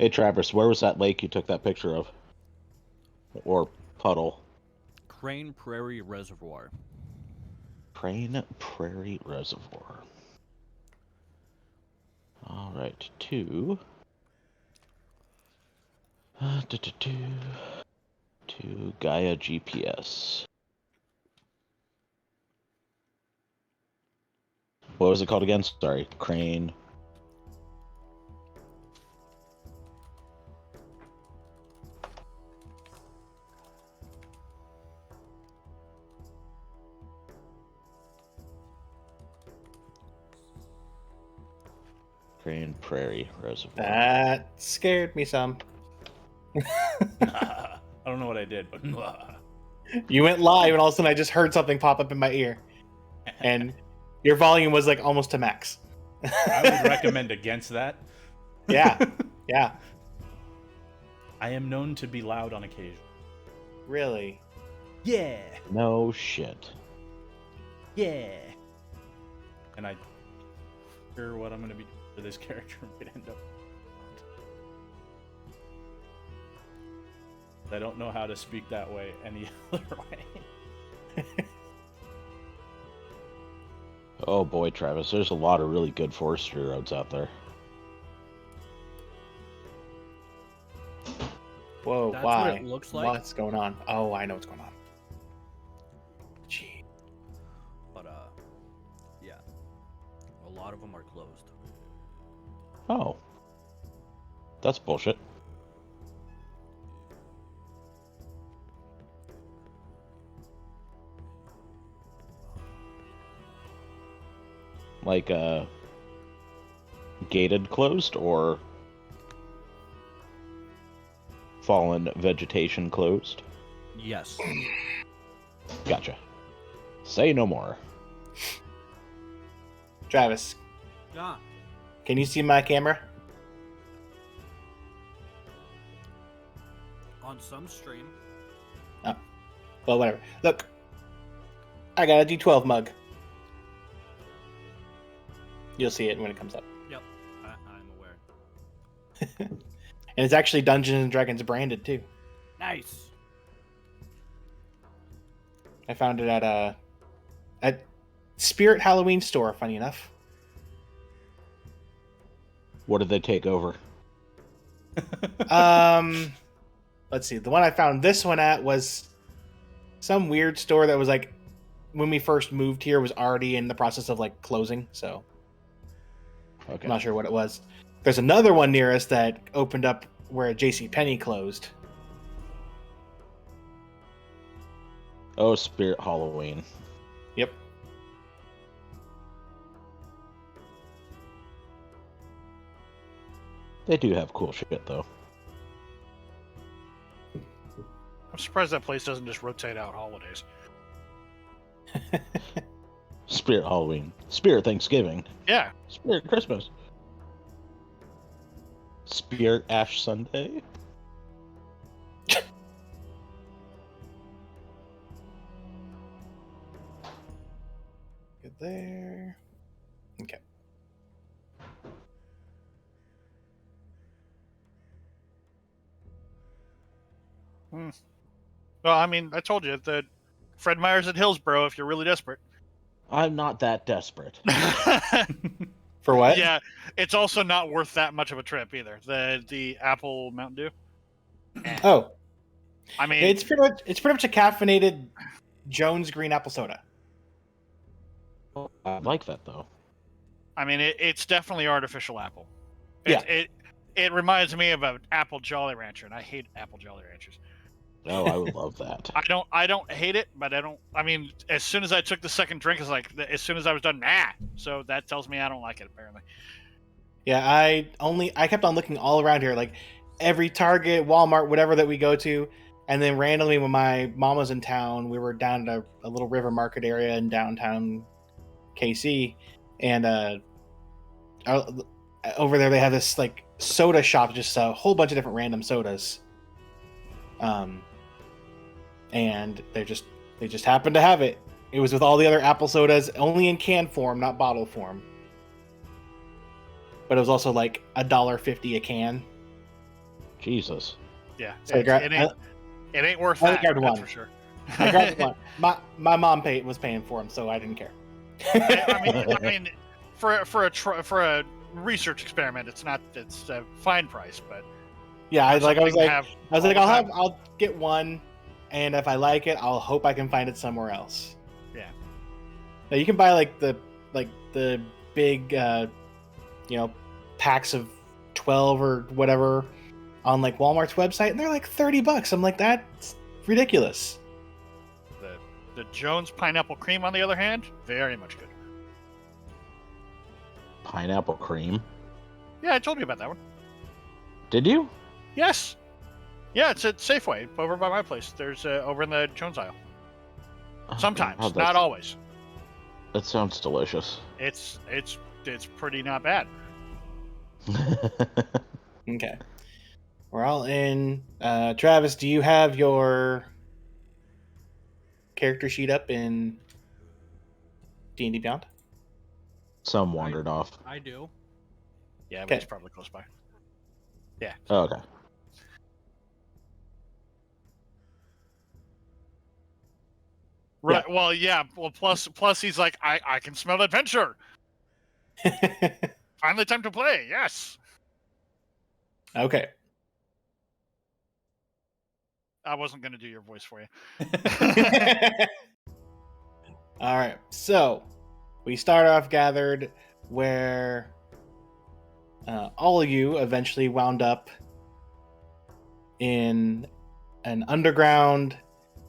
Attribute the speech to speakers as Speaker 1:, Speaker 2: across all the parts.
Speaker 1: Hey, Travis, where was that lake you took that picture of? Or puddle?
Speaker 2: Crane Prairie Reservoir.
Speaker 1: Crane Prairie Reservoir. All right, to Gaia GPS. What was it called again? Sorry, Crane. Crane Prairie Reservoir.
Speaker 3: That scared me some.
Speaker 4: I don't know what I did, but
Speaker 3: You went live, and all of a sudden I just heard something pop up in my ear, and your volume was like almost to max.
Speaker 4: I would recommend against that.
Speaker 3: Yeah, yeah,
Speaker 4: I am known to be loud on occasion.
Speaker 3: really.
Speaker 4: Yeah,
Speaker 1: No shit.
Speaker 4: yeah. And I sure what I'm going to be doing for this character might end up. I don't know how to speak that way any other way.
Speaker 1: Oh boy, Travis, there's a lot of really good forestry roads out there.
Speaker 3: Whoa,
Speaker 2: That's
Speaker 3: why?
Speaker 2: what it looks like.
Speaker 3: What's going on? Oh, I know what's going on. Gee.
Speaker 2: But yeah, a lot of them are closed.
Speaker 1: Oh. That's bullshit. Like, gated closed or fallen vegetation closed?
Speaker 2: Yes.
Speaker 1: Gotcha. Say no more.
Speaker 3: Travis,
Speaker 2: Yeah.
Speaker 3: can you see my camera?
Speaker 2: On some stream.
Speaker 3: Well, whatever. Look, I got a D12 mug. You'll see it when it comes up.
Speaker 2: Yep. I'm aware.
Speaker 3: And it's actually Dungeons and Dragons branded too.
Speaker 2: Nice.
Speaker 3: I found it at Spirit Halloween store, funny enough.
Speaker 1: What did they take over?
Speaker 3: Let's see. The one I found this one at was some weird store that was like, when we first moved here, was already in the process of like closing, so
Speaker 1: Okay.
Speaker 3: I'm not sure what it was. There's another one near us that opened up where JCPenney closed.
Speaker 1: Oh, Spirit Halloween.
Speaker 3: Yep.
Speaker 1: They do have cool shit, though.
Speaker 5: I'm surprised that place doesn't just rotate out holidays.
Speaker 1: Spirit Halloween. Spirit Thanksgiving.
Speaker 5: Yeah.
Speaker 1: Spirit Christmas. Spirit Ash Sunday.
Speaker 3: Get there. Okay.
Speaker 5: Well, I mean, I told you that Fred Meyer's at Hillsborough if you're really desperate.
Speaker 1: I'm not that desperate.
Speaker 3: For what?
Speaker 5: Yeah, it's also not worth that much of a trip either. The Apple Mountain Dew.
Speaker 3: Oh,
Speaker 5: I mean,
Speaker 3: it's pretty much a caffeinated Jones green apple soda.
Speaker 1: I like that, though.
Speaker 5: it's definitely artificial apple.
Speaker 3: Yeah.
Speaker 5: It reminds me of an apple Jolly Rancher, and I hate apple Jolly Ranchers.
Speaker 1: Oh, I would love that.
Speaker 5: I don't hate it, but I mean, as soon as I took the second drink, it's like as soon as I was done, nah. So that tells me I don't like it apparently.
Speaker 3: Yeah, I kept on looking all around here, like every Target, Walmart, whatever that we go to, and then randomly when my mom was in town, we were down at a little river market area in downtown KC, and over there they have this like soda shop, just a whole bunch of different random sodas. And they just happened to have it. It was with all the other apple sodas, only in can form, not bottle form. But it was also like $1.50 a can.
Speaker 1: Jesus.
Speaker 5: Yeah,
Speaker 3: So I
Speaker 5: it ain't worth
Speaker 3: I only
Speaker 5: that.
Speaker 3: grabbed
Speaker 5: That's
Speaker 3: one.
Speaker 5: for sure.
Speaker 3: I grabbed one. My mom was paying for them, so I didn't care.
Speaker 5: I mean, for a research experiment, it's a fine price, but
Speaker 3: Yeah,
Speaker 5: I'll
Speaker 3: I'll get one, and if I like it, I'll hope I can find it somewhere else.
Speaker 5: Yeah.
Speaker 3: Now you can buy like the big packs of 12 or whatever on like Walmart's website, and they're like $30. I'm like, that's ridiculous.
Speaker 5: The Jones pineapple cream, on the other hand, very much good.
Speaker 1: Pineapple cream?
Speaker 5: Yeah, I told you about that one.
Speaker 1: Did you?
Speaker 5: Yes. Yeah, it's at Safeway over by my place. There's over in the Jones aisle. Sometimes,
Speaker 1: Oh,
Speaker 5: not always.
Speaker 1: That sounds delicious.
Speaker 5: It's pretty not bad.
Speaker 3: Okay. We're all in. Travis, do you have your character sheet up in D&D Beyond?
Speaker 1: Some wandered off.
Speaker 2: I do.
Speaker 5: Yeah, but
Speaker 3: Okay.
Speaker 5: it's probably close by. Yeah.
Speaker 1: Oh, okay.
Speaker 5: Right. Yeah. Well, yeah. Well, plus he's like, I can smell adventure. Finally, time to play. Yes.
Speaker 3: Okay.
Speaker 5: I wasn't gonna do your voice for you.
Speaker 3: All right. So we start off gathered where all of you eventually wound up in an underground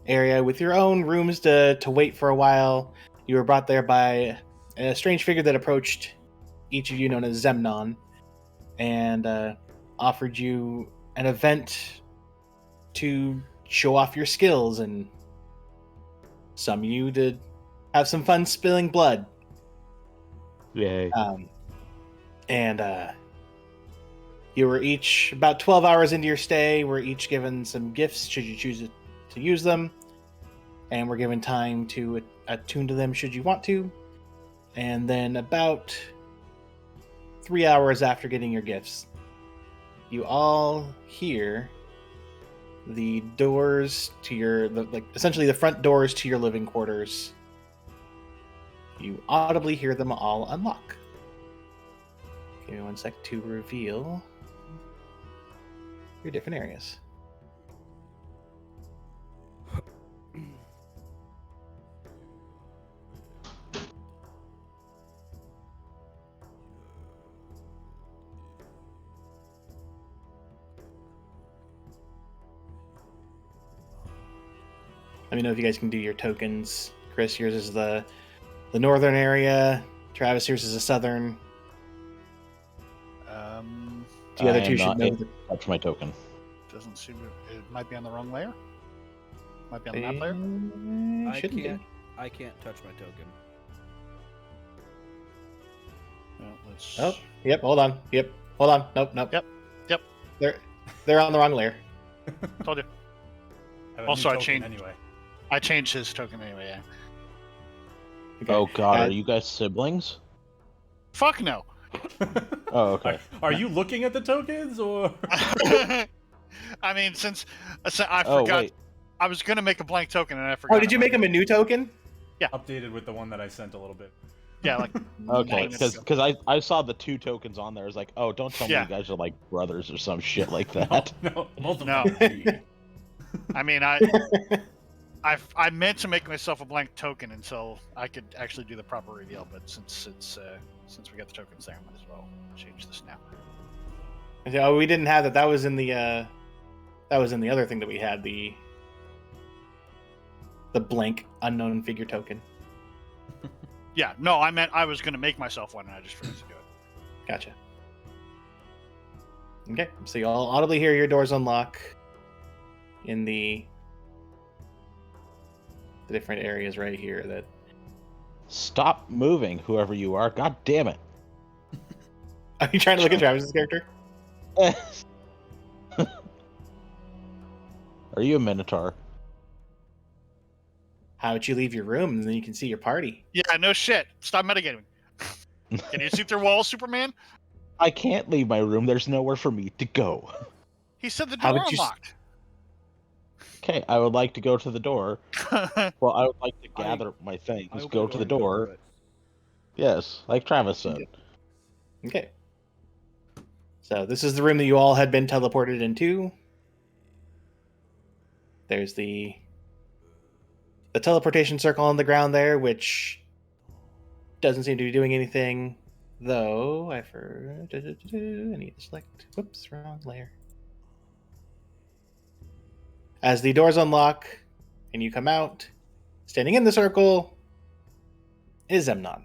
Speaker 3: area with your own rooms to wait for a while. You were brought there by a strange figure that approached each of you, known as Zemnon, and offered you an event to show off your skills and some you to have some fun spilling blood.
Speaker 1: Yay.
Speaker 3: And you were each, about 12 hours into your stay, were each given some gifts should you choose to use them, and were given time to attune to them should you want to. And then about 3 hours after getting your gifts, you all hear the doors to your, essentially the front doors to your living quarters. You audibly hear them all unlock. Give me 1 sec to reveal your different areas. Let me know if you guys can do your tokens. Chris, yours is the northern area. Travis, yours is the southern. The other two should know.
Speaker 1: Touch my token.
Speaker 5: Doesn't seem to. It might be on the wrong layer. Might be on the map layer.
Speaker 3: Shouldn't be.
Speaker 2: I can't touch my token.
Speaker 5: Well, let's...
Speaker 3: Oh, yep. Hold on. Yep. Hold on. Nope.
Speaker 5: Yep.
Speaker 3: They're on the wrong layer.
Speaker 5: Told you.
Speaker 4: Have a
Speaker 5: Also,
Speaker 4: new
Speaker 5: I
Speaker 4: token
Speaker 5: changed-
Speaker 4: anyway.
Speaker 5: I changed his token anyway. Yeah.
Speaker 3: Okay.
Speaker 1: Oh god,
Speaker 3: Uh,
Speaker 1: are you guys siblings?
Speaker 5: Fuck no.
Speaker 1: Oh, okay.
Speaker 4: Are you looking at the tokens or?
Speaker 5: I mean, since I
Speaker 1: Oh,
Speaker 5: forgot,
Speaker 1: wait.
Speaker 5: I was gonna make a blank token and I forgot.
Speaker 3: Oh, did you make him a new token?
Speaker 4: Updated with the one that I sent a little bit.
Speaker 5: Yeah, like
Speaker 1: Okay,
Speaker 5: Nice.
Speaker 1: because I saw the 2 tokens on there. I was like, oh, don't tell me
Speaker 5: Yeah.
Speaker 1: you guys are like brothers or some shit like that.
Speaker 4: No, multiple.
Speaker 5: No. I mean, I meant to make myself a blank token until I could actually do the proper reveal, but since we got the tokens there, I might as well change this now.
Speaker 3: Oh, we didn't have that. That was in the other thing that we had, the blank unknown figure token.
Speaker 5: Yeah, no, I meant I was gonna make myself one and I just forgot to do it.
Speaker 3: Gotcha. Okay, so you all audibly hear your doors unlock in the different areas right here. That
Speaker 1: Stop moving, whoever you are. God damn it.
Speaker 3: are you trying to look at Travis's character?
Speaker 1: Are you a minotaur?
Speaker 3: How would you leave your room and then you can see your party?
Speaker 5: Yeah, no shit. Stop metagaming. Can you see through walls, Superman?
Speaker 1: I can't leave my room. There's nowhere for me to go.
Speaker 5: He said the
Speaker 3: How
Speaker 5: door
Speaker 3: would you
Speaker 5: unlocked.
Speaker 1: Okay, I would like to go to the door. Well, I would like to
Speaker 2: I-
Speaker 1: gather my
Speaker 2: I
Speaker 1: things,
Speaker 2: open
Speaker 1: go to the
Speaker 2: and go
Speaker 1: door.
Speaker 2: through it.
Speaker 1: Yes, like Travis said.
Speaker 3: Okay. So this is the room that you all had been teleported into. There's the teleportation circle on the ground there, which doesn't seem to be doing anything. Though I need to select. Whoops, wrong layer. As the doors unlock and you come out, standing in the circle is Zemnon.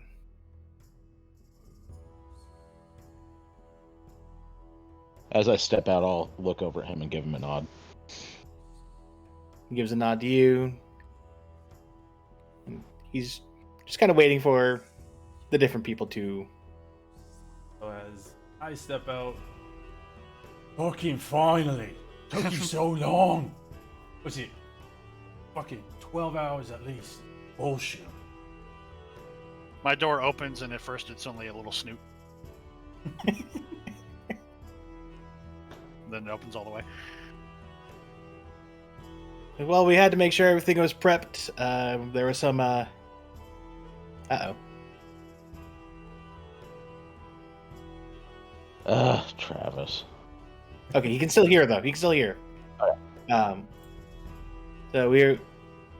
Speaker 1: As I step out, I'll look over at him and give him a nod.
Speaker 3: He gives a nod to you. He's just kind of waiting for the different people to.
Speaker 4: So as I step out, fucking finally, took you so long. Was it fucking 12 hours at least? Bullshit.
Speaker 5: My door opens, and at first it's only a little snoot. Then it opens all the way.
Speaker 3: Well, we had to make sure everything was prepped. There was some. Uh-oh.
Speaker 1: Travis.
Speaker 3: Okay, he can still hear though. He can still hear. So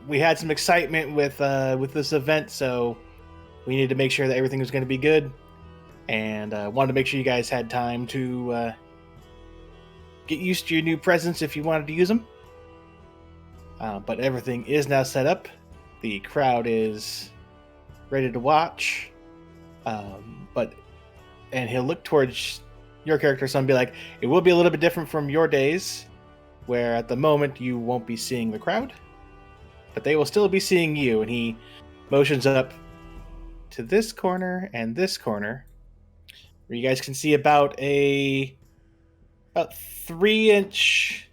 Speaker 3: we had some excitement with this event, so we needed to make sure that everything was going to be good, and wanted to make sure you guys had time to get used to your new presents if you wanted to use them. But everything is now set up. The crowd is ready to watch. And he'll look towards your character, son, and be like, it will be a little bit different from your days, where at the moment you won't be seeing the crowd, but they will still be seeing you. And he motions up to this corner and this corner, where you guys can see about 3-inch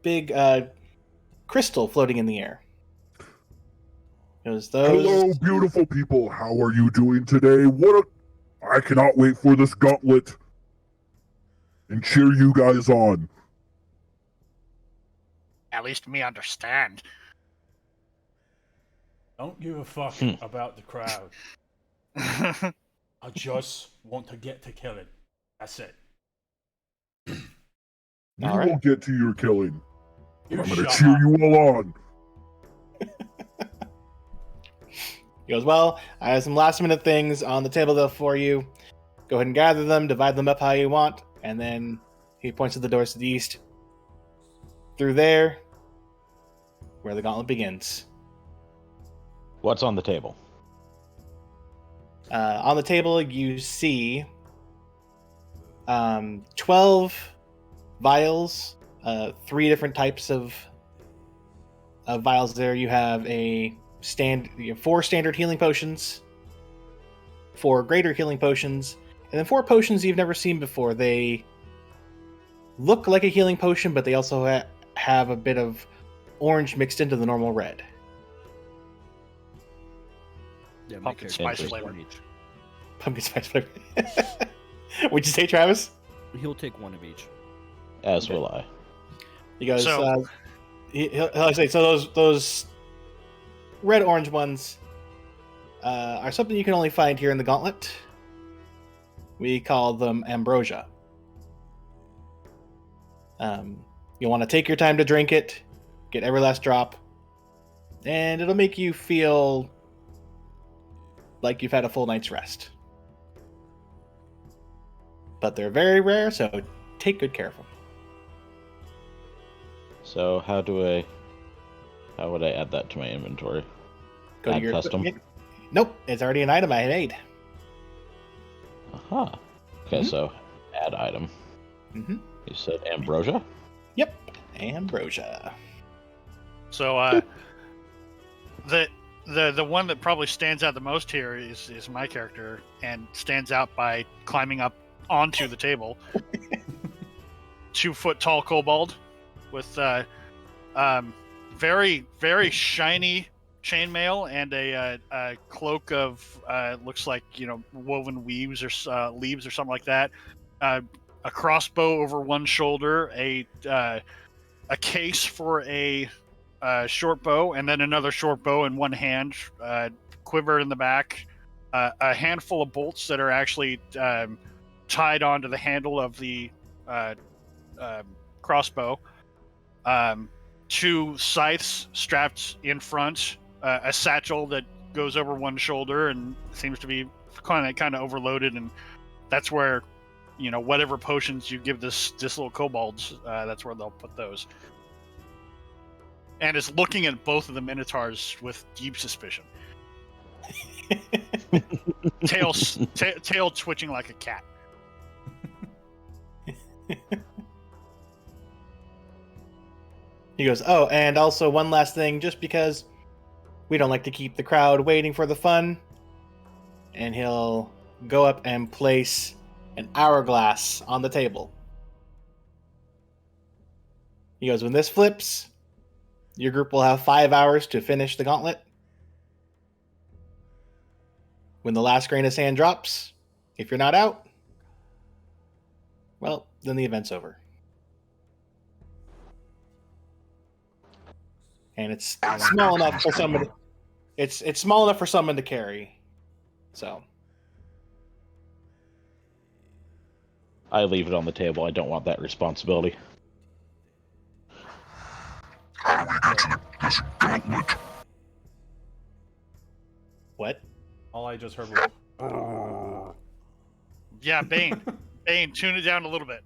Speaker 3: big crystal floating in the air.
Speaker 6: Hello, beautiful people. How are you doing today? I cannot wait for this gauntlet and cheer you guys on.
Speaker 5: At least me understand.
Speaker 4: Don't give a fuck about the crowd.
Speaker 5: I
Speaker 4: I just want to get to killing. That's it.
Speaker 6: We
Speaker 3: All right.
Speaker 6: will get to your killing.
Speaker 4: You
Speaker 6: I'm going to
Speaker 4: shut
Speaker 6: cheer
Speaker 4: up.
Speaker 6: you all on.
Speaker 3: He goes, well, I have some last minute things on the table though for you. Go ahead and gather them, divide them up how you want, and then he points to the doors to the east. Through there, where the gauntlet begins.
Speaker 1: What's on the table?
Speaker 3: On the table, you see 12 vials, 3 different types of vials there. You have you have 4 standard healing potions, 4 greater healing potions, and then 4 potions you've never seen before. They look like a healing potion, but they also have a bit of orange mixed into the normal red.
Speaker 2: Yeah, my
Speaker 5: Pumpkin
Speaker 2: character
Speaker 5: spice
Speaker 2: takes
Speaker 5: flavor.
Speaker 2: one each.
Speaker 3: Pumpkin spice flavor. What'd you say, Travis?
Speaker 2: He'll take one of each.
Speaker 1: As
Speaker 3: Okay.
Speaker 1: will I.
Speaker 3: He goes,
Speaker 5: So-
Speaker 3: he'll say, so those red orange ones are something you can only find here in the Gauntlet. We call them ambrosia. You'll want to take your time to drink it, get every last drop, and it'll make you feel like you've had a full night's rest. But they're very rare, so take good care of them.
Speaker 1: So how would I add that to my inventory?
Speaker 3: Go to
Speaker 1: Add
Speaker 3: your
Speaker 1: custom?
Speaker 3: Nope, it's already an item I made.
Speaker 1: Aha. Okay,
Speaker 3: Mhm.
Speaker 1: so add item.
Speaker 3: Mm-hmm.
Speaker 1: You said ambrosia?
Speaker 3: Yep, ambrosia.
Speaker 5: So the one that probably stands out the most here is my character, and stands out by climbing up onto the table. 2-foot tall kobold with very very shiny chainmail and a cloak of looks like woven leaves or something like that. crossbow over one shoulder, a case for a short bow, and then another short bow in one hand, quiver in the back, a handful of bolts that are actually tied onto the handle of the crossbow, 2 scythes strapped in front, a satchel that goes over one shoulder and seems to be kind of overloaded, and that's where, whatever potions you give this little kobold, that's where they'll put those. And is looking at both of the minotaurs with deep suspicion. Tail twitching like a cat.
Speaker 3: He goes, oh, and also one last thing, just because we don't like to keep the crowd waiting for the fun. And he'll go up and place an hourglass on the table. He goes, when this flips, your group will have 5 hours to finish the gauntlet. When the last grain of sand drops, if you're not out, well, then the event's over. And it's small enough for someone. It's small enough for someone to carry. So
Speaker 1: I leave it on the table. I don't want that responsibility.
Speaker 3: what?
Speaker 4: All I just heard was.
Speaker 5: Yeah, Bane. Bane, tune it down a little bit.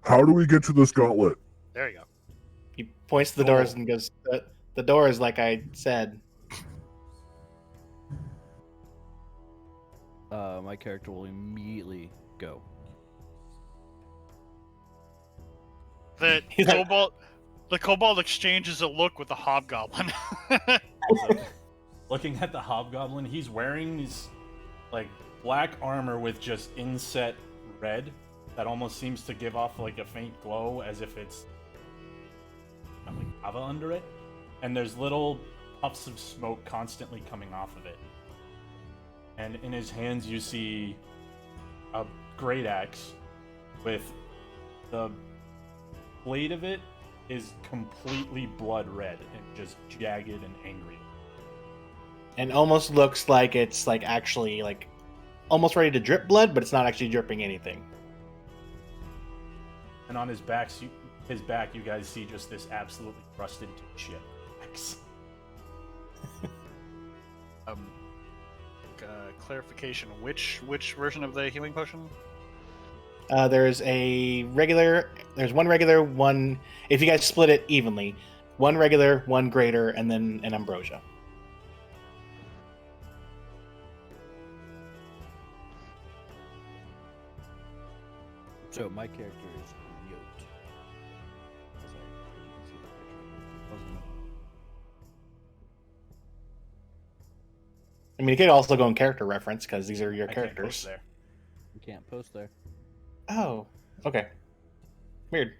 Speaker 6: How do we get to this gauntlet?
Speaker 5: There you go.
Speaker 3: He points to the doors and goes, the doors, like I said.
Speaker 2: My character will immediately go.
Speaker 5: The kobold exchanges a look with the hobgoblin.
Speaker 4: So, looking at the hobgoblin, he's wearing this like black armor with just inset red that almost seems to give off like a faint glow, as if it's got like lava under it. And there's little puffs of smoke constantly coming off of it. And in his hands, you see a great axe with the blade of it is completely blood red and just jagged and angry.
Speaker 3: And almost looks like it's like actually like almost ready to drip blood, but it's not actually dripping anything.
Speaker 4: And on his back, you guys see just this absolutely rusted to shit axe.
Speaker 5: Clarification: which version of the healing potion?
Speaker 3: There's one regular, one. If you guys split it evenly, one regular, one greater, and then an ambrosia.
Speaker 2: So my character is yoked.
Speaker 3: I mean, you could also go in character reference because these are your
Speaker 4: I can't
Speaker 3: characters.
Speaker 4: post there.
Speaker 2: You can't post there.
Speaker 3: Oh, okay. Weird.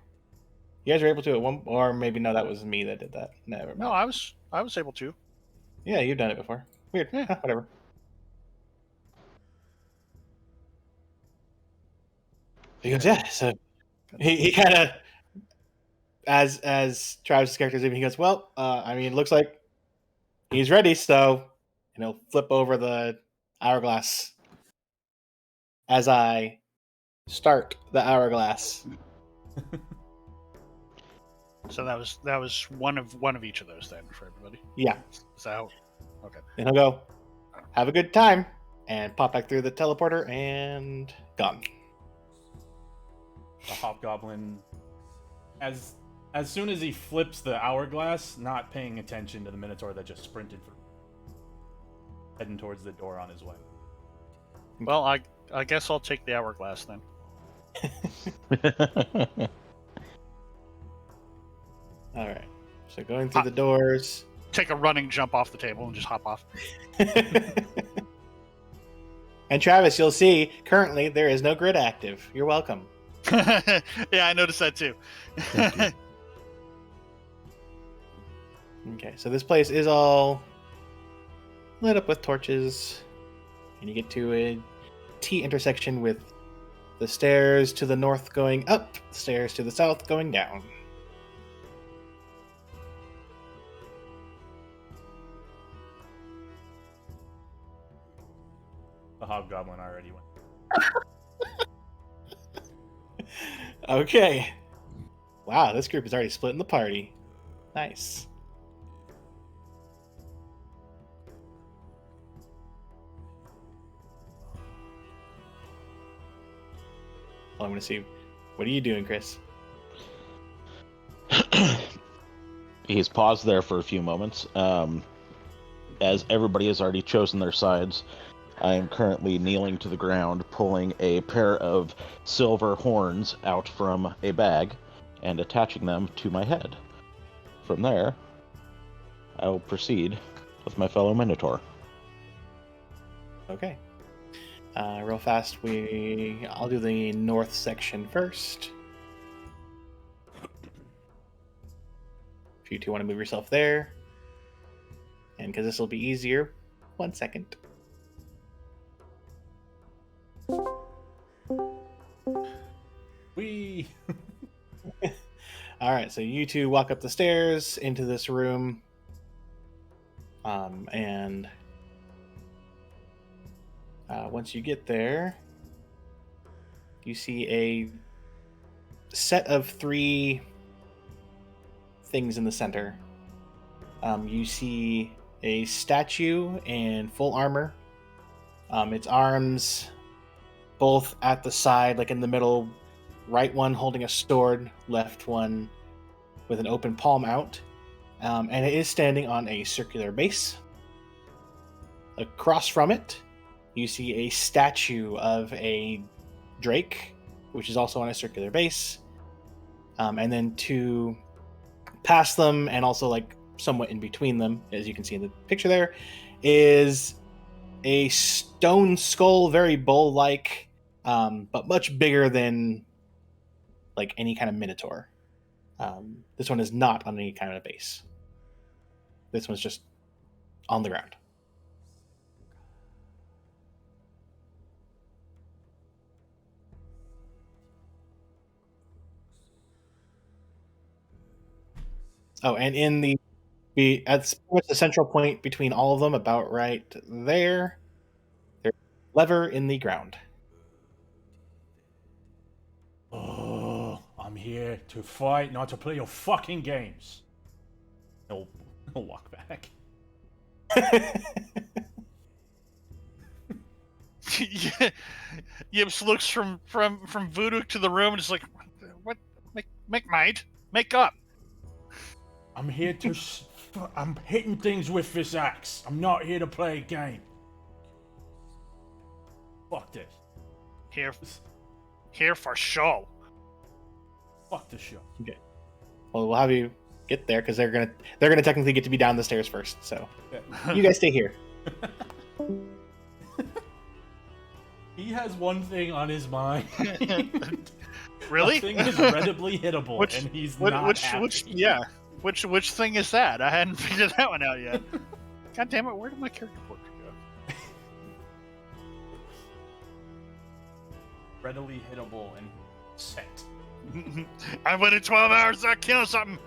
Speaker 3: You guys were able to at one, or maybe no, that was me that did that. Never mind.
Speaker 5: No, I was able to.
Speaker 3: Yeah, you've done it before. Weird. Yeah, whatever. He goes, yeah. So he kind of, as Travis' character's leaving, he goes, well, I mean, it looks like he's ready. So, and he'll flip over the hourglass as I start the hourglass.
Speaker 5: So that was one of each of those then for everybody.
Speaker 3: Yeah.
Speaker 5: Is that how? Okay.
Speaker 3: And he'll go, have a good time, and pop back through the teleporter and gone.
Speaker 4: The hobgoblin, as soon as he flips the hourglass, not paying attention to the minotaur that just sprinted through, heading towards the door on his way.
Speaker 5: Well, I guess I'll take the hourglass then.
Speaker 3: All right. So going through the doors.
Speaker 5: Take a running jump off the table and just hop off.
Speaker 3: And Travis, you'll see currently there is no grid active. You're welcome.
Speaker 5: Yeah, I noticed that too.
Speaker 3: Okay, so this place is all lit up with torches, and you get to a T intersection with The stairs to the north going up, stairs to the south going down.
Speaker 4: The hobgoblin already went.
Speaker 3: Okay. Wow, this group is already splitting the party. Nice. Well, I'm going to see. What are you doing, Chris?
Speaker 1: He's paused there for a few moments. As everybody has already chosen their sides, I am currently kneeling to the ground, pulling a pair of silver horns out from a bag and attaching them to my head. From there, I will proceed with my fellow Minotaur.
Speaker 3: Okay. Real fast, I'll do the north section first. If you two want to move yourself there. And because this will be easier, 1 second.
Speaker 4: Whee!
Speaker 3: All right, so you two walk up the stairs into this room. And once you get there, you see a set of 3 things in the center. You see a statue in full armor. Its arms both at the side, like in the middle, right one holding a sword, left one with an open palm out. And it is standing on a circular base. Across from it, you see a statue of a drake, which is also on a circular base. And then to past them, and also like somewhat in between them, as you can see in the picture there, is a stone skull, very bull-like, but much bigger than like any kind of minotaur. This one is not on any kind of base. This one's just on the ground. Oh, and in the at the central point between all of them, about right there, there's a lever in the ground.
Speaker 4: Oh, I'm here to fight, not to play your fucking games. He'll walk back.
Speaker 5: Yips looks from Voodoo to the room and is like, "What? Make mind? Make up."
Speaker 4: I'm here to. I'm hitting things with this axe. I'm not here to play a game. Fuck this.
Speaker 5: Here for show.
Speaker 4: Fuck the show.
Speaker 3: Okay. Well, we'll have you get there because they're gonna technically get to be down the stairs first. So you guys stay here.
Speaker 4: He has one thing on his mind.
Speaker 5: Really?
Speaker 4: The thing is readily hittable, and he's not happy.
Speaker 5: Which thing is that? I hadn't figured that one out yet. God damn it! Where did my character portrait go?
Speaker 4: Readily hittable and set.
Speaker 5: I waited 12 hours to kill something.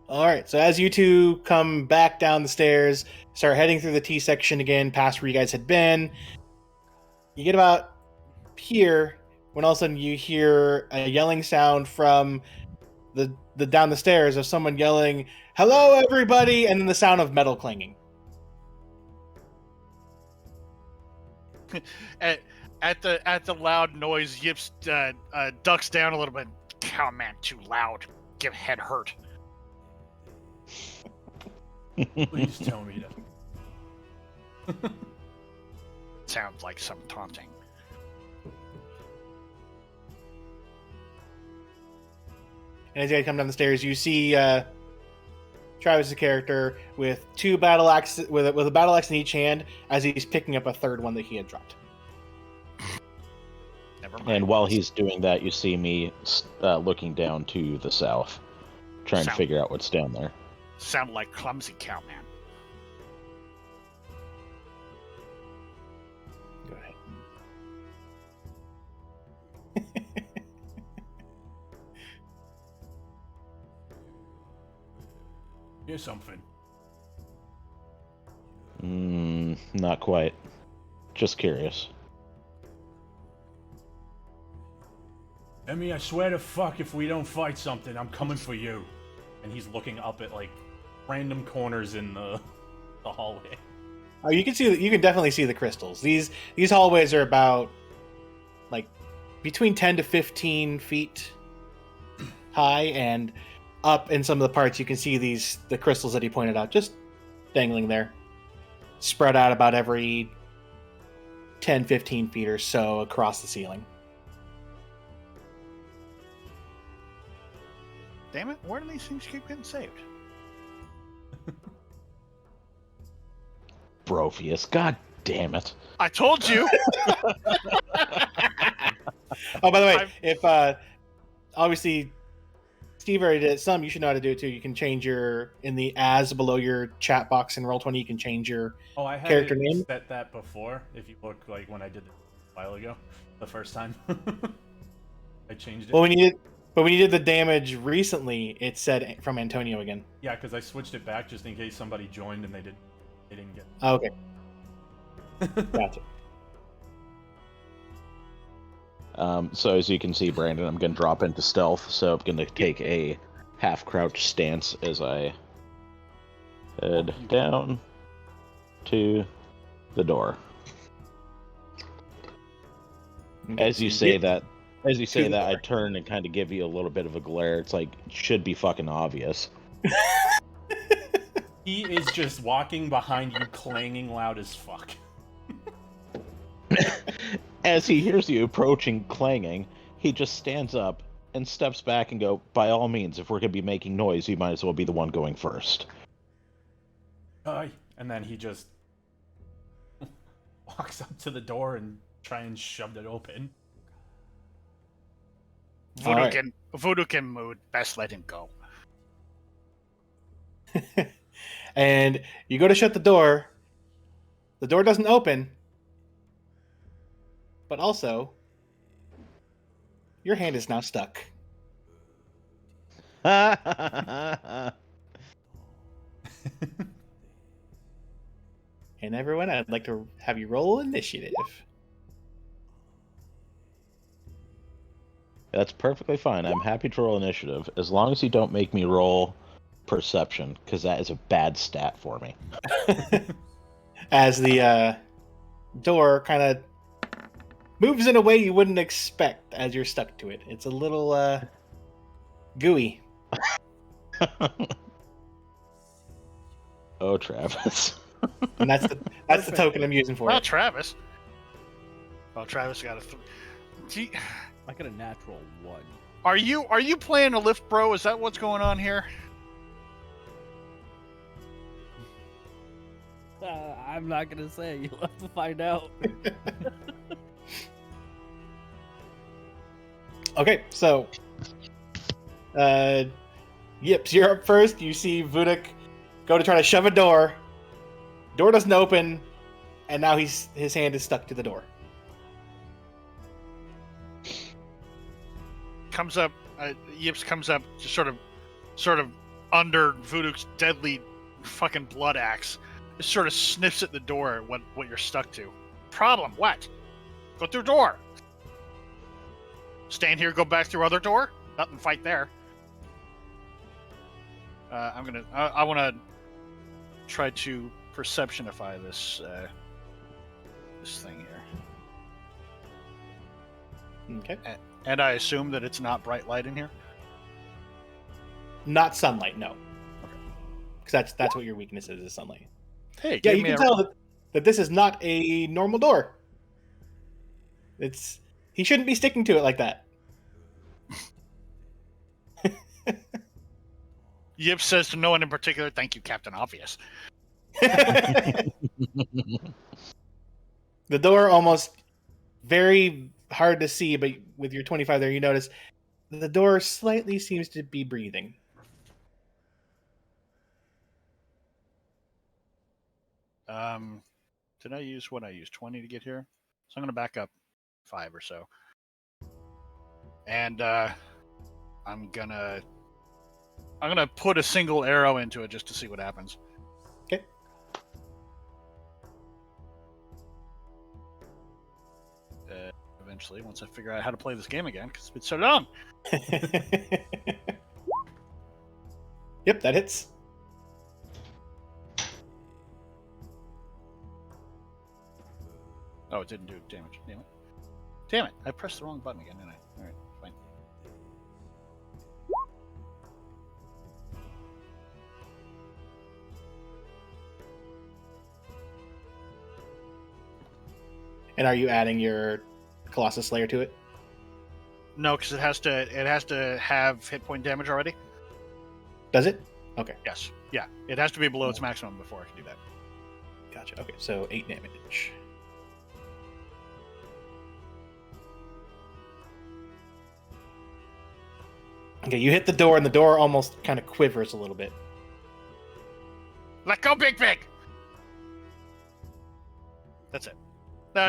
Speaker 3: All right, so as you two come back down the stairs, start heading through the T section again, past where you guys had been, you get about here when all of a sudden you hear a yelling sound from the down the stairs of someone yelling, "Hello, everybody!" and then the sound of metal clanging.
Speaker 5: At the loud noise, Yips ducks down a little bit. Oh man, too loud. Give head hurt.
Speaker 4: Please tell me that.
Speaker 5: Sounds like some taunting.
Speaker 3: And as you guys come down the stairs, you see Travis's character with two battle axes, with a battle axe in each hand, as he's picking up a third one that he had dropped.
Speaker 5: Never mind.
Speaker 1: And while he's doing that, you see me looking down to the south, trying to figure out what's down there.
Speaker 5: Sound like clumsy cowman.
Speaker 3: Go ahead.
Speaker 4: Here's something.
Speaker 1: Not quite. Just curious.
Speaker 4: Emmy, I swear to fuck, if we don't fight something, I'm coming for you. And he's looking up at like random corners in the hallway.
Speaker 3: Oh, you can definitely see the crystals. These hallways are about like between 10 to 15 feet high, and up in some of the parts you can see the crystals that he pointed out just dangling there, spread out about every 10-15 feet or so across the ceiling.
Speaker 5: Damn it, where do these things keep getting saved?
Speaker 1: Brofius, god damn it.
Speaker 5: I told you!
Speaker 3: Oh, by the way, if obviously Steve already did some, you should know how to do it too. You can change in the as below your chat box in Roll20, you can change your
Speaker 4: Oh, I had
Speaker 3: character name.
Speaker 4: set that before. If you look like when I did it a while ago, the first time, I changed it.
Speaker 3: Well, when you did the damage recently, it said from Antonio again.
Speaker 4: Yeah, because I switched it back just in case somebody joined and they didn't get.
Speaker 3: Oh, okay, gotcha.
Speaker 1: So as you can see, Brandon, I'm going to drop into stealth, so I'm going to take a half-crouch stance as I head down to the door. As you say that, I turn and kind of give you a little bit of a glare. It's like, it should be fucking obvious.
Speaker 4: He is just walking behind you, clanging loud as fuck.
Speaker 1: As he hears you approaching clanging, he just stands up and steps back and go, by all means, if we're going to be making noise, you might as well be the one going first.
Speaker 4: Hi. And then he just walks up to the door and try and shove it open.
Speaker 5: Voodoo can mood. Best let him go.
Speaker 3: And you go to shut the door doesn't open, but also your hand is now stuck. And everyone, I'd like to have you roll initiative.
Speaker 1: That's perfectly fine. I'm happy to roll initiative, as long as you don't make me roll perception, because that is a bad stat for me.
Speaker 3: As the door kind of moves in a way you wouldn't expect as you're stuck to it. It's a little gooey.
Speaker 1: Oh, Travis.
Speaker 3: And that's the token I'm using for
Speaker 5: Well,
Speaker 3: it.
Speaker 5: Travis. Well, Travis got a.
Speaker 2: I got a natural 1.
Speaker 5: Are you playing a lift, bro? Is that what's going on here?
Speaker 2: I'm not gonna say. You'll have to find out.
Speaker 3: Okay, so Yips, you're up first. You see Vuduk go to try to shove a door. Door doesn't open, and now his hand is stuck to the door.
Speaker 5: Comes up Yips comes up, just sort of under Voodoo's deadly fucking blood axe. Just sort of sniffs at the door at what you're stuck to. Problem? What? Go through door. Stand here, go back through other door. Nothing fight there. I want to try to perceptionify this thing here.
Speaker 3: Okay.
Speaker 5: And I assume that it's not bright light in here.
Speaker 3: Not sunlight, no. Because that's what your weakness is sunlight.
Speaker 5: Hey,
Speaker 3: Yeah, you can tell that this is not a normal door. He shouldn't be sticking to it like that.
Speaker 5: Yip says to no one in particular, "Thank you, Captain Obvious."
Speaker 3: The door almost very hard to see, but with your 25 there, you notice the door slightly seems to be breathing.
Speaker 5: Did I use what I used? 20 to get here? So I'm going to back up 5 or so. And I'm gonna put a single arrow into it just to see what happens.
Speaker 3: Okay.
Speaker 5: Eventually, once I figure out how to play this game again, because it's been so long.
Speaker 3: Yep, that hits.
Speaker 5: Oh, it didn't do damage. Damn it. Damn it. I pressed the wrong button again, didn't I? Alright, fine.
Speaker 3: And are you adding your Colossus Slayer to it?
Speaker 5: No, because it has to have hit point damage already.
Speaker 3: Does it? Okay.
Speaker 5: Yes. Yeah. It has to be below its maximum before I can do that.
Speaker 3: Gotcha. Okay, so 8 damage. Okay, you hit the door, and the door almost kind of quivers a little bit.
Speaker 5: Let go, Big Pig! That's it.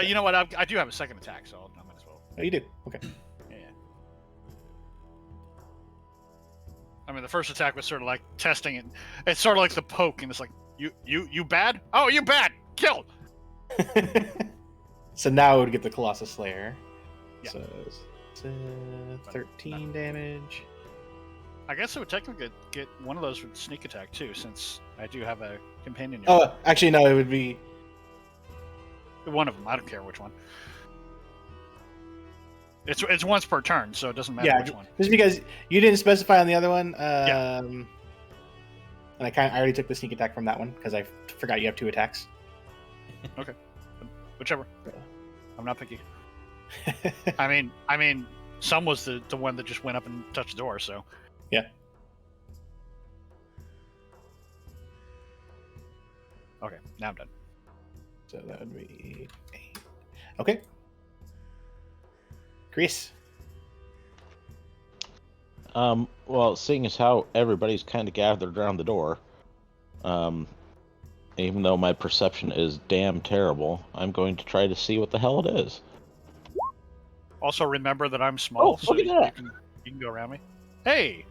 Speaker 5: You know what? I do have a second attack, so I might as well.
Speaker 3: Oh, you do? Okay.
Speaker 5: Yeah. I mean, the first attack was sort of like testing it. It's sort of like the poke, and it's like, you bad? Oh, you bad! Kill!
Speaker 3: So now it would get the Colossus Slayer.
Speaker 5: Yeah.
Speaker 3: So it's 13 damage.
Speaker 5: I guess it would technically get one of those with sneak attack too, since I do have a companion.
Speaker 3: Oh, actually, no, it would be
Speaker 5: one of them. I don't care which one. It's once per turn, so it doesn't matter which one.
Speaker 3: Just because you didn't specify on the other one.
Speaker 5: Yeah.
Speaker 3: And I already took the sneak attack from that one because I forgot you have 2 attacks.
Speaker 5: Okay, whichever. I'm not picky. I mean, some was the one that just went up and touched the door, so.
Speaker 3: Yeah.
Speaker 5: Okay, now I'm done.
Speaker 3: So that would be 8. Okay. Chris.
Speaker 1: Well, seeing as how everybody's kind of gathered around the door, even though my perception is damn terrible, I'm going to try to see what the hell it is.
Speaker 5: Also, remember that I'm small, so
Speaker 1: look at that.
Speaker 5: You can go around me. Hey!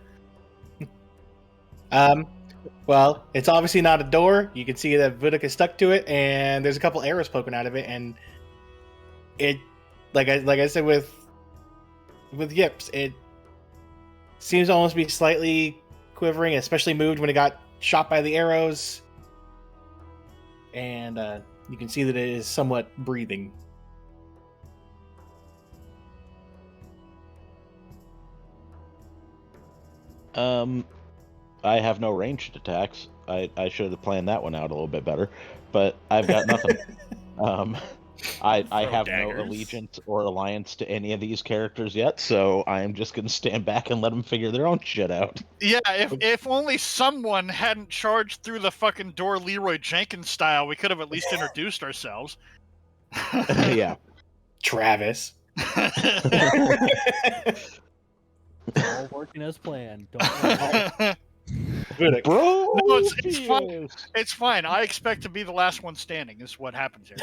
Speaker 3: Well, it's obviously not a door. You can see that Vuduk is stuck to it, and there's a couple arrows poking out of it, and it, like I said with Yips, it seems to almost be slightly quivering, especially moved when it got shot by the arrows, and you can see that it is somewhat breathing.
Speaker 1: I have no ranged attacks. I should have planned that one out a little bit better, but I've got nothing. I have
Speaker 2: daggers.
Speaker 1: no allegiance or alliance to any of these characters yet, so I am just going to stand back and let them figure their own shit out.
Speaker 5: Yeah, if only someone hadn't charged through the fucking door Leroy Jenkins style, we could have at least introduced ourselves.
Speaker 1: Yeah.
Speaker 3: Travis.
Speaker 7: All working as planned. Don't worry.
Speaker 3: Vuduk.
Speaker 1: Bro!
Speaker 5: No, it's fine. It's fine. I expect to be the last one standing, is what happens here.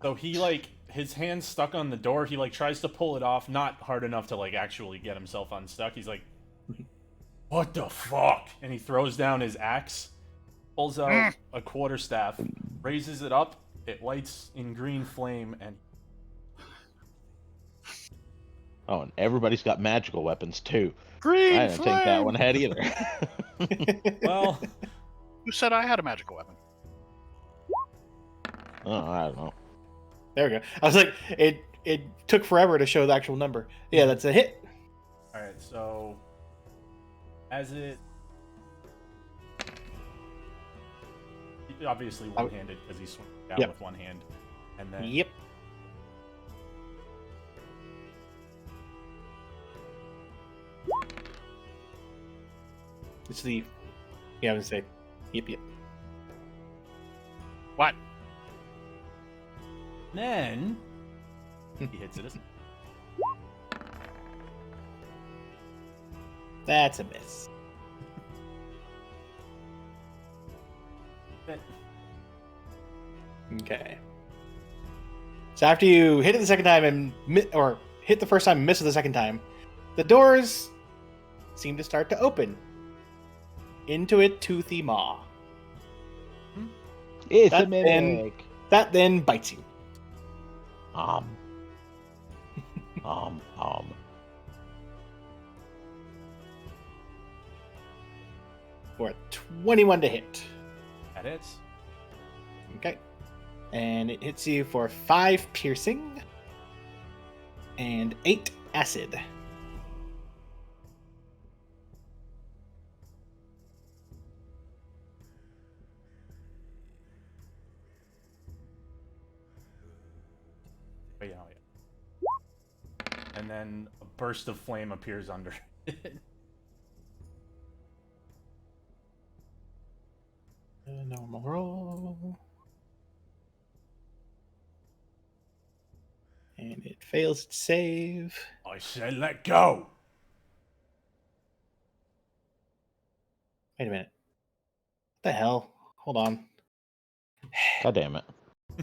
Speaker 4: So he like his hand's stuck on the door. He like tries to pull it off, not hard enough to like actually get himself unstuck. He's like, "What the fuck?" And he throws down his axe, pulls out a quarterstaff, raises it up. It lights in green flame, and
Speaker 1: Oh, and everybody's got magical weapons too.
Speaker 5: Green
Speaker 1: I didn't take that one head either.
Speaker 4: well,
Speaker 5: Who said I had a magical weapon?
Speaker 1: Oh, I don't know.
Speaker 3: There we go. I was like, it took forever to show the actual number. Yeah, that's a hit.
Speaker 4: all right. So as it obviously one-handed because he's swinging down
Speaker 3: Yep.
Speaker 4: with one hand, and then
Speaker 3: Yep. It's the. Yeah, I would say. Yep.
Speaker 5: What?
Speaker 4: then he hits it.
Speaker 3: That's a miss. Okay. So after you hit it the second time and or hit the first time and miss it the second time, the doors seem to start to open into a toothy maw.
Speaker 1: It's
Speaker 3: That
Speaker 1: a mimic.
Speaker 3: That then bites you.
Speaker 1: Um.
Speaker 3: For a 21 to hit.
Speaker 4: That hits.
Speaker 3: Okay. And it hits you for 5 piercing and 8 acid.
Speaker 4: But yeah. And then a burst of flame appears under it.
Speaker 3: A normal roll. And it fails its save.
Speaker 4: I said let go!
Speaker 3: Wait a minute. What the hell? Hold on.
Speaker 1: God damn it.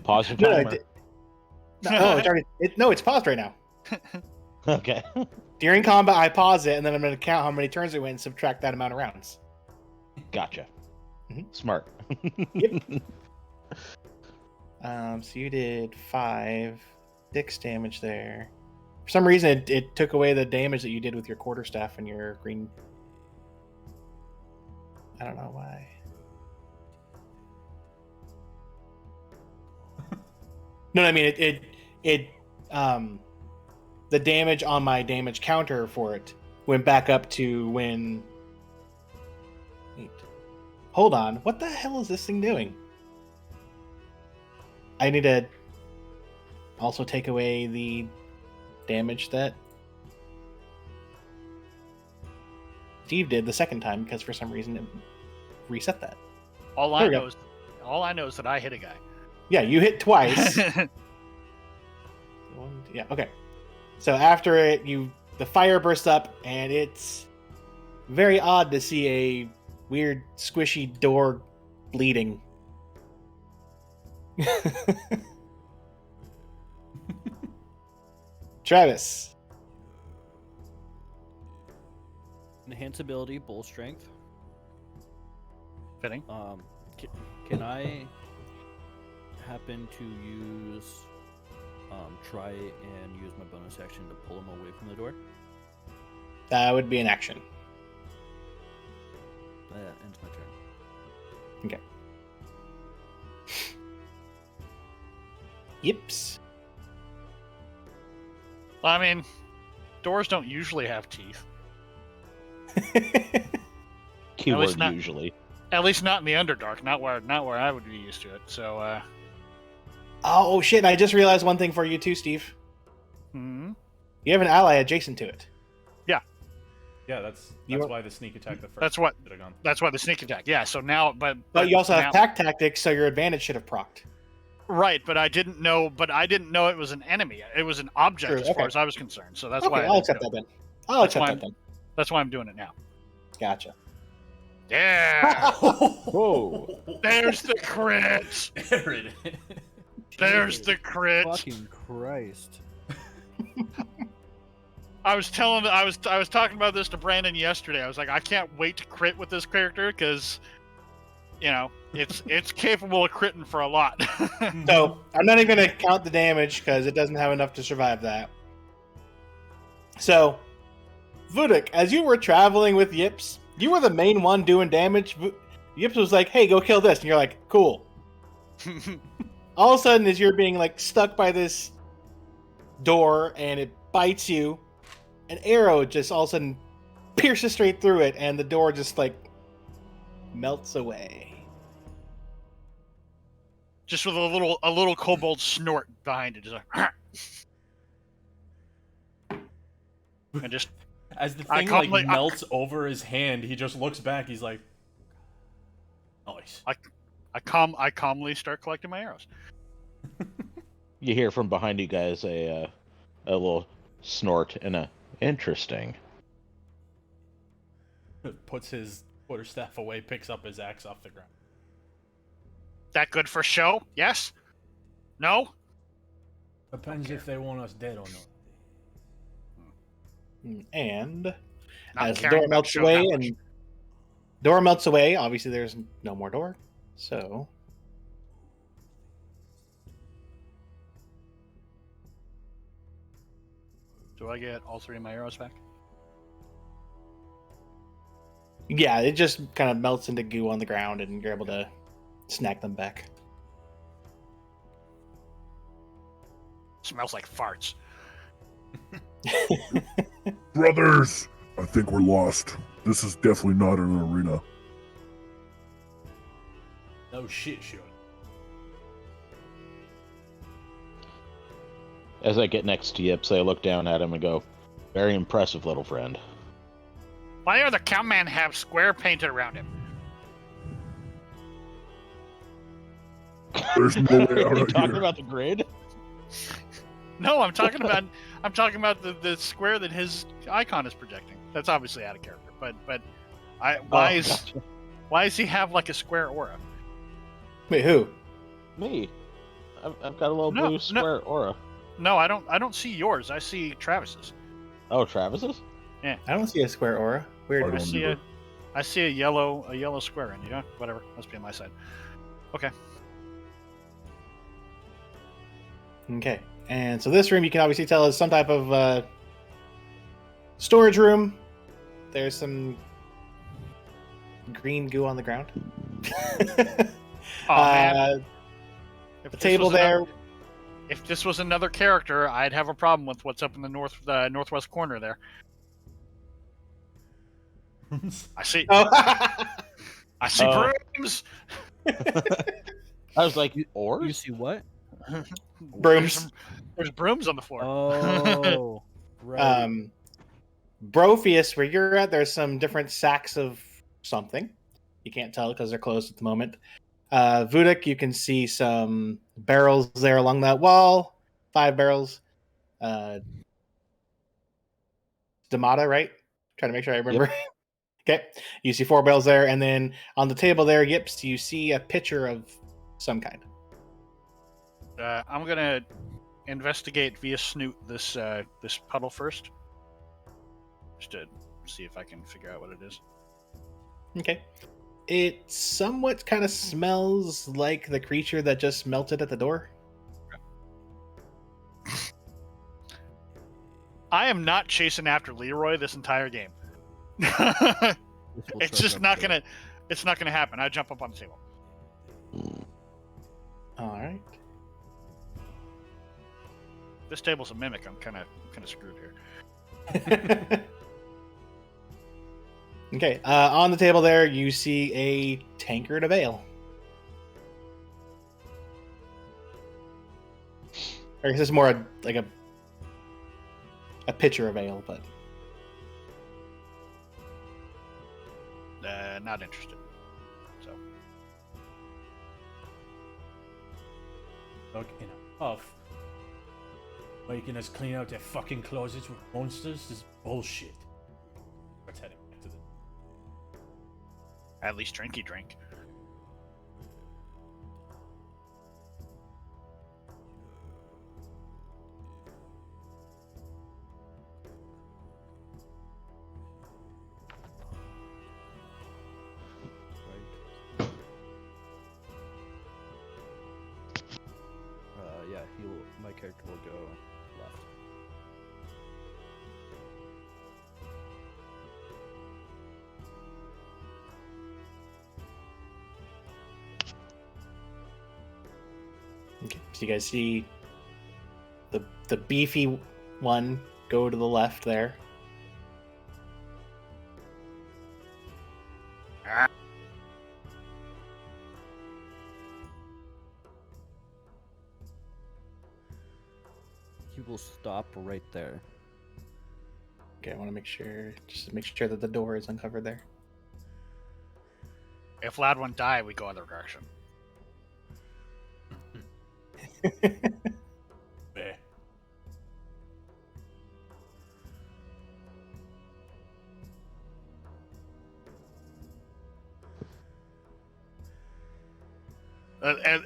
Speaker 1: Pause your
Speaker 3: No,
Speaker 1: timer.
Speaker 3: it's already. It's paused right now.
Speaker 1: Okay.
Speaker 3: During combat, I pause it, and then I'm going to count how many turns it went and subtract that amount of rounds.
Speaker 1: Gotcha.
Speaker 3: Mhm.
Speaker 1: Smart.
Speaker 3: Yep. So you did 6 damage there. For some reason, it took away the damage that you did with your quarterstaff and your green. I don't know why. No, I mean it the damage on my damage counter for it went back up to when. Wait. Hold on. What the hell is this thing doing? I need to also take away the damage that Steve did the second time because for some reason it reset that.
Speaker 5: All
Speaker 3: There
Speaker 5: I
Speaker 3: we go.
Speaker 5: know is that I hit a guy.
Speaker 3: Yeah, you hit twice. Yeah, okay. So after it, the fire bursts up, and it's very odd to see a weird, squishy door bleeding. Travis.
Speaker 7: Enhance ability, bull strength.
Speaker 5: Fitting.
Speaker 7: Can I happen to use try and use my bonus action to pull him away from the door?
Speaker 3: That would be an action.
Speaker 7: That ends my turn.
Speaker 3: Okay. Yips.
Speaker 5: Well, I mean, doors don't usually have teeth.
Speaker 1: Keyword
Speaker 5: not-
Speaker 1: usually.
Speaker 5: At least not in the Underdark. Not where I would be used to it. So,
Speaker 3: Oh shit! I just realized one thing for you too, Steve.
Speaker 5: hmm.
Speaker 3: You have an ally adjacent to it.
Speaker 4: Yeah, that's
Speaker 3: You were-
Speaker 4: why the sneak attack the first.
Speaker 5: That's what-
Speaker 4: should have gone.
Speaker 5: That's why the sneak attack. Yeah. So now, but
Speaker 3: But you also have
Speaker 5: now-
Speaker 3: pack tactics, so your advantage should have procced.
Speaker 5: Right, but I didn't know it was an enemy. It was an object
Speaker 3: True,
Speaker 5: as far
Speaker 3: okay.
Speaker 5: as I was concerned. So that's
Speaker 3: Okay,
Speaker 5: why I
Speaker 3: I'll
Speaker 5: didn't
Speaker 3: accept
Speaker 5: do
Speaker 3: that
Speaker 5: it.
Speaker 3: then. I'll
Speaker 5: That's
Speaker 3: accept
Speaker 5: why
Speaker 3: that then.
Speaker 5: That's why I'm doing it now.
Speaker 3: Gotcha.
Speaker 5: Yeah.
Speaker 1: Whoa.
Speaker 5: There's the crit.
Speaker 4: There it is.
Speaker 5: There's the crit.
Speaker 7: Fucking Christ.
Speaker 5: I was talking about this to Brandon yesterday. I was like, I can't wait to crit with this character because, it's capable of critting for a lot.
Speaker 3: So I'm not even gonna count the damage because it doesn't have enough to survive that. So, Vudek, as you were traveling with Yips, you were the main one doing damage. Yips was like, "Hey, go kill this," and you're like, "Cool." All of a sudden, as you're being like stuck by this door and it bites you, an arrow just all of a sudden pierces straight through it, and the door just like melts away.
Speaker 5: Just with a little kobold snort behind it, just like, and just
Speaker 4: As the
Speaker 5: I
Speaker 4: thing
Speaker 5: calmly-
Speaker 4: melts over his hand, he just looks back. He's like, "Nice."
Speaker 5: I calmly start collecting my arrows.
Speaker 1: You hear from behind you guys a little snort and a interesting.
Speaker 4: Puts his quarterstaff away, picks up his axe off the ground.
Speaker 5: That good for show? Yes? No?
Speaker 4: Depends if they want us dead or not.
Speaker 3: And
Speaker 5: Not
Speaker 3: as the
Speaker 5: caring
Speaker 3: door
Speaker 5: about
Speaker 3: melts
Speaker 5: show
Speaker 3: away,
Speaker 5: that much.
Speaker 3: and door melts away, obviously there's no more door. So
Speaker 5: Do I get all three of my arrows back?
Speaker 3: yeah, it just kind of melts into goo on the ground, and you're able to snack them back.
Speaker 5: Smells like farts.
Speaker 6: Brothers, I think we're lost. This is definitely not an arena.
Speaker 4: No shit, Sean.
Speaker 1: As I get next to Yips, I look down at him and go, "Very impressive, little friend."
Speaker 5: Why does the cowman have square painted around him?
Speaker 6: There's no way
Speaker 1: Are
Speaker 6: out
Speaker 1: you
Speaker 6: of
Speaker 1: talking
Speaker 6: here.
Speaker 1: about the grid?
Speaker 5: No, I'm talking about the square that his icon is projecting. That's obviously out of character, but why does he have like a square aura?
Speaker 3: Wait, who?
Speaker 1: Me. I've got a little
Speaker 5: No,
Speaker 1: blue square aura.
Speaker 5: No, I don't see yours. I see Travis's.
Speaker 1: Oh, Travis's?
Speaker 3: I don't see a square aura. Weird.
Speaker 6: I don't either.
Speaker 5: I see a yellow square in you. Whatever, must be on my side. Okay.
Speaker 3: Okay, and so this room you can obviously tell is some type of storage room. There's some green goo on the ground.
Speaker 5: Oh man, if
Speaker 3: the
Speaker 5: this
Speaker 3: table
Speaker 5: was
Speaker 3: there.
Speaker 5: another- if this was another character, I'd have a problem with what's up in the northwest corner there. I see.
Speaker 3: Oh.
Speaker 5: I see
Speaker 1: Oh.
Speaker 5: brooms.
Speaker 1: I was like,
Speaker 7: You
Speaker 1: oars?
Speaker 7: see what?
Speaker 3: Brooms.
Speaker 5: There's brooms on the floor.
Speaker 7: Oh, right.
Speaker 3: Brophius, where you're at, there's some different sacks of something. You can't tell because they're closed at the moment. Vudek, you can see some barrels there along that wall. 5 barrels. Damata, right? Trying to make sure I remember. Okay. You see 4 barrels there, and then on the table there, Yips, you see a pitcher of some kind.
Speaker 5: I'm gonna investigate via snoot this puddle first, just to see if I can figure out what it is.
Speaker 3: Okay. It somewhat kind of smells like the creature that just melted at the door.
Speaker 5: I am not chasing after Leroy this entire game.
Speaker 7: We'll
Speaker 5: It's
Speaker 7: check
Speaker 5: just
Speaker 7: up
Speaker 5: not
Speaker 7: there.
Speaker 5: gonna happen. I jump up on the table.
Speaker 3: All right.
Speaker 5: This table's a mimic. I'm kind of screwed here.
Speaker 3: Okay. On the table there, you see a tankard of ale. Or this is more like a pitcher of ale, but
Speaker 5: Not interested. So
Speaker 4: Look, in a puff, making us clean out their fucking closets with monsters is bullshit. Let's head back to the.
Speaker 5: at least drinky drink.
Speaker 7: my character will go left.
Speaker 3: Okay, so you guys see the beefy one go to the left there.
Speaker 7: He will stop right there.
Speaker 3: Okay, I want to make sure, just to make sure that the door is uncovered there.
Speaker 5: If Loud One die, we go other direction.
Speaker 4: Meh.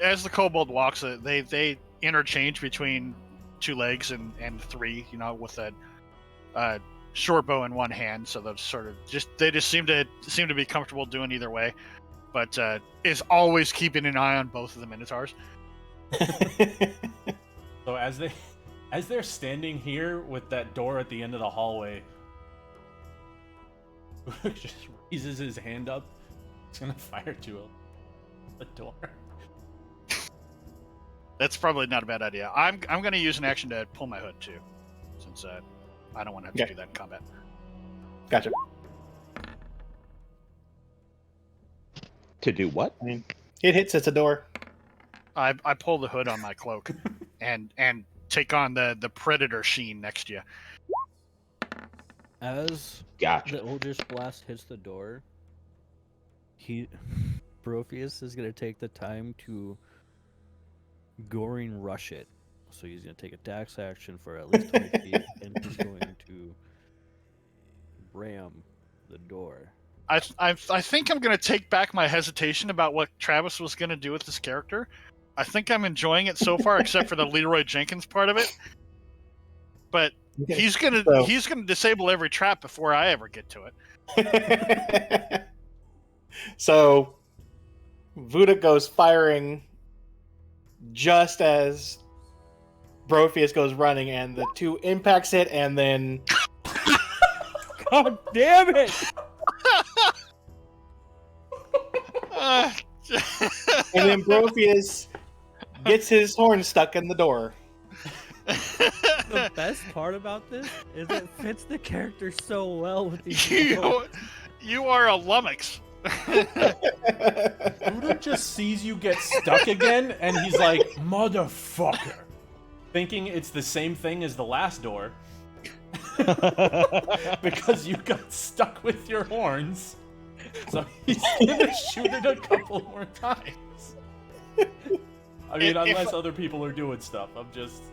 Speaker 5: As the kobold walks, they interchange between 2 legs and 3. You know, with a short bow in one hand. So they're sort of they just seem to be comfortable doing either way. But is always keeping an eye on both of the minotaurs.
Speaker 4: So as they're standing here with that door at the end of the hallway, just raises his hand up. He's gonna fire to the door.
Speaker 5: That's probably not a bad idea. I'm going to use an action to pull my hood too, since I don't want to have to do that in combat.
Speaker 3: Gotcha.
Speaker 1: To do what?
Speaker 3: I mean, it hits. It's a door.
Speaker 5: I pull the hood on my cloak and take on the predator sheen next to you.
Speaker 7: As
Speaker 1: Gotcha.
Speaker 7: the Eldritch Blast hits the door, Brophius is going to take the time to Goring rush it. So he's going to take a dax action for at least 20 feet, and he's going to ram the door.
Speaker 5: I think I'm going to take back my hesitation about what Travis was going to do with this character. I think I'm enjoying it so far, except for the Leroy Jenkins part of it. But
Speaker 3: Okay.
Speaker 5: he's gonna disable every trap before I ever get to it.
Speaker 3: So Vuda goes firing just as Brophius goes running, and the 2 impacts hit, and then
Speaker 7: God damn it!
Speaker 3: and then Brophius gets his horn stuck in the door.
Speaker 7: The best part about this is it fits the character so well with these people.
Speaker 5: You are a lummox.
Speaker 4: Buddha just sees you get stuck again, and he's like, motherfucker. Thinking it's the same thing as the last door. Because you got stuck with your horns. So he's gonna shoot it a couple more times. I mean, unless other people are doing stuff. I'm just...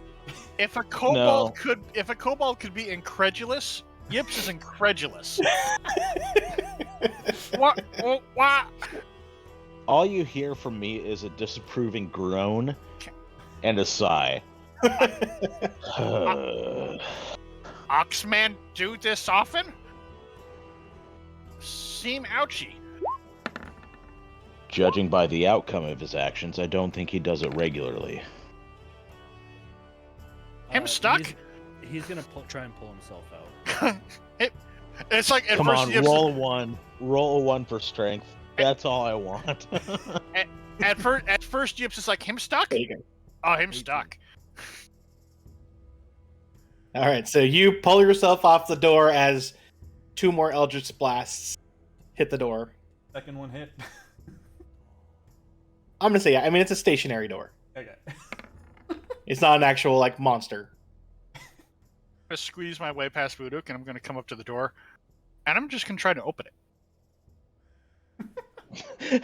Speaker 5: If a kobold could be incredulous, Yips is incredulous. What?
Speaker 1: All you hear from me is a disapproving groan and a sigh.
Speaker 5: Oxman do this often? Seem ouchy.
Speaker 1: Judging by the outcome of his actions, I don't think he does it regularly.
Speaker 5: Him stuck?
Speaker 7: He's gonna try and pull himself out.
Speaker 5: It's like at
Speaker 1: Come
Speaker 5: first
Speaker 1: on,
Speaker 5: Yips
Speaker 1: roll a 1. Roll a 1 for strength. That's all I want.
Speaker 5: at first Yips is like, him stuck?
Speaker 3: There you go.
Speaker 5: Oh, him stuck.
Speaker 3: All right, so you pull yourself off the door as 2 more Eldritch Blasts hit the door.
Speaker 4: Second one hit.
Speaker 3: I'm gonna say, yeah. I mean, it's a stationary door.
Speaker 4: Okay.
Speaker 3: It's not an actual like monster.
Speaker 5: I squeeze my way past Vuduk, and I'm going to come up to the door, and I'm just going to try to open it.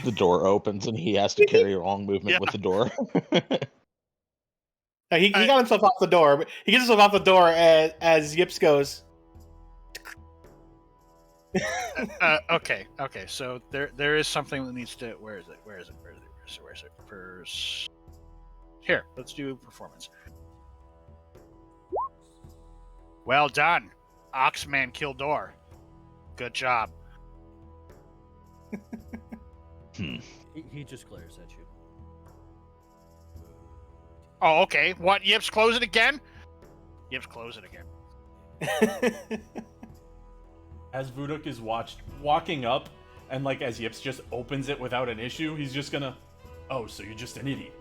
Speaker 1: The door opens, and he has to carry a wrong movement with the door.
Speaker 3: He got himself off the door, but he gets himself off the door as Yips goes.
Speaker 5: Okay. So there is something that needs to. Where is it? First. Here, let's do performance. Well done, Oxman Kildor. Good job.
Speaker 7: He just glares at you.
Speaker 5: Oh, okay. What? Yip's close it again? Yip's close it again.
Speaker 4: As Vuduk is walking up, and like as Yips just opens it without an issue, he's just gonna, oh, so you're just an idiot.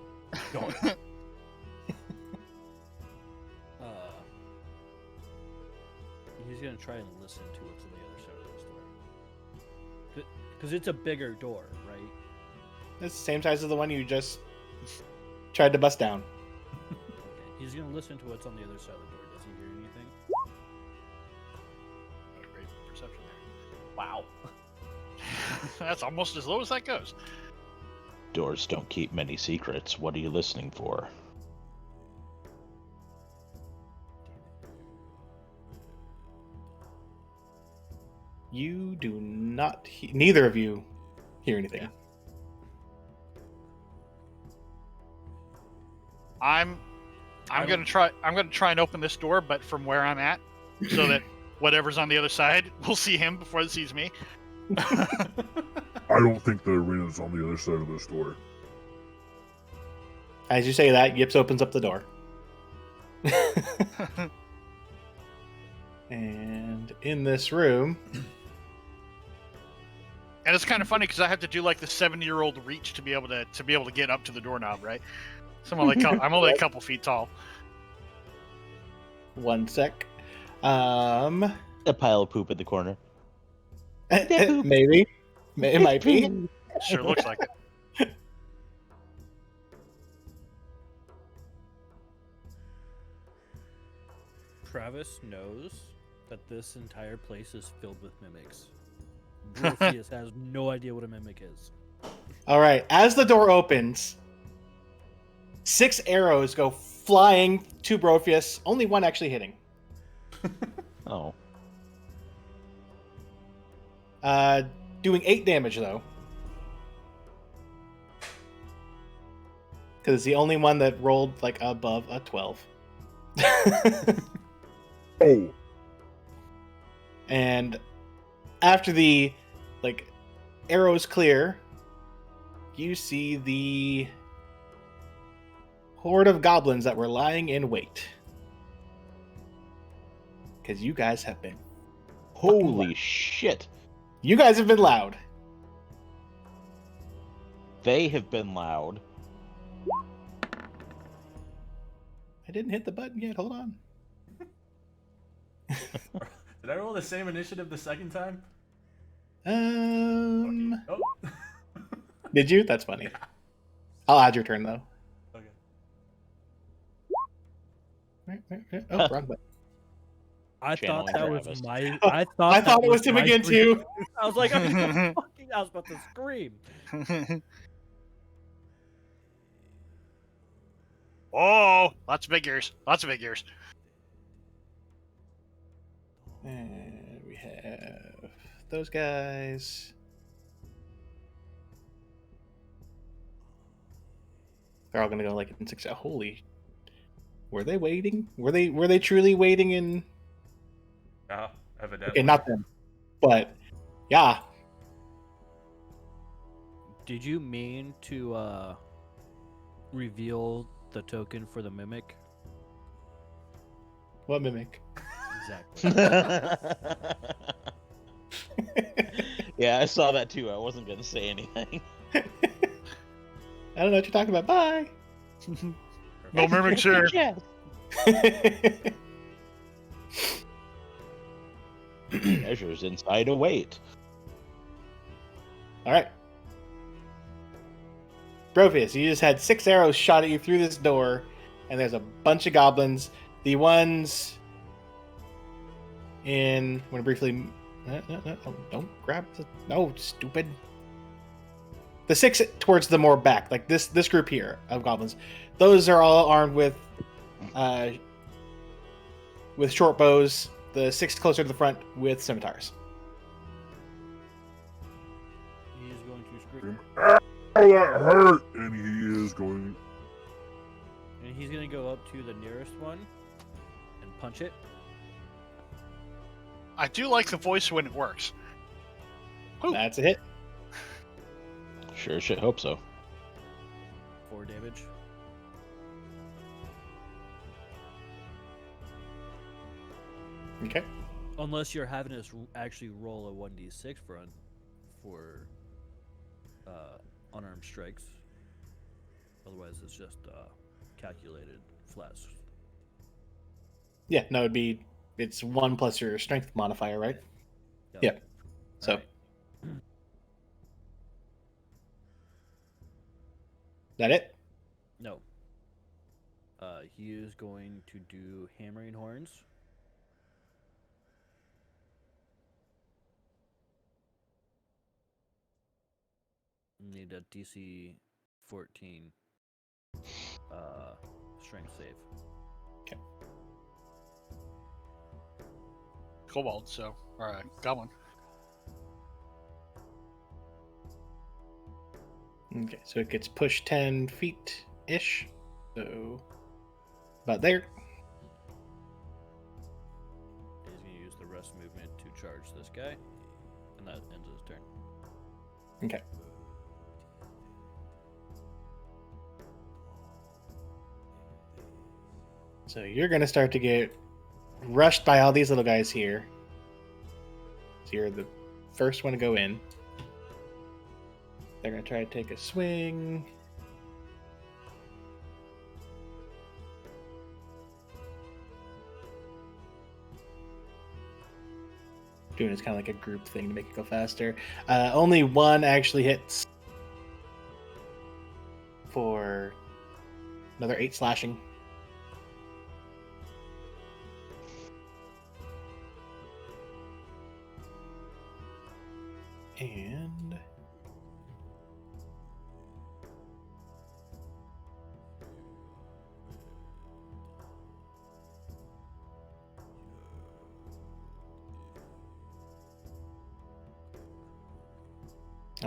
Speaker 4: Go on.
Speaker 7: He's gonna try and listen to what's on the other side of this door. Because it's a bigger door, right?
Speaker 3: It's the same size as the one you just tried to bust down.
Speaker 7: Okay. He's gonna listen to what's on the other side of the door. Does he hear anything?
Speaker 5: What a great perception there.
Speaker 4: Wow.
Speaker 5: That's almost as low as that goes.
Speaker 1: Doors don't keep many secrets. What are you listening for?
Speaker 3: You do not. Neither of you hear anything.
Speaker 5: I'm gonna try and open this door, but from where I'm at, so that whatever's on the other side will see him before it sees me.
Speaker 6: I don't think the arena's on the other side of this door.
Speaker 3: As you say that, Yips opens up the door. And in this room,
Speaker 5: And it's kind of funny because I have to do like the 70-year-old reach to be able to get up to the doorknob, right? So I'm only a couple feet tall.
Speaker 3: one sec.
Speaker 1: A pile of poop in the corner.
Speaker 3: Maybe. It might be.
Speaker 5: Sure looks like it.
Speaker 7: Travis knows that this entire place is filled with mimics. Brophius has no idea what a mimic is.
Speaker 3: All right. As the door opens, 6 arrows go flying to Brophius. Only one actually hitting.
Speaker 1: Oh.
Speaker 3: Doing 8 damage though. Because it's the only one that rolled like above a 12.
Speaker 6: Oh,
Speaker 3: And after the arrows clear, you see the horde of goblins that were lying in wait. Because you guys have been
Speaker 1: Holy shit.
Speaker 3: You guys have been loud.
Speaker 1: They have been loud.
Speaker 3: I didn't hit the button yet. Hold on.
Speaker 4: Did I roll the same initiative the second time?
Speaker 3: Oh.
Speaker 4: Oh.
Speaker 3: Did you? That's funny. I'll add your turn though.
Speaker 4: Okay.
Speaker 3: Oh, wrong button.
Speaker 7: I
Speaker 1: Channeling
Speaker 7: thought that
Speaker 1: Travis.
Speaker 7: was my.
Speaker 3: I
Speaker 7: that
Speaker 3: thought it was him
Speaker 7: my
Speaker 3: again
Speaker 7: scream.
Speaker 3: too.
Speaker 7: I was like, I was about to scream.
Speaker 5: Oh, lots of big ears. Lots of big ears.
Speaker 3: And we have those guys. They're all gonna go like in 6. Holy! Were they waiting? Were they truly waiting in?
Speaker 4: Evidently.
Speaker 3: Okay, not them, but yeah.
Speaker 7: Did you mean to reveal the token for the mimic?
Speaker 3: What mimic?
Speaker 7: Exactly.
Speaker 1: Yeah, I saw that too. I wasn't going to say anything.
Speaker 3: I don't know what you're talking about. Bye.
Speaker 5: No mimics here.
Speaker 1: Measures inside a weight.
Speaker 3: All right. Brophius, you just had 6 arrows shot at you through this door, and there's a bunch of goblins. The ones in... I'm going to briefly... No, don't grab the... No, stupid. The 6 towards the more back, like this group here of goblins. Those are all armed with short bows. The 6 closer to the front with scimitars.
Speaker 7: He is going to scream.
Speaker 6: oh, that hurt! And he is going.
Speaker 7: And he's going to go up to the nearest one and punch it.
Speaker 5: I do like the voice when it works. Woo.
Speaker 3: That's a hit.
Speaker 1: Sure as shit hope so.
Speaker 2: 4 damage.
Speaker 3: Okay.
Speaker 2: Unless you're having us actually roll a 1d6 for unarmed strikes. Otherwise, it's just calculated flat.
Speaker 3: Yeah, no, it's 1 plus your strength modifier, right?
Speaker 2: Yep.
Speaker 3: Yeah. So
Speaker 2: Alright.
Speaker 3: that it?
Speaker 2: No. He is going to do hammering horns. Need a DC 14 strength save.
Speaker 5: Kobold, so or goblin.
Speaker 3: Okay, so it gets pushed 10 feet ish. So about there.
Speaker 2: He's going to use the rest movement to charge this guy, and that ends his turn.
Speaker 3: Okay. So you're gonna start to get rushed by all these little guys here. So you're the first one to go in. They're gonna try to take a swing. Doing it's kind of like a group thing to make it go faster. Only one actually hits for another 8 slashing. And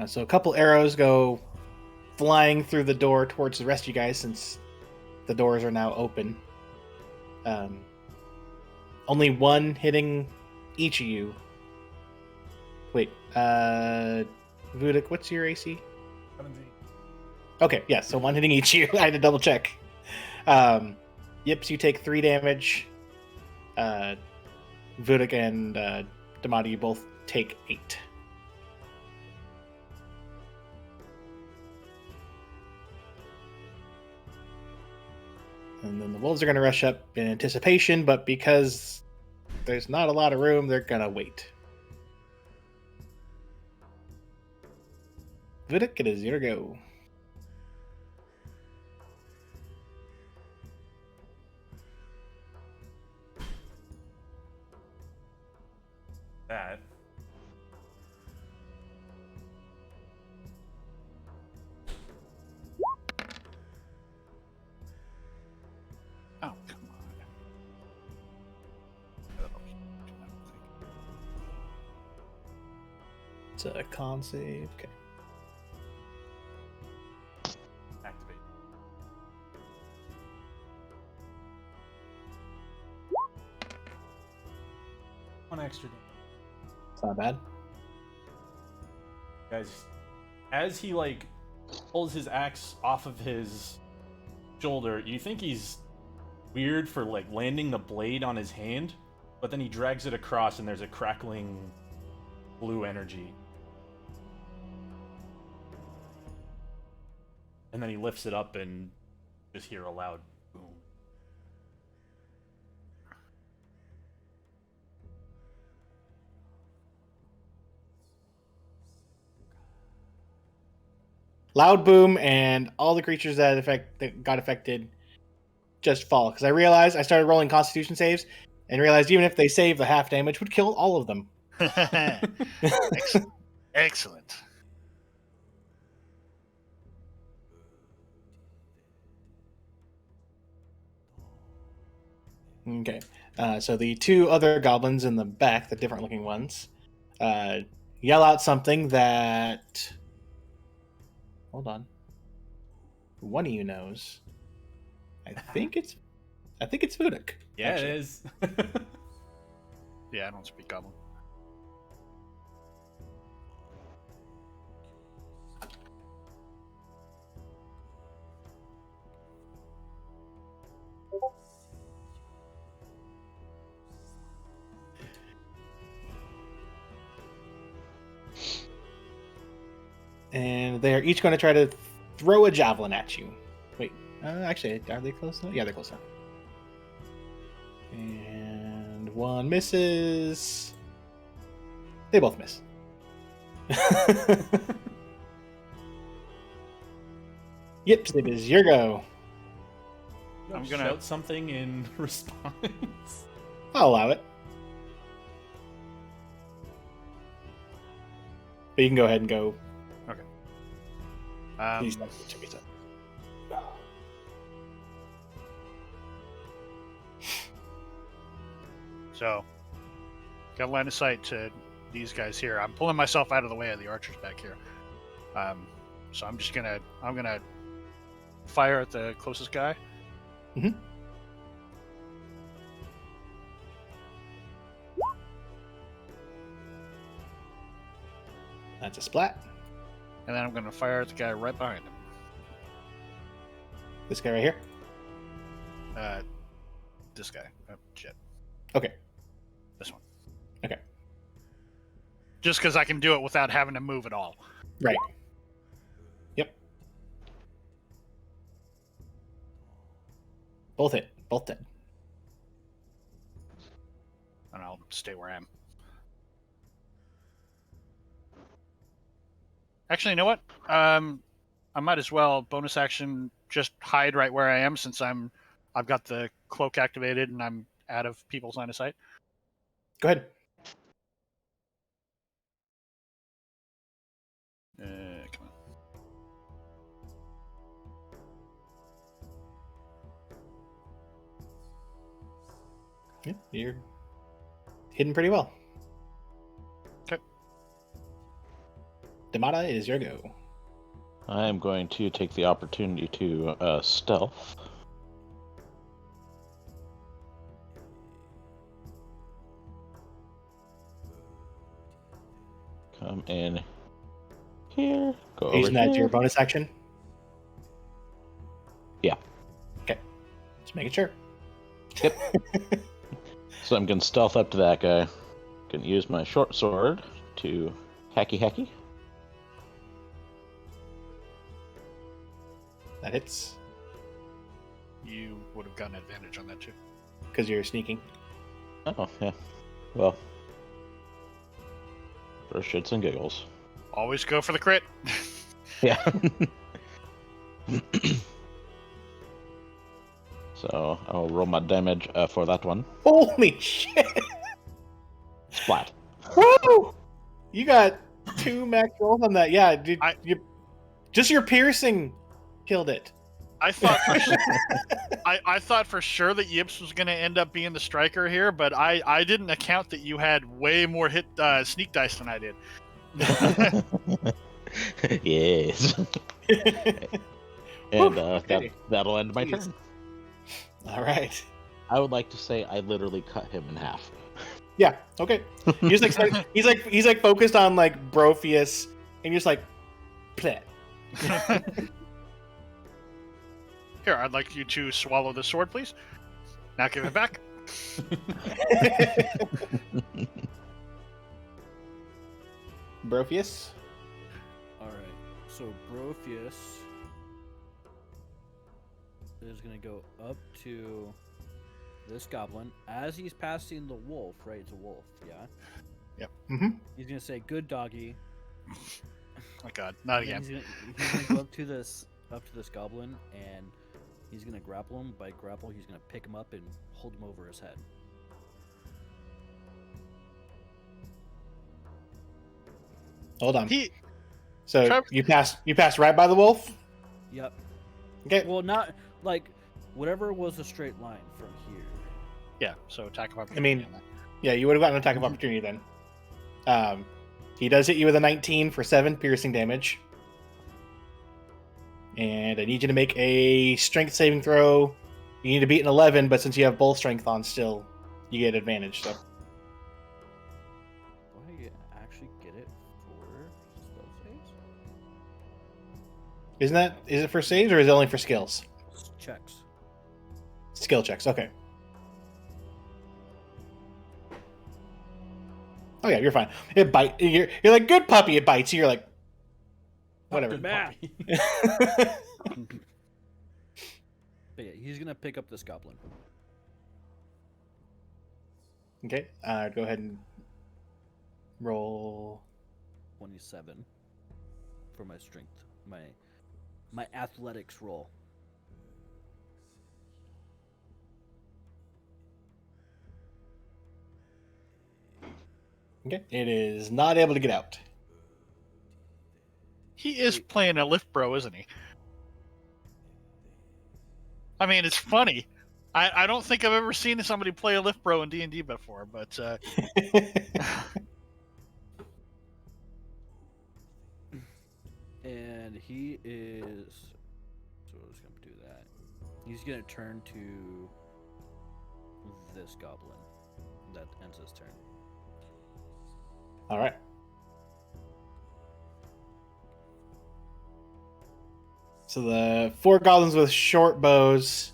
Speaker 3: so a couple arrows go flying through the door towards the rest of you guys since the doors are now open. Only one hitting each of you. Wait, Vudik, what's your AC?
Speaker 4: 17.
Speaker 3: Okay, yeah, so one hitting each of you. I had to double check. Yips, you take 3 damage. Vudik and Damati, you both take 8. And then the wolves are going to rush up in anticipation, but because there's not a lot of room, they're going to wait. Vudik, it is your go.
Speaker 4: That.
Speaker 5: Oh, come on.
Speaker 3: It's a con save. Okay.
Speaker 4: Activate. One extra damage.
Speaker 3: It's not bad.
Speaker 4: Guys, as he like pulls his axe off of his shoulder, you think he's weird for like landing the blade on his hand, but then he drags it across and there's a crackling blue energy. And then he lifts it up and just hear a loud boom.
Speaker 3: Loud boom, and all the creatures that got affected just fall. Because I realized I started rolling Constitution saves, and realized even if they save, the half damage would kill all of them.
Speaker 5: Excellent.
Speaker 3: Okay. So the 2 other goblins in the back, the different looking ones, yell out something that. Hold on. One of you knows. I think it's Vudik.
Speaker 4: Yeah,
Speaker 3: actually.
Speaker 4: it is.
Speaker 5: Yeah, I don't speak goblin.
Speaker 3: And they are each going to try to throw a javelin at you. Wait, actually, are they close enough? Yeah, they're close enough. And one misses. They both miss. Yep, it is your go.
Speaker 4: I'm
Speaker 5: I'm
Speaker 4: gonna
Speaker 5: gonna-
Speaker 4: shout something in response.
Speaker 3: I'll allow it. But you can go ahead and go. He's not- he's not-
Speaker 5: So, got line of sight to these guys here. I'm pulling myself out of the way of the archers back here. So I'm gonna fire at the closest guy.
Speaker 3: Mhm. That's a splat.
Speaker 5: And then I'm gonna fire at the guy right behind him.
Speaker 3: This guy right here.
Speaker 5: This guy. Shit.
Speaker 3: Okay.
Speaker 5: This one.
Speaker 3: Okay.
Speaker 5: Just because I can do it without having to move at all.
Speaker 3: Right. Yep. Both hit. Both dead.
Speaker 5: And I'll stay where I am. Actually, you know what? I might as well bonus action just hide right where I am since I've got the cloak activated and I'm out of people's line of sight.
Speaker 3: Go ahead.
Speaker 5: Come on.
Speaker 3: Yeah, you're hidden pretty well.
Speaker 5: Okay.
Speaker 3: Damata, it is your go.
Speaker 1: I am going to take the opportunity to stealth. Come in here. Go over
Speaker 3: Using that to your
Speaker 1: here.
Speaker 3: bonus action?
Speaker 1: Yeah.
Speaker 3: Okay. Just making sure.
Speaker 1: So I'm going to stealth up to that guy. Going to use my short sword to hacky.
Speaker 3: That hits.
Speaker 5: You would have gotten advantage on that too.
Speaker 3: Because you're sneaking.
Speaker 1: Oh, yeah. Well, for shits and giggles.
Speaker 5: Always go for the crit.
Speaker 1: Yeah. So I'll roll my damage for that one.
Speaker 3: Holy shit!
Speaker 1: Splat.
Speaker 3: Woo! You got 2 max rolls on that. Yeah, dude,
Speaker 5: I-
Speaker 3: just your piercing killed it.
Speaker 5: I thought for sure, I thought for sure that Yips was going to end up being the striker here, but I didn't account that you had way more hit sneak dice than I did.
Speaker 1: Yes. And that'll end my
Speaker 3: Jeez.
Speaker 1: turn.
Speaker 3: All right.
Speaker 1: I would like to say I literally cut him in half.
Speaker 3: Yeah. Okay. He's like he's like focused on like Brophius, and you're just like, pleh.
Speaker 5: Here, I'd like you to swallow the sword, please. Now give it back.
Speaker 3: Brophius.
Speaker 7: All right. So Brophius is gonna go up to this goblin as he's passing the wolf. Right, it's a wolf. Yeah.
Speaker 3: Mm-hmm.
Speaker 7: He's gonna say, "Good doggy."
Speaker 5: Oh God, not
Speaker 7: And
Speaker 5: again.
Speaker 7: He's gonna go up to this goblin, and he's gonna grapple him. By grapple, he's gonna pick him up and hold him over his head.
Speaker 3: Hold on.
Speaker 5: He
Speaker 3: So
Speaker 5: Trevor-
Speaker 3: you passed right by the wolf.
Speaker 7: Yep.
Speaker 3: Okay.
Speaker 7: Well, not like whatever was a straight line from here.
Speaker 5: yeah. So attack of opportunity.
Speaker 3: I mean-
Speaker 5: on that.
Speaker 3: Yeah, you would have gotten an attack of opportunity then. He does hit you with a 19 for 7 piercing damage. And I need you to make a strength saving throw. You need to beat an 11, but since you have both strength on still, you get advantage. So
Speaker 7: Do I actually get it for spell saves?
Speaker 3: is it for saves or is it only for skills?
Speaker 7: Checks.
Speaker 3: Skill checks. Okay. Oh yeah, you're fine. It bite. You're like good puppy. It bites you. You're like, Whatever.
Speaker 4: Good
Speaker 2: Matt.
Speaker 4: puppy.
Speaker 2: But yeah, he's gonna pick up this goblin.
Speaker 3: Okay. Go ahead and roll.
Speaker 2: 27 for my strength, my athletics roll.
Speaker 3: Okay. It is not able to get out.
Speaker 5: He is playing a lift bro, isn't he? I mean, it's funny. I don't think I've ever seen somebody play a lift bro in D&D before, but
Speaker 2: And he is. So I was gonna do that. He's gonna turn to this goblin. That ends his turn.
Speaker 3: All right. So the 4 goblins with short bows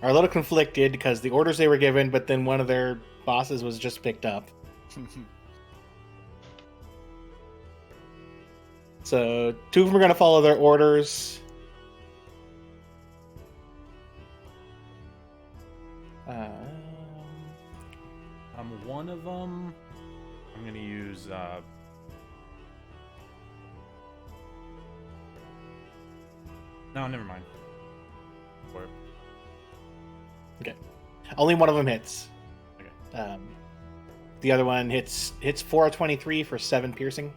Speaker 3: are a little conflicted because the orders they were given, but then one of their bosses was just picked up. So 2 of them are going to follow their orders.
Speaker 4: One of them, I'm gonna use. No, never mind. Or
Speaker 3: Okay. Only one of them hits.
Speaker 4: Okay.
Speaker 3: The other one hits 4 of 23 for 7 piercing.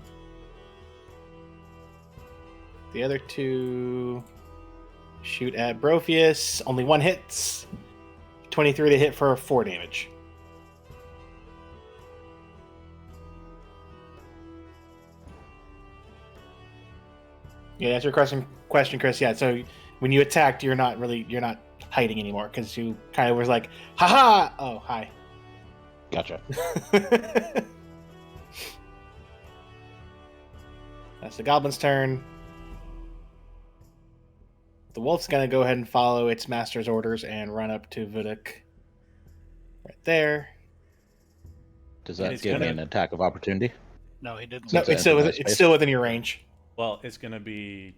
Speaker 3: The other 2 shoot at Brophius. Only one hits. 23 to hit for 4 damage. Yeah, that's your question, Chris. Yeah, so when you attacked, you're not hiding anymore because you kind of was like, haha! Oh, hi.
Speaker 1: Gotcha.
Speaker 3: That's the goblin's turn. The wolf's gonna go ahead and follow its master's orders and run up to Vuduk. Right there.
Speaker 1: Does that
Speaker 4: It's
Speaker 1: give me
Speaker 4: gonna-
Speaker 1: an attack of opportunity?
Speaker 5: no, he didn't.
Speaker 3: No,
Speaker 1: Since I
Speaker 3: it's still
Speaker 1: entered my
Speaker 3: within, it's
Speaker 1: space?
Speaker 3: still within your range.
Speaker 4: well, it's gonna be.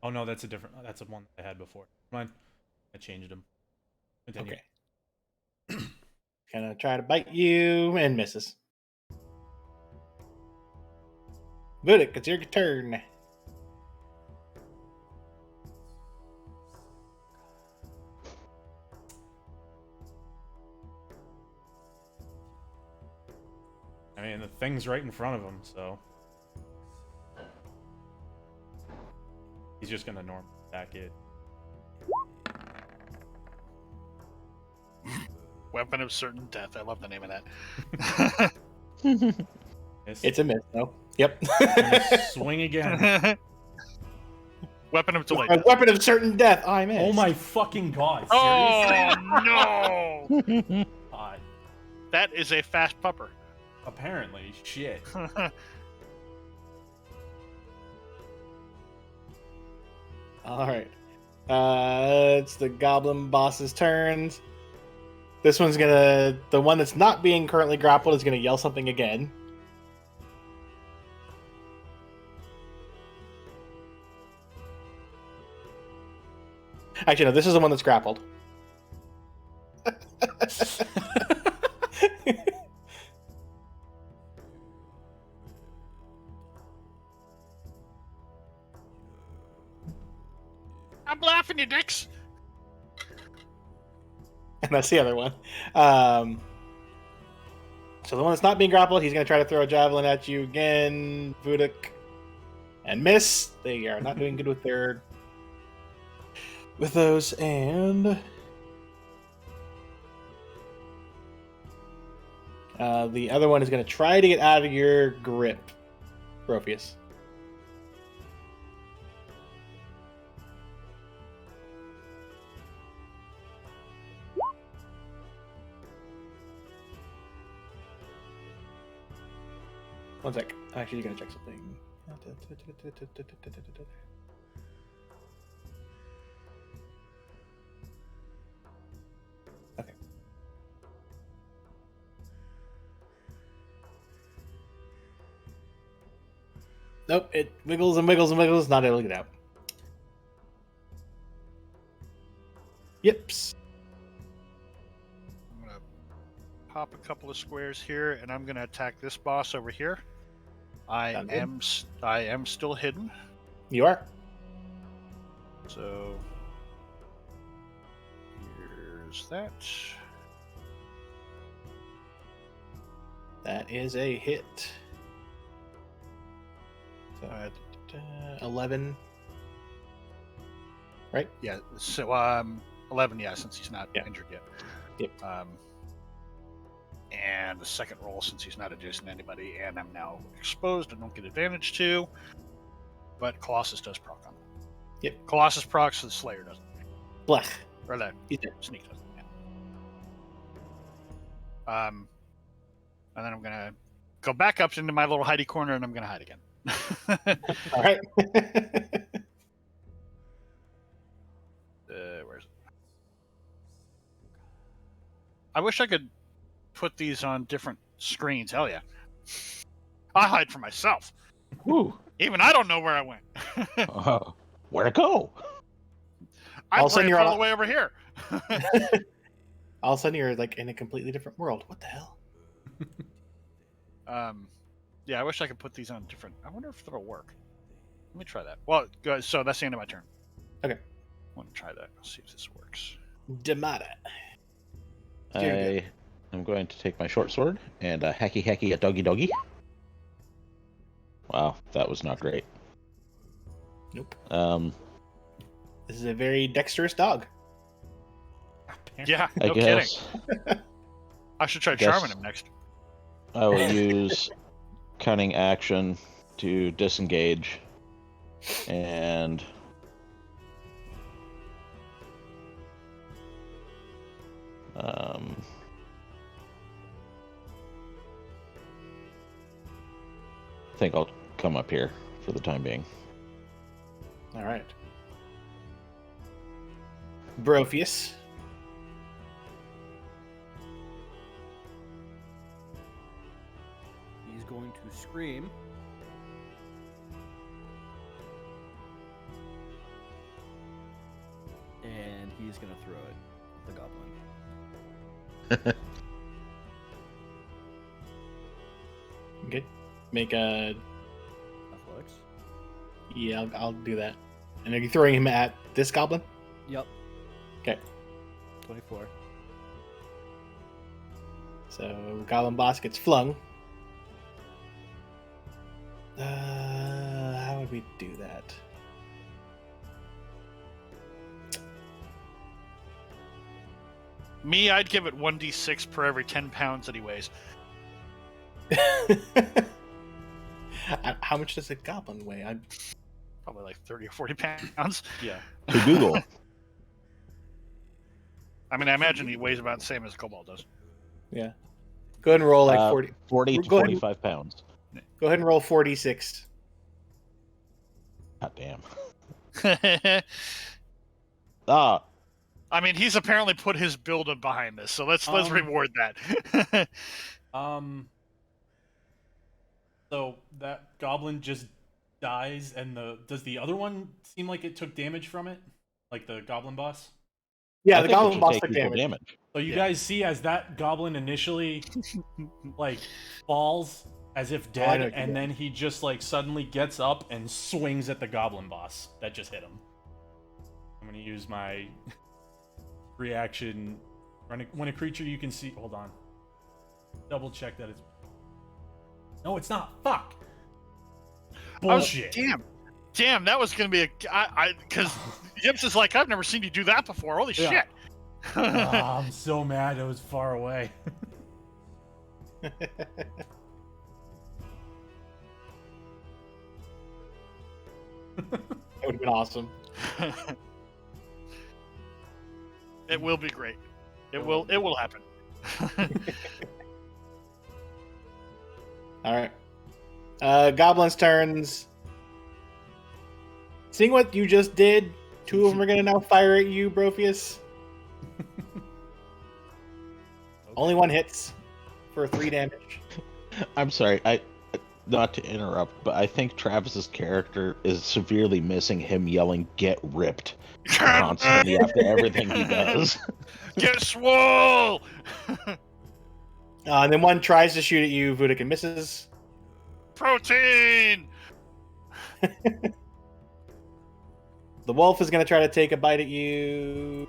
Speaker 4: Oh no, that's a different. That's the one I had before. Mine. I changed them. Continue.
Speaker 3: Okay. Gonna try to bite you and misses. Vuduk, it's your turn.
Speaker 4: I mean, the thing's right in front of him, so he's just gonna normal attack it.
Speaker 5: Weapon of certain death. I love the name of that.
Speaker 3: It's a miss, though. Yep.
Speaker 4: Swing again.
Speaker 5: Weapon of delayed
Speaker 3: A
Speaker 5: death.
Speaker 3: weapon of certain death. I missed.
Speaker 4: Oh my fucking god!
Speaker 5: Oh
Speaker 4: Seriously?
Speaker 5: no!
Speaker 4: God.
Speaker 5: That is a fast pupper.
Speaker 4: Apparently, shit.
Speaker 3: All right. It's the goblin boss's turns. This one's gonna. The one that's not being currently grappled is gonna yell something again. Actually, no. This is the one that's grappled.
Speaker 5: I'm laughing, you dicks.
Speaker 3: And that's the other one. So the one that's not being grappled, he's going to try to throw a javelin at you again, Vuduk, and miss. They are not doing good with those. And the other one is going to try to get out of your grip, Brophius. One sec. I'm actually going to check something. Okay. Nope, it wiggles and wiggles and wiggles, not able to get out. Yips.
Speaker 5: I'm gonna pop a couple of squares here, and I'm gonna attack this boss over here. I
Speaker 3: Sounds good.
Speaker 5: am still hidden,
Speaker 3: You are.
Speaker 5: so here's that.
Speaker 3: That is a hit. So, 11. Right?
Speaker 5: Yeah, so 11. Yeah, since he's not
Speaker 3: Yeah.
Speaker 5: injured yet.
Speaker 3: Yep.
Speaker 5: And the second roll, since he's not adjacent to anybody, and I'm now exposed, I don't get advantage to. But Colossus does proc on him.
Speaker 3: Yep.
Speaker 5: Colossus procs, so the Slayer doesn't.
Speaker 3: Blech.
Speaker 5: Or the
Speaker 3: He's dead.
Speaker 5: Sneak doesn't. Yeah. And then I'm gonna go back up into my little hidey corner, and I'm gonna hide again.
Speaker 3: All right.
Speaker 5: Where's it? I wish I could put these on different screens. Hell yeah. I hide for myself.
Speaker 1: Woo.
Speaker 5: Even I don't know where I went.
Speaker 1: Where'd it go?
Speaker 5: I
Speaker 3: All of a sudden
Speaker 5: ran
Speaker 3: you're
Speaker 5: all
Speaker 3: on-
Speaker 5: the way over here.
Speaker 3: All of a sudden you're like in a completely different world. What the hell?
Speaker 5: Yeah, I wish I could put these on different. I wonder if it'll work. Let me try that. Well, good. So that's the end of my turn.
Speaker 3: Okay.
Speaker 5: I want to try that. Let's see if this works.
Speaker 3: Demata.
Speaker 1: I am going to take my short sword and a hacky a doggy doggy. Wow, that was not great.
Speaker 3: Nope.
Speaker 1: Um,
Speaker 3: This is a very dexterous dog.
Speaker 5: Yeah,
Speaker 1: I
Speaker 5: no kidding.
Speaker 1: guess
Speaker 5: I should try
Speaker 1: Guess-
Speaker 5: charming him next.
Speaker 1: I will use cunning action to disengage and I think I'll come up here for the time being.
Speaker 3: All right. Brophius.
Speaker 2: He's going to scream. And he's going to throw it at the goblin.
Speaker 3: Okay. Make a.
Speaker 2: Athletics.
Speaker 3: Yeah, I'll do that. And are you throwing him at this goblin?
Speaker 2: Yep.
Speaker 3: Okay.
Speaker 2: 24.
Speaker 3: So goblin boss gets flung. How would we do that?
Speaker 5: Me, I'd give it 1d6 per every 10 pounds that he weighs.
Speaker 3: How much does a goblin weigh?
Speaker 5: Probably like 30 or 40 pounds.
Speaker 2: Yeah.
Speaker 1: To Google.
Speaker 5: I mean, I imagine he weighs about the same as a kobold does.
Speaker 3: Yeah. Go ahead and roll like 40.
Speaker 1: 40 to
Speaker 3: Go ahead.
Speaker 1: 45 pounds.
Speaker 3: Go ahead and roll 46.
Speaker 1: God damn. Ah,
Speaker 5: I mean, he's apparently put his build behind this, so let's reward that.
Speaker 4: So that goblin just dies, and does the other one seem like it took damage from it? Like the goblin boss?
Speaker 3: Yeah,
Speaker 1: I
Speaker 3: the
Speaker 1: think it
Speaker 3: goblin
Speaker 1: should
Speaker 3: boss
Speaker 1: take
Speaker 3: took
Speaker 1: equal
Speaker 3: damage.
Speaker 4: So you
Speaker 3: Yeah.
Speaker 4: guys see as that goblin initially like falls as if
Speaker 3: Oh, I know
Speaker 4: dead,
Speaker 3: what you
Speaker 4: and
Speaker 3: mean.
Speaker 4: then he just like suddenly gets up and swings at the goblin boss that just hit him. I'm gonna use my reaction when a creature you can see. Hold on, double check that it's. No, it's not. Fuck. Bullshit.
Speaker 5: Damn, that was gonna be because Yips is like, I've never seen you do that before. Holy
Speaker 4: Yeah.
Speaker 5: shit!
Speaker 4: Ah, I'm so mad it was far away.
Speaker 3: That would have been awesome.
Speaker 5: It will be great. It will happen.
Speaker 3: All right. Goblin's turns. Seeing what you just did, 2 of them are gonna now fire at you, Brofius. Only 1 hits for 3 damage.
Speaker 1: I'm sorry, not to interrupt, but I think Travis's character is severely missing him yelling "Get ripped" constantly after everything he does.
Speaker 5: Get swole!
Speaker 3: And then 1 tries to shoot at you, Vudikin misses.
Speaker 5: Protein!
Speaker 3: The wolf is gonna try to take a bite at you.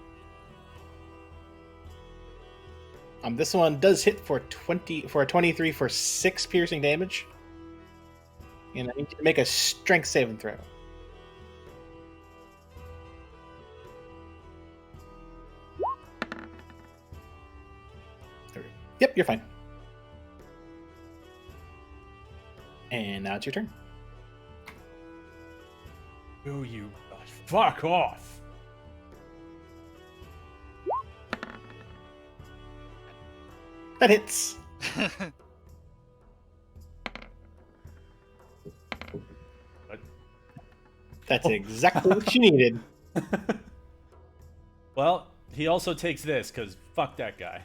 Speaker 3: This one does hit for a 23 for 6 piercing damage. And I need you to make a strength saving throw. Yep, you're fine. And now it's your turn.
Speaker 4: Oh, you fuck off.
Speaker 3: That hits. That's exactly what you needed.
Speaker 4: Well, he also takes this, because fuck that guy.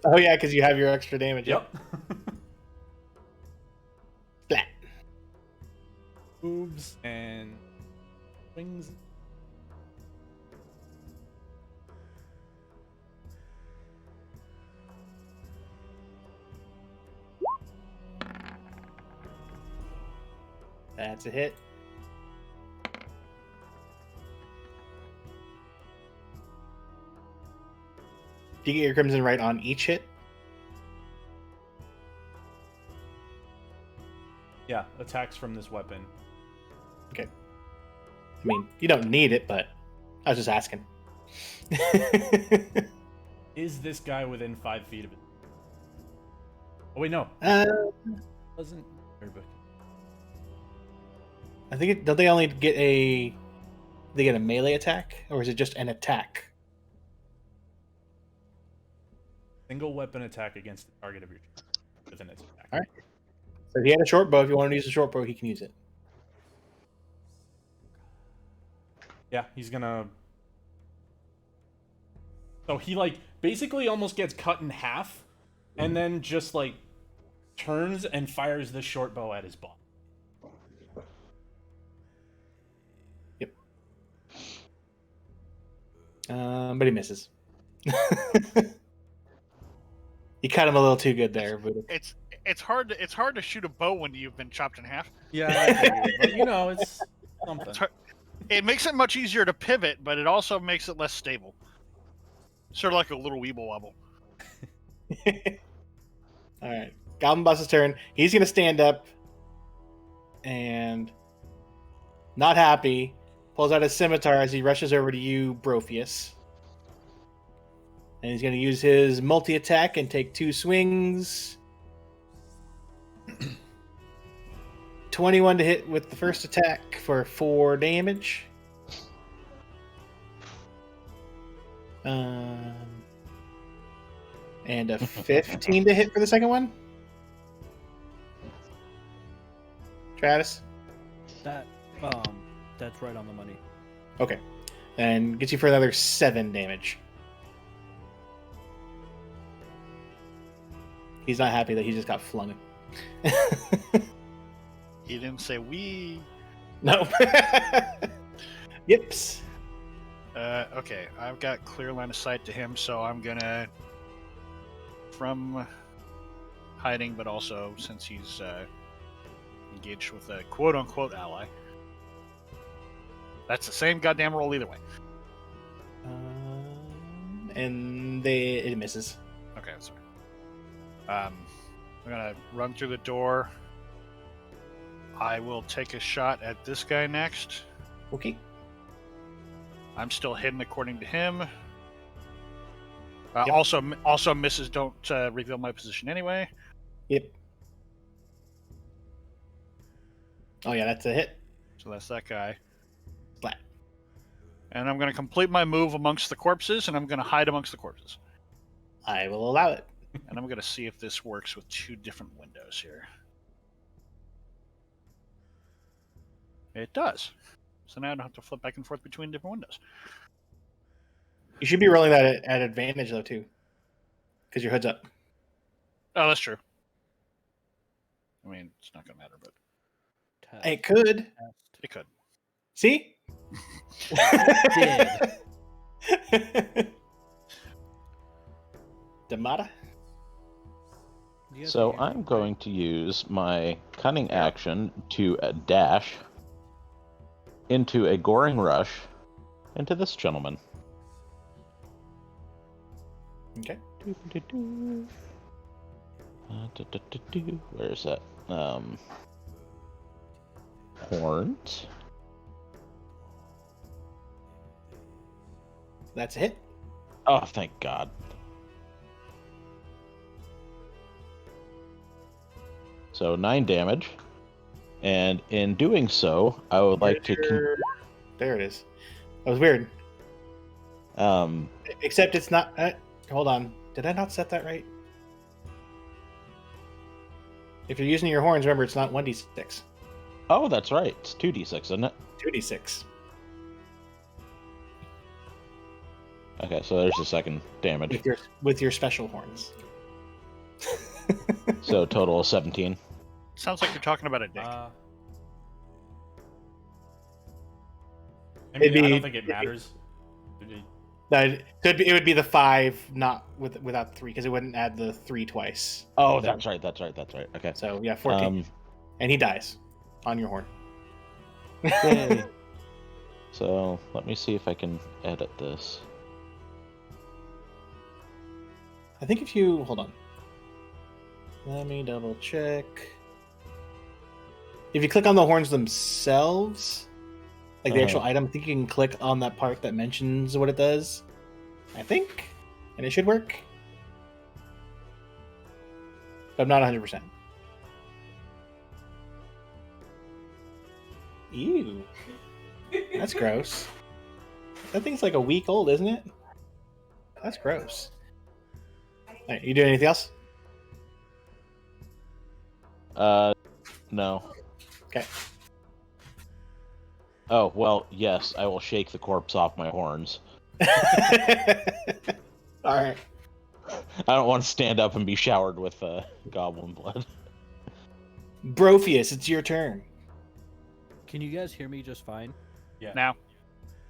Speaker 3: Oh yeah, because you have your extra damage.
Speaker 4: Yep.
Speaker 3: Splat.
Speaker 4: Boobs and wings.
Speaker 3: That's a hit. Do you get your Crimson right on each hit?
Speaker 4: Yeah, attacks from this weapon.
Speaker 3: Okay. I mean, you don't need it, but I was just asking.
Speaker 4: Is this guy within 5 feet of it? Oh wait, no. Doesn't.
Speaker 3: I think don't they only get a melee attack, or is it just an attack?
Speaker 4: Single weapon attack against the target of your choice within its attack.
Speaker 3: All right. So if he had a short bow, if you want to use a short bow, he can use it.
Speaker 4: Yeah, he's gonna. So he like basically almost gets cut in half, and then just like turns and fires the short bow at his body.
Speaker 3: Yep. But he misses. You cut him a little too good there, but
Speaker 5: It's hard to shoot a bow when you've been chopped in half.
Speaker 4: Yeah, I figured, but you know, it's something.
Speaker 5: It makes it much easier to pivot, but it also makes it less stable. Sort of like a little weeble wobble.
Speaker 3: All right, Goblin Boss's turn. He's gonna stand up and, not happy, pulls out his scimitar as he rushes over to you, Brofius. And he's going to use his multi-attack and take 2 swings. 21 to hit with the first attack for 4 damage. And a 15 to hit for the second one. Travis?
Speaker 7: That's right on the money.
Speaker 3: Okay. And gets you for another 7 damage. He's not happy that he just got flung.
Speaker 5: He didn't say we.
Speaker 3: No. Yips.
Speaker 5: Okay, I've got clear line of sight to him, so I'm gonna, from hiding, but also since he's engaged with a quote-unquote ally. That's the same goddamn roll either way.
Speaker 3: And it misses.
Speaker 5: Okay, sorry. I'm gonna run through the door. I will take a shot at this guy next.
Speaker 3: Okay.
Speaker 5: I'm still hidden according to him.
Speaker 3: Yep.
Speaker 5: Also misses. Don't reveal my position anyway.
Speaker 3: Yep. Oh yeah, that's a hit.
Speaker 5: So that's that guy.
Speaker 3: Splat.
Speaker 5: And I'm going to complete my move amongst the corpses, and I'm going to hide amongst the corpses.
Speaker 3: I will allow it.
Speaker 5: And I'm going to see if this works with 2 different windows here. It does. So now I don't have to flip back and forth between different windows.
Speaker 3: You should be rolling that at advantage though too, because your hood's up.
Speaker 5: Oh, that's true. I mean, it's not gonna matter, but
Speaker 2: Test.
Speaker 3: It could.
Speaker 2: Test.
Speaker 5: it could.
Speaker 3: See?
Speaker 2: Did.
Speaker 3: Damata?
Speaker 2: Do you guys
Speaker 1: So
Speaker 2: hear me?
Speaker 1: I'm going to use my cunning action to dash into a goring rush into this gentleman.
Speaker 3: Okay.
Speaker 1: Where is that? Horns.
Speaker 3: That's a hit.
Speaker 1: Oh, thank God. So 9 damage, and in doing so, I would like to.
Speaker 3: There it is. That was weird. Except it's not. Hold on. Did I not set that right? If you're using your horns, remember it's not 1d6.
Speaker 1: Oh, that's right. It's 2d6, isn't it?
Speaker 3: 2d6.
Speaker 1: Okay, so there's the second damage.
Speaker 3: With your special horns.
Speaker 1: So total of 17.
Speaker 5: Sounds like you're talking about a dick.
Speaker 4: I mean,
Speaker 3: It'd
Speaker 4: I
Speaker 3: be-
Speaker 4: don't think it matters.
Speaker 3: It would be the 5, not without 3, because it wouldn't add the 3 twice.
Speaker 1: Oh, that's right. Okay.
Speaker 3: So yeah, 14,
Speaker 1: Um,
Speaker 3: and he dies on your horn.
Speaker 1: yay. So let me see if I can edit this.
Speaker 3: I think if you hold on, let me double check. If you click on the horns themselves, like the actual item, I think you can click on that part that mentions what it does. I think, and it should work. But I'm not 100%. Ew, that's gross. That thing's like a week old, isn't it? That's gross. All right, you doing anything else?
Speaker 1: No.
Speaker 3: Okay.
Speaker 1: Oh, well, yes, I will shake the corpse off my horns.
Speaker 3: All right.
Speaker 1: I don't want to stand up and be showered with goblin blood.
Speaker 3: Brophius, it's your turn.
Speaker 2: Can you guys hear me just fine?
Speaker 4: Yeah.
Speaker 5: Now,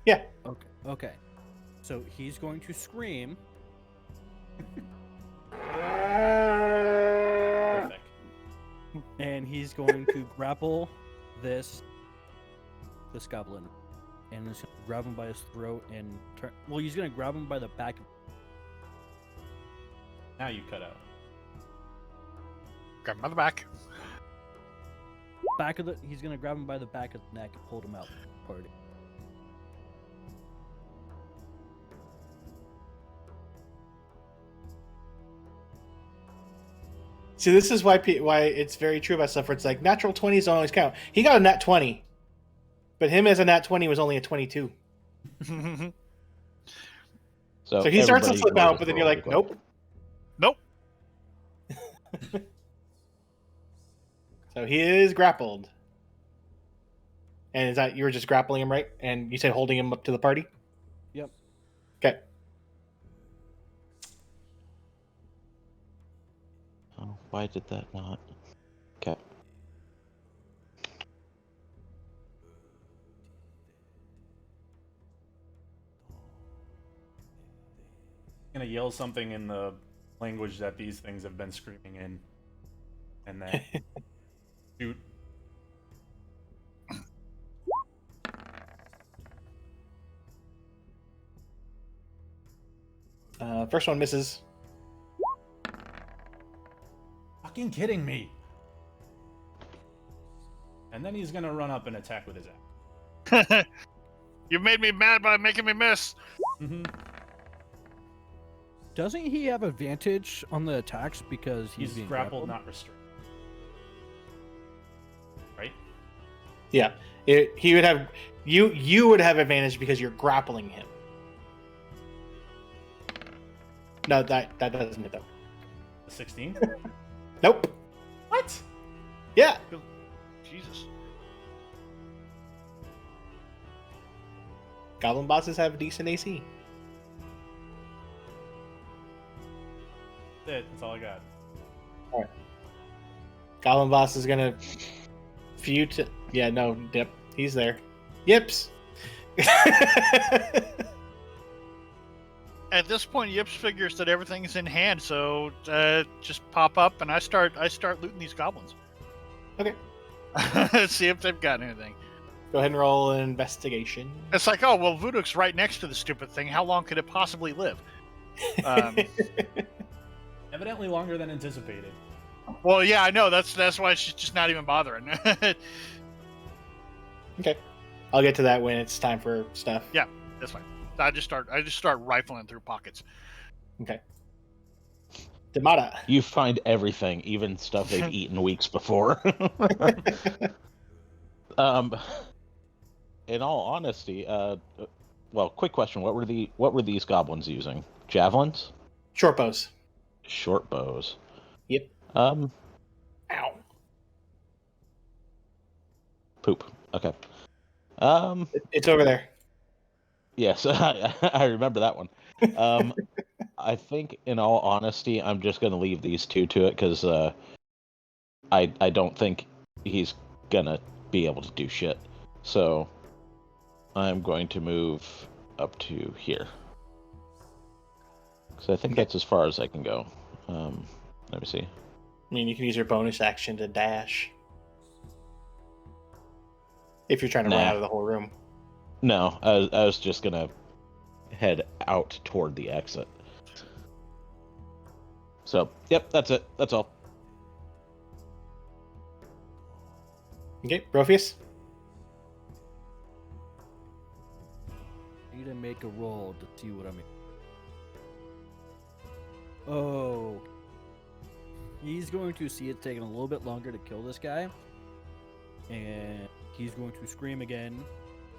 Speaker 3: Yeah.
Speaker 2: Okay. Okay. So he's going to scream.
Speaker 4: Perfect.
Speaker 2: And he's going to grapple this goblin, and he's gonna grab him by his throat and turn. Well, he's gonna grab him by the back.
Speaker 4: Now you cut out.
Speaker 5: grab him by the back.
Speaker 2: He's gonna grab him by the back of the neck and hold him out. Party.
Speaker 3: See, this is why it's very true about stuff where it's like natural 20s don't always count. He got a nat 20, but him as a nat 20 was only a 22. So he starts to
Speaker 1: everybody
Speaker 3: flip
Speaker 1: roll
Speaker 3: out,
Speaker 1: with
Speaker 3: but then
Speaker 1: roll
Speaker 3: you're like,
Speaker 1: really
Speaker 3: nope.
Speaker 5: Nope.
Speaker 3: So he is grappled. And is that you were just grappling him, right? And you said holding him up to the party?
Speaker 2: Yep.
Speaker 3: Okay.
Speaker 1: Oh, why did that not? Okay.
Speaker 4: Gonna yell something in the language that these things have been screaming in, and then shoot.
Speaker 3: First one misses.
Speaker 4: Fucking kidding me. And then he's gonna run up and attack with his axe.
Speaker 5: You made me mad by making me miss.
Speaker 2: Doesn't he have advantage on the attacks because
Speaker 4: He's
Speaker 2: being
Speaker 4: grappled, not restrained. Right?
Speaker 3: Yeah. He would have you would have advantage because you're grappling him. No, that doesn't hit though.
Speaker 4: A 16?
Speaker 3: Nope.
Speaker 4: What?
Speaker 3: Yeah.
Speaker 5: Jesus.
Speaker 3: Goblin bosses have decent AC.
Speaker 4: That's it. That's all I got.
Speaker 3: Goblin boss is gonna feud. Yeah, no, yep, he's there. Yips.
Speaker 5: At this point, Yips figures that everything's in hand, so just pop up and I start looting these goblins.
Speaker 3: Okay.
Speaker 5: See if they've got anything.
Speaker 3: Go ahead and roll an investigation.
Speaker 5: It's like, oh well, Vuduk's right next to the stupid thing. How long could it possibly live?
Speaker 4: Evidently longer than anticipated.
Speaker 5: Well, yeah, I know. That's why she's just not even bothering.
Speaker 3: Okay, I'll get to that when it's time for stuff.
Speaker 5: Yeah, that's fine. I just start rifling through pockets.
Speaker 3: Okay. Demata.
Speaker 1: You find everything, even stuff they've eaten weeks before. In all honesty, well, quick question: what were these goblins using? Javelins?
Speaker 3: Short bows.
Speaker 1: Short bows.
Speaker 3: Yep.
Speaker 1: Ow. Poop. Okay.
Speaker 3: It's over there.
Speaker 1: Yes, I remember that one. I think, in all honesty, I'm just going to leave these two to it because I don't think he's going to be able to do shit. So I'm going to move up to here. Because I think that's as far as I can go. Let me see.
Speaker 3: I mean, you can use your bonus action to dash. If you're trying to run
Speaker 1: Nah.
Speaker 3: out of the whole room.
Speaker 1: No, I was just going to head out toward the exit. So, yep, that's it. That's all.
Speaker 3: Okay, Brofius?
Speaker 2: I need to make a roll to see what I mean. Oh. He's going to see it taking a little bit longer to kill this guy. And he's going to scream again.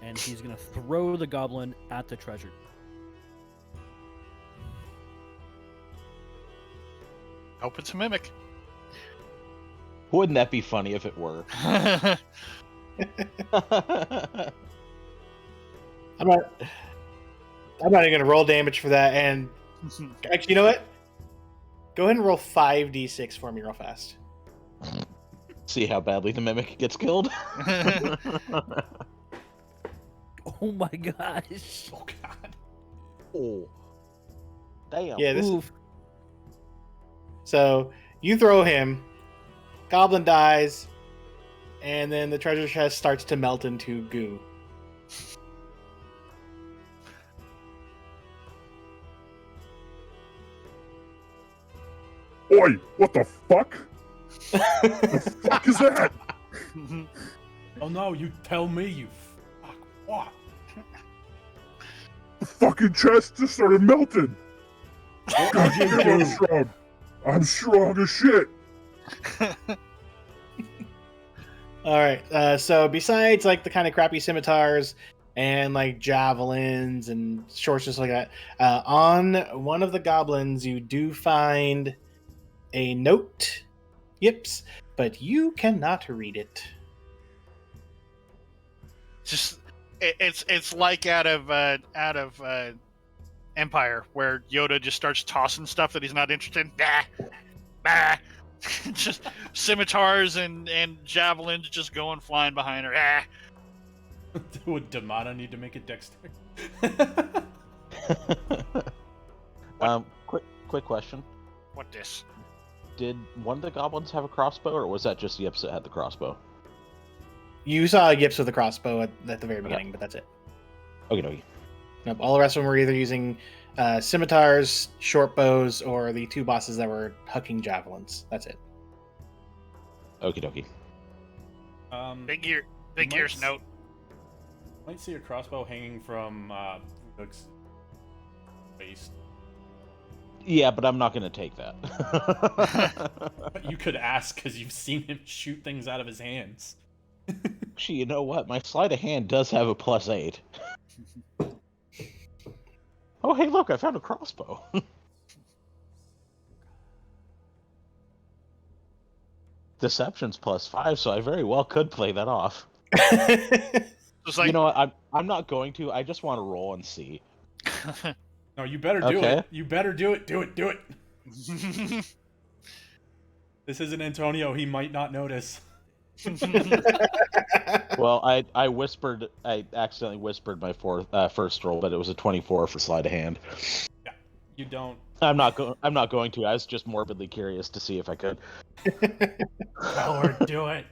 Speaker 2: And he's going to throw the goblin at the treasure.
Speaker 5: Hope it's a mimic.
Speaker 1: Wouldn't that be funny if it were?
Speaker 3: I'm not even gonna roll damage for that. And actually, you know what? Go ahead and roll 5d6 for me real fast.
Speaker 1: See how badly the mimic gets killed?
Speaker 2: Oh my gosh.
Speaker 4: Oh god.
Speaker 1: Oh. Damn.
Speaker 3: Yeah, this.
Speaker 2: Oof.
Speaker 3: So you throw him, Goblin dies, and then the treasure chest starts to melt into goo.
Speaker 6: Oi, what the fuck? The fuck is that?
Speaker 4: Oh no, you tell me, you fuck. What?
Speaker 6: The fucking chest just started melting.
Speaker 4: What
Speaker 6: God
Speaker 4: did you
Speaker 6: damn, I'm
Speaker 4: do?
Speaker 6: strong. I'm strong as shit.
Speaker 3: All right. So besides like the kind of crappy scimitars and like javelins and shorts just like that, on one of the goblins you do find a note. Yips, but you cannot read it.
Speaker 5: Just it's like out of Empire, where Yoda just starts tossing stuff that he's not interested in. Bah, bah. Just scimitars and javelins just going flying behind her. Ah.
Speaker 4: Would Damata need to make a dexter?
Speaker 1: Quick question.
Speaker 5: What this?
Speaker 1: Did one of the goblins have a crossbow, or was that just Yips that had the crossbow?
Speaker 3: You saw Yips with a crossbow at the very beginning, but that's it.
Speaker 1: Okay.
Speaker 3: Nope, all the rest of them were either using scimitars, short bows, or the two bosses that were hucking javelins. That's it.
Speaker 1: Okie dokie.
Speaker 5: Big
Speaker 4: Might
Speaker 5: ears
Speaker 4: s-
Speaker 5: note.
Speaker 4: Might see a crossbow hanging from Vuduk's waist.
Speaker 1: Yeah, but I'm not going to take that.
Speaker 4: But you could ask because you've seen him shoot things out of his hands.
Speaker 1: Actually, you know what? My sleight of hand does have a +8. Oh, hey, look, I found a crossbow. Deception's +5, so I very well could play that off.
Speaker 5: It's like,
Speaker 1: You know what? I'm not going to. I just want to roll and see.
Speaker 4: No, you better do
Speaker 1: Okay.
Speaker 4: it. You better do it. Do it. Do it. This isn't Antonio. He might not notice.
Speaker 1: Well, I accidentally whispered my first roll, but it was a 24 for sleight of hand.
Speaker 4: Yeah, you don't.
Speaker 1: I'm not going to. I was just morbidly curious to see if I could.
Speaker 4: Tell her, do it.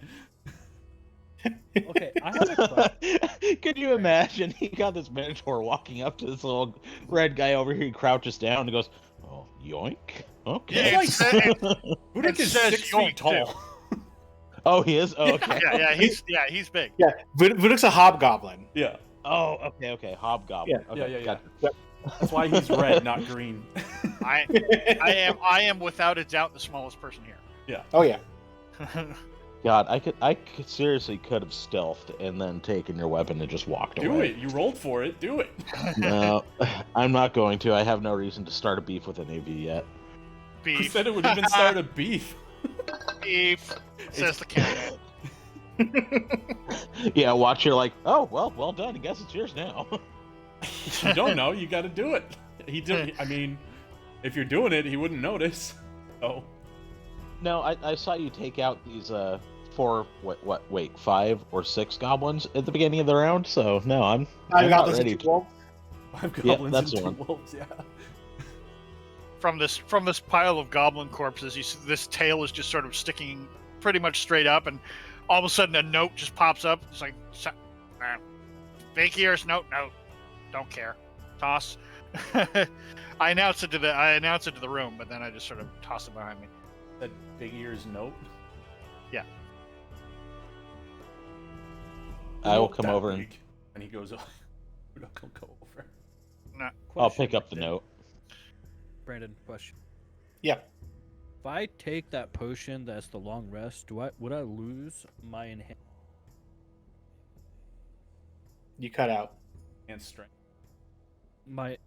Speaker 2: Okay, I have a question.
Speaker 1: Could you imagine? He got this minotaur walking up to this little red guy over here. He crouches down and goes, "Oh, yoink." Okay.
Speaker 5: Yeah,
Speaker 4: Budak is
Speaker 5: says
Speaker 4: 6 feet
Speaker 5: yoink,
Speaker 4: tall.
Speaker 1: Oh, he is. Oh, okay.
Speaker 5: he's big.
Speaker 3: Yeah, Vuduk's a hobgoblin.
Speaker 4: Yeah.
Speaker 1: Oh, okay. Hobgoblin.
Speaker 3: Yeah.
Speaker 1: Okay,
Speaker 4: Yeah.
Speaker 1: gotcha.
Speaker 4: That's why he's red, not green.
Speaker 5: I am without a doubt the smallest person here.
Speaker 3: Oh yeah.
Speaker 1: God, I could seriously could have stealthed and then taken your weapon and just walked
Speaker 4: Do
Speaker 1: away.
Speaker 4: it. You rolled for it. Do it.
Speaker 1: No, I'm not going to. I have no reason to start a beef with any of you yet.
Speaker 4: Who
Speaker 5: Beef.
Speaker 4: said it would even start a beef?
Speaker 5: Beef. Says the cat.
Speaker 1: Yeah, watch. You're like, oh well done. I guess it's yours now.
Speaker 4: You don't know. You got to do it. He did. I mean, if you're doing it, he wouldn't notice. Oh.
Speaker 1: No, I saw you take out these 5 or 6 goblins at the beginning of the round. So no, I'm
Speaker 3: I got
Speaker 1: not
Speaker 3: this
Speaker 1: ready.
Speaker 3: into wolves.
Speaker 4: 5
Speaker 1: Yeah,
Speaker 4: goblins
Speaker 1: that's
Speaker 4: and
Speaker 1: the
Speaker 4: 2
Speaker 1: one.
Speaker 4: wolves. Yeah.
Speaker 5: From this pile of goblin corpses, you see this tail is just sort of sticking pretty much straight up, and all of a sudden a note just pops up. It's like, fake ears, note, don't care, toss. I announce it to the room, but then I just sort of toss it behind me.
Speaker 4: That big ears note.
Speaker 5: Yeah.
Speaker 1: I will
Speaker 4: Note
Speaker 1: come
Speaker 4: that
Speaker 1: over and
Speaker 4: big. And he goes, oh, Budak will go over.
Speaker 1: I'll pick up the note.
Speaker 2: Brandon, question.
Speaker 3: Yeah.
Speaker 2: If I take that potion that's the long rest, would I lose my
Speaker 3: You cut out.
Speaker 4: And strength.
Speaker 2: my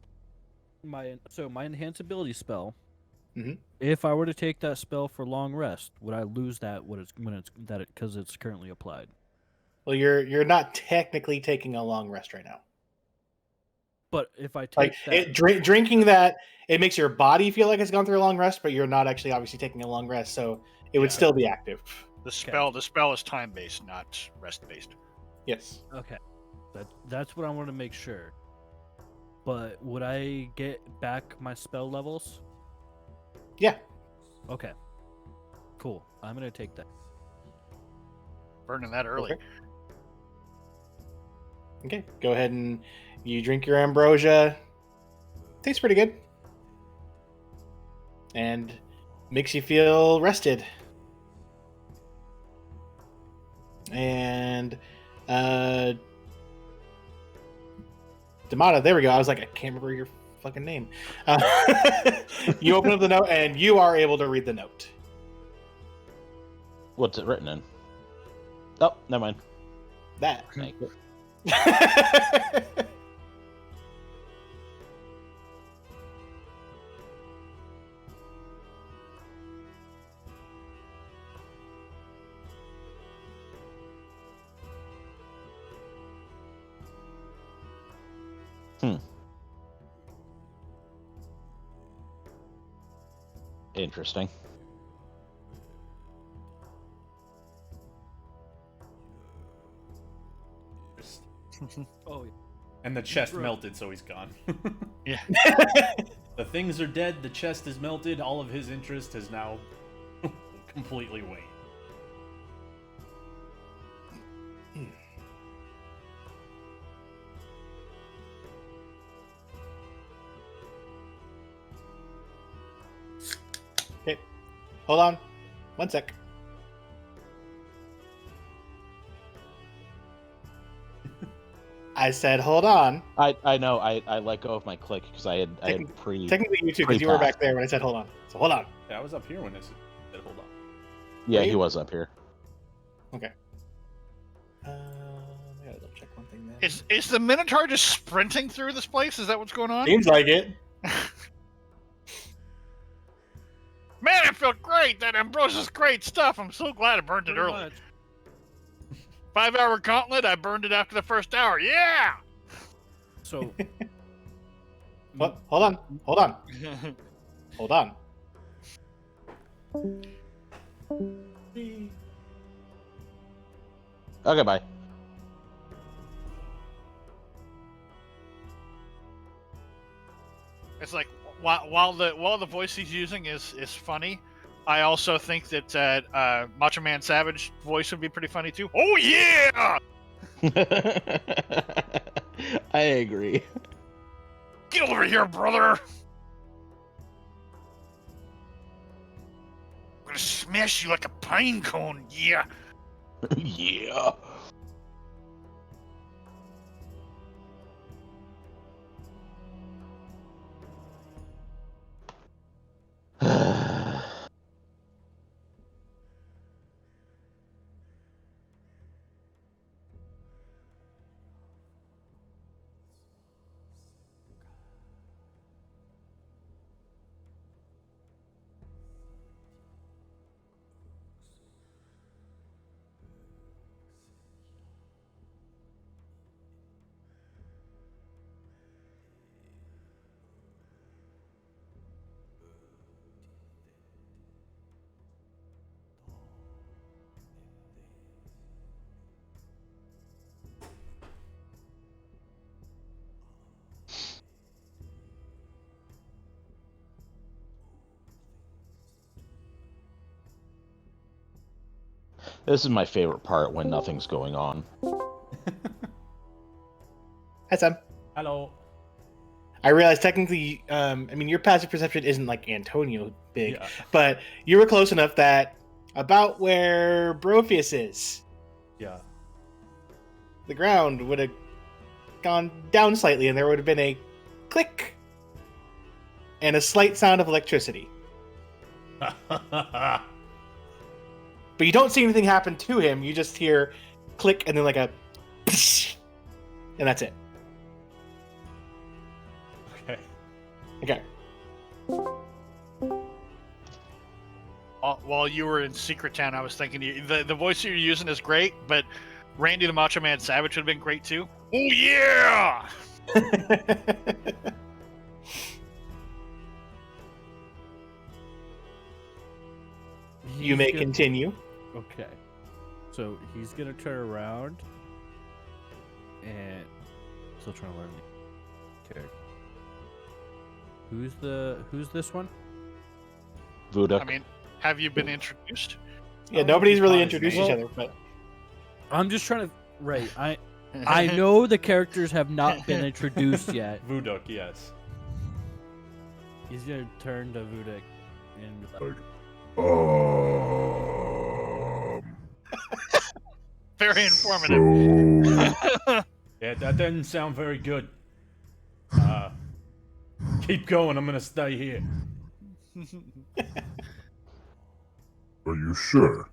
Speaker 2: enhanceability spell?
Speaker 3: Mhm.
Speaker 2: If I were to take that spell for long rest, would I lose that because it's currently applied?
Speaker 3: Well, you're not technically taking a long rest right now.
Speaker 2: But if I take
Speaker 3: Like
Speaker 2: that,
Speaker 3: drinking that, it makes your body feel like it's gone through a long rest, but you're not actually obviously taking a long rest, so it would
Speaker 4: Yeah.
Speaker 3: still be active.
Speaker 5: The spell is time based, not rest based.
Speaker 3: Yes.
Speaker 2: okay, that's what I want to make sure. But would I get back my spell levels?
Speaker 3: Yeah.
Speaker 2: Okay. Cool. I'm gonna take that.
Speaker 5: Burning that early.
Speaker 3: Okay. Go ahead and you drink your ambrosia. Tastes pretty good. And makes you feel rested. And Damata, there we go. I was like, I can't remember your fucking name. You open up the note and you are able to read the note.
Speaker 1: What's it written in? Oh, never mind.
Speaker 3: That.
Speaker 1: Thank you. Interesting.
Speaker 2: Oh, yeah.
Speaker 4: And the chest
Speaker 2: Bro.
Speaker 4: melted, so he's gone.
Speaker 5: Yeah.
Speaker 4: The things are dead, the chest is melted, all of his interest has now completely waned.
Speaker 3: Okay. Hold on. 1 sec. I said, hold on.
Speaker 1: I know. I let go of my click because I had
Speaker 3: Technically, you too, because you were
Speaker 1: Pre-pass.
Speaker 3: back there when I said, hold on. So hold on.
Speaker 4: Yeah, I was up here when I said hold on.
Speaker 1: Yeah,
Speaker 3: Wait.
Speaker 1: he was up here.
Speaker 3: Okay. I gotta double check one thing then.
Speaker 5: Is the Minotaur just sprinting through this place? Is that what's going on?
Speaker 3: Seems like it.
Speaker 5: Man, I feel great. That Ambrosia's great stuff. I'm so glad I burned it
Speaker 2: Pretty
Speaker 5: early.
Speaker 2: much.
Speaker 5: 5-hour gauntlet. I burned it after the first hour. Yeah.
Speaker 2: So
Speaker 3: Hold on. Hold on.
Speaker 1: Okay, bye.
Speaker 5: It's like while the voice he's using is funny, I also think that Macho Man Savage voice would be pretty funny too. Oh yeah!
Speaker 1: I agree.
Speaker 5: Get over here, brother! I'm gonna smash you like a pine cone, yeah!
Speaker 1: Yeah. This is my favorite part when nothing's going on.
Speaker 3: Hi, Sam.
Speaker 4: Hello.
Speaker 3: I realize technically, I mean, your passive perception isn't like Antonio big,
Speaker 4: Yeah.
Speaker 3: but you were close enough that about where Brofius is,
Speaker 4: Yeah.
Speaker 3: the ground would have gone down slightly, and there would have been a click and a slight sound of electricity. But you don't see anything happen to him. You just hear click and then like a and that's it.
Speaker 4: Okay.
Speaker 3: Okay.
Speaker 5: While you were in Secret Town, I was thinking the voice you're using is great, but Randy the Macho Man Savage would have been great too. Oh yeah!
Speaker 3: You may
Speaker 2: He's gonna-
Speaker 3: continue.
Speaker 2: Okay. So he's gonna turn around and still trying to learn the character. Who's this one?
Speaker 1: Voodoo.
Speaker 5: I mean, have you been introduced?
Speaker 3: Yeah,
Speaker 4: I don't
Speaker 3: nobody's
Speaker 4: think
Speaker 3: really
Speaker 4: he's
Speaker 3: introduced
Speaker 4: fine.
Speaker 3: each other, but
Speaker 2: I'm just trying to I know the characters have not been introduced yet.
Speaker 4: Vuduk, yes.
Speaker 2: He's gonna turn to Vudek and be like,
Speaker 5: Very informative.
Speaker 6: So,
Speaker 4: Yeah, that doesn't sound very good. Keep going, I'm gonna stay here.
Speaker 6: are you sure?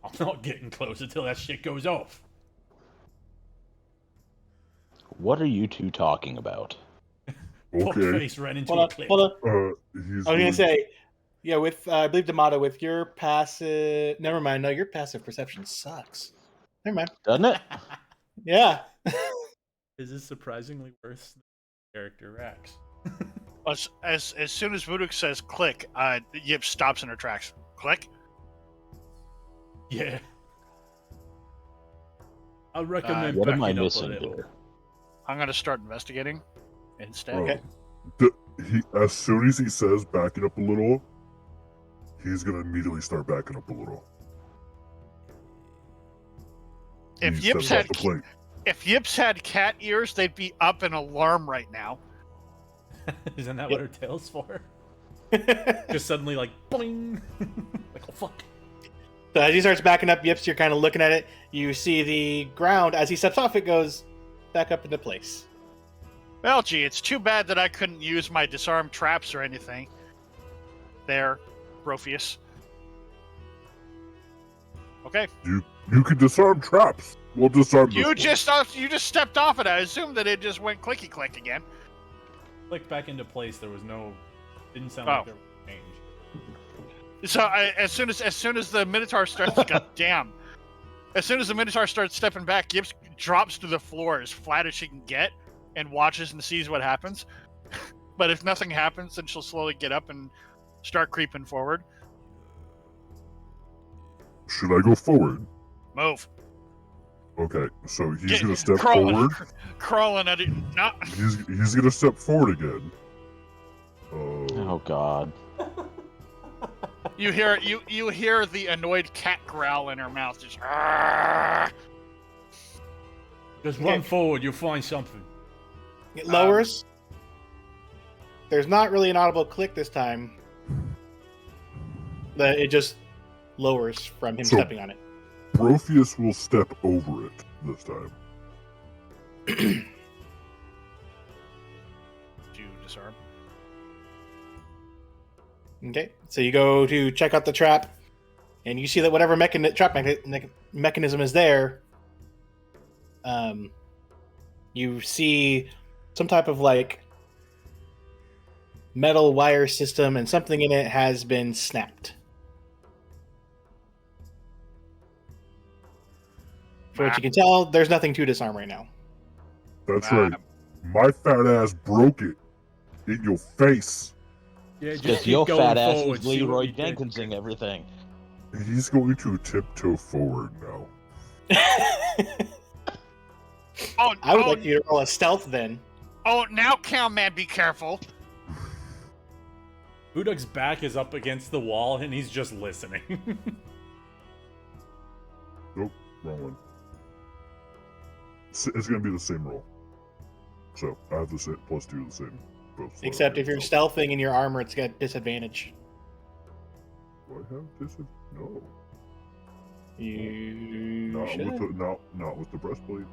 Speaker 4: I'm not getting close until that shit goes off.
Speaker 1: What are you two talking about?
Speaker 6: Okay.
Speaker 4: Fuckface ran into a
Speaker 3: hold on,
Speaker 4: cliff.
Speaker 3: hold on.
Speaker 6: He's
Speaker 3: I was
Speaker 6: going-
Speaker 3: gonna say, yeah, with I believe D'Amato, with your passive. Never mind. No, your passive perception sucks. Never mind.
Speaker 1: Doesn't it?
Speaker 3: Yeah.
Speaker 4: This is surprisingly worse than character Rex.
Speaker 5: As soon as Vuduk says click, Yip stops in her tracks. Click.
Speaker 4: Yeah. I recommend
Speaker 1: What am
Speaker 4: backing
Speaker 1: I
Speaker 4: up a
Speaker 1: missing
Speaker 4: little.
Speaker 1: here?
Speaker 5: I'm gonna start investigating instead.
Speaker 3: Okay.
Speaker 6: As soon as he says backing up a little, he's gonna immediately start backing up a little.
Speaker 5: If
Speaker 6: He
Speaker 5: Yips
Speaker 6: steps off
Speaker 5: had
Speaker 6: the plate.
Speaker 5: if Yips had cat ears, they'd be up in alarm right now.
Speaker 4: Isn't that
Speaker 3: Yep.
Speaker 4: what her tail's for? Just suddenly like boing. Like oh fuck.
Speaker 3: So as he starts backing up, Yips, you're kind of looking at it. You see the ground as he steps off. It goes back up into place.
Speaker 5: Well, gee, it's too bad that I couldn't use my disarm traps or anything. There, Brofius. Okay,
Speaker 6: You can disarm traps. We'll disarm
Speaker 5: you
Speaker 6: this
Speaker 5: just stepped off it. I assumed that it just went clicky click again.
Speaker 4: Clicked back into place. There was no. Didn't sound
Speaker 5: Oh.
Speaker 4: like there was change.
Speaker 5: So as soon as the Minotaur starts, God damn! As soon as the Minotaur starts stepping back, Gibbs drops to the floor as flat as she can get, and watches and sees what happens. But if nothing happens, then she'll slowly get up and start creeping forward.
Speaker 6: Should I go forward?
Speaker 5: Move.
Speaker 6: Okay, so he's
Speaker 5: Get-
Speaker 6: gonna step
Speaker 5: crawling,
Speaker 6: forward.
Speaker 5: Crawling at it. No.
Speaker 6: He's gonna step forward again.
Speaker 1: Oh God.
Speaker 5: You hear the annoyed cat growl in her mouth. Just. "Arrgh."
Speaker 4: Just run forward, you'll find something.
Speaker 3: It lowers. There's not really an audible click this time. It just lowers from him
Speaker 6: So-
Speaker 3: stepping on it.
Speaker 6: Brophius will step over it this time.
Speaker 5: Do you disarm?
Speaker 3: Okay, so you go to check out the trap, and you see that whatever trap mechanism is there, you see some type of like metal wire system, and something in it has been snapped. For what you can tell, there's nothing to disarm right now.
Speaker 6: That's right. My fat ass broke it in your face.
Speaker 4: Yeah, just
Speaker 1: Because
Speaker 4: keep
Speaker 1: your
Speaker 4: going
Speaker 1: fat ass
Speaker 4: forward,
Speaker 1: is
Speaker 4: see what
Speaker 1: Leroy
Speaker 4: we did.
Speaker 1: Jenkinsing everything.
Speaker 6: He's going to tiptoe forward now.
Speaker 5: Oh,
Speaker 3: I would like you to roll a stealth then.
Speaker 5: Oh, now, Cowman, be careful.
Speaker 4: Buduk's back is up against the wall and he's just listening.
Speaker 6: Nope, wrong one. It's going to be the same roll. So I have the same +2 the same. Both
Speaker 3: Except if you're stealthing in your armor, it's got disadvantage.
Speaker 6: Do I have disadvantage? No.
Speaker 3: You
Speaker 6: Not
Speaker 3: should.
Speaker 6: with the not with the breastplate.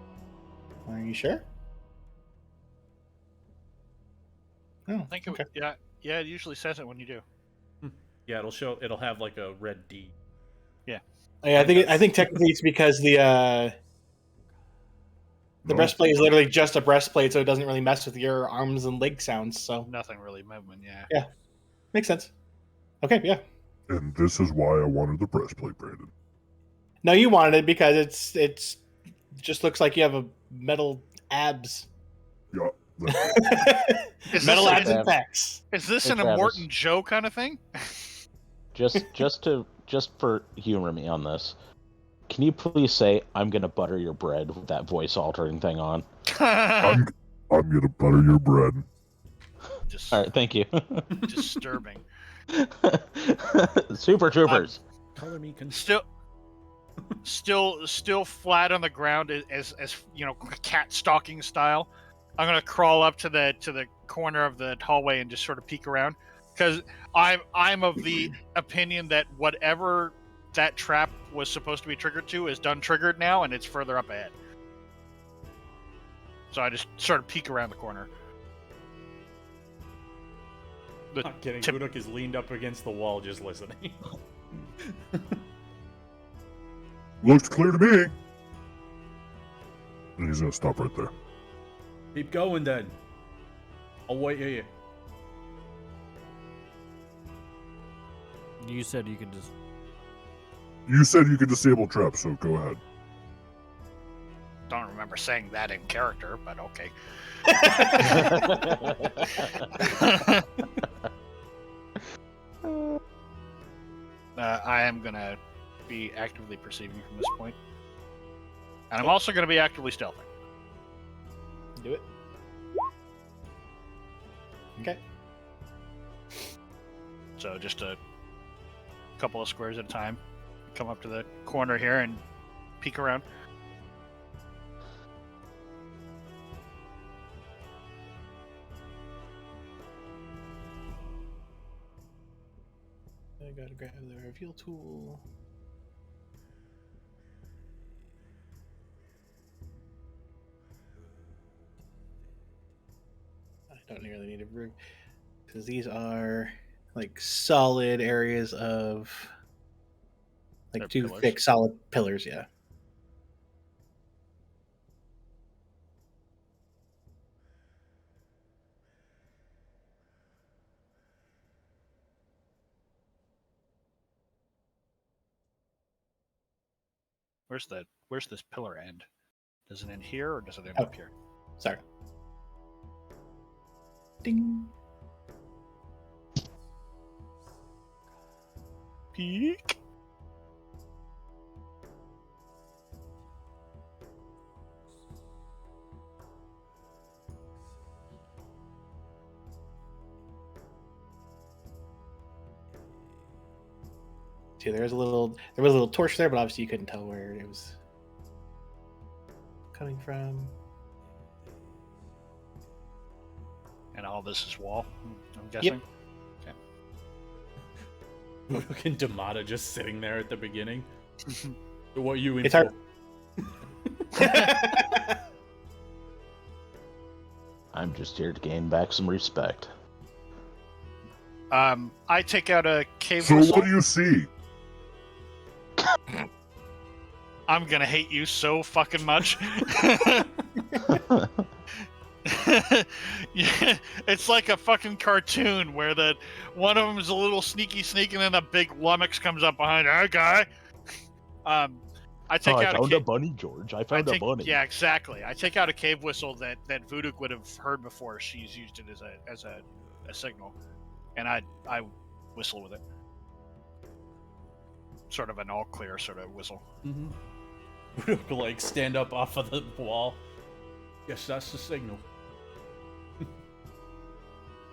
Speaker 3: Are you sure? Oh,
Speaker 5: I think
Speaker 3: okay.
Speaker 5: yeah, it usually says it when you do.
Speaker 4: Yeah, it'll have like a red D.
Speaker 3: Yeah, I think technically it's because the
Speaker 6: No.
Speaker 3: breastplate is literally just a breastplate, so it doesn't really mess with your arms and leg sounds. So
Speaker 5: Nothing really movement, yeah.
Speaker 3: makes sense. Okay, yeah.
Speaker 6: And this is why I wanted the breastplate, Brandon.
Speaker 3: No, you wanted it because it's just looks like you have a metal abs.
Speaker 6: Yeah.
Speaker 3: Metal
Speaker 5: this-
Speaker 3: abs and pecs.
Speaker 5: Is this
Speaker 1: Hey,
Speaker 5: an
Speaker 1: Travis.
Speaker 5: Immortan Joe kind of thing?
Speaker 1: Just for humor me on this, can you please say I'm gonna butter your bread with that voice altering thing on?
Speaker 6: I'm gonna butter your bread.
Speaker 5: Just
Speaker 1: All right, thank you.
Speaker 5: disturbing.
Speaker 1: Super Troopers.
Speaker 4: Color me
Speaker 5: Still flat on the ground as you know, cat stalking style. I'm gonna crawl up to the corner of the hallway and just sort of peek around, because I'm of the opinion that whatever that trap was supposed to be triggered to is done triggered now, and it's further up ahead. So I just sort of peek around the corner.
Speaker 4: Not kidding.
Speaker 5: Tip-
Speaker 4: Buduk is leaned up against the wall just listening.
Speaker 6: Looks clear to me. And he's gonna stop right there.
Speaker 4: Keep going then. I'll wait here.
Speaker 7: You said you could just.
Speaker 6: You said you could disable traps, so go ahead.
Speaker 5: Don't remember saying that in character, but okay. I am gonna be actively perceiving from this point, and I'm also gonna be actively stealthing.
Speaker 3: Do it. Okay.
Speaker 5: So just a couple of squares at a time. Come up to the corner here and peek around.
Speaker 3: I gotta grab the reveal tool. I don't really need a because these are like solid areas of like
Speaker 5: They're
Speaker 3: two
Speaker 5: pillars.
Speaker 3: thick solid pillars. Yeah.
Speaker 5: Where's this pillar end? Does it end here or does it end
Speaker 3: Oh.
Speaker 5: up here?
Speaker 3: Sorry. Ding.
Speaker 5: Peek.
Speaker 3: See, there was a little torch there, but obviously you couldn't tell where it was coming from.
Speaker 5: And all this is wall, I'm guessing.
Speaker 8: Fucking Damata just sitting there at the beginning. What are you in
Speaker 3: It's
Speaker 8: for?
Speaker 3: hard.
Speaker 1: I'm just here to gain back some respect.
Speaker 5: I take out a cave
Speaker 6: So
Speaker 5: whistle.
Speaker 6: what do you see?
Speaker 5: I'm gonna hate you so fucking much. Yeah, it's like a fucking cartoon where one of them is a little sneaky sneak, and then a big lummox comes up behind that guy. I take
Speaker 1: I
Speaker 5: out
Speaker 1: found
Speaker 5: a
Speaker 1: a bunny, George. I found a bunny.
Speaker 5: Yeah, exactly. I take out a cave whistle that Voodoo would have heard before. She's used it as a signal, and I whistle with it. Sort of an all clear sort of whistle.
Speaker 8: Mm-hmm. Like stand up off of the wall. Yes, that's the signal.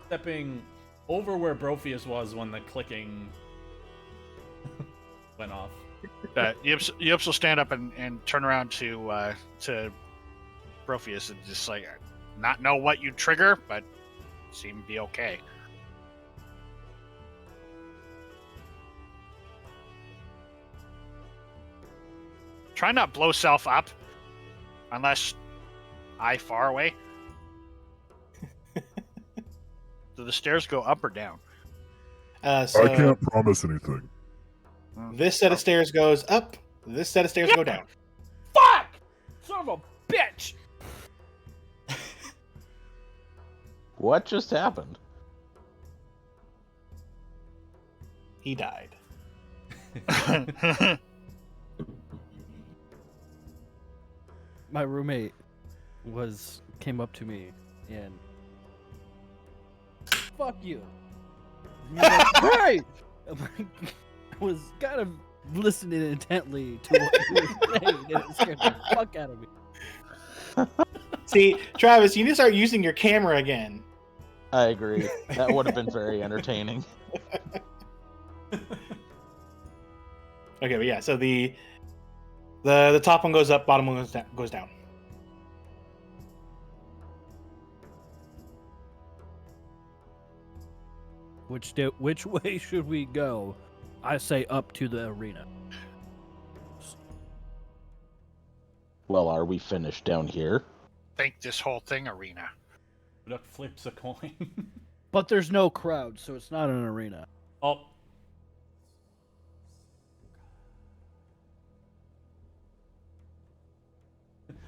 Speaker 8: Stepping over where Brophius was when the clicking went off.
Speaker 5: Yips will stand up and turn around to Brophius and just like not know what you trigger, but seem to be okay. Try not blow self up, unless I far away. Do the stairs go up or down?
Speaker 3: So
Speaker 6: I can't promise anything.
Speaker 3: this set of stairs goes up. This set of stairs go down.
Speaker 2: Fuck! Son of a bitch!
Speaker 1: What just happened?
Speaker 3: He died.
Speaker 2: My roommate came up to me and fuck you. And he was like, hey! I'm like, I was kind of listening intently to what you were saying, and it scared the fuck out of me.
Speaker 3: See, Travis, you need to start using your camera again.
Speaker 1: I agree. That would have been very entertaining.
Speaker 3: Okay, but yeah, so the top one goes up, bottom one goes down.
Speaker 2: Which way should we go? I say up to the arena.
Speaker 1: Well, are we finished down here?
Speaker 5: Think this whole thing arena.
Speaker 8: Duck flips a coin.
Speaker 2: But there's no crowd, so it's not an arena.
Speaker 8: Oh,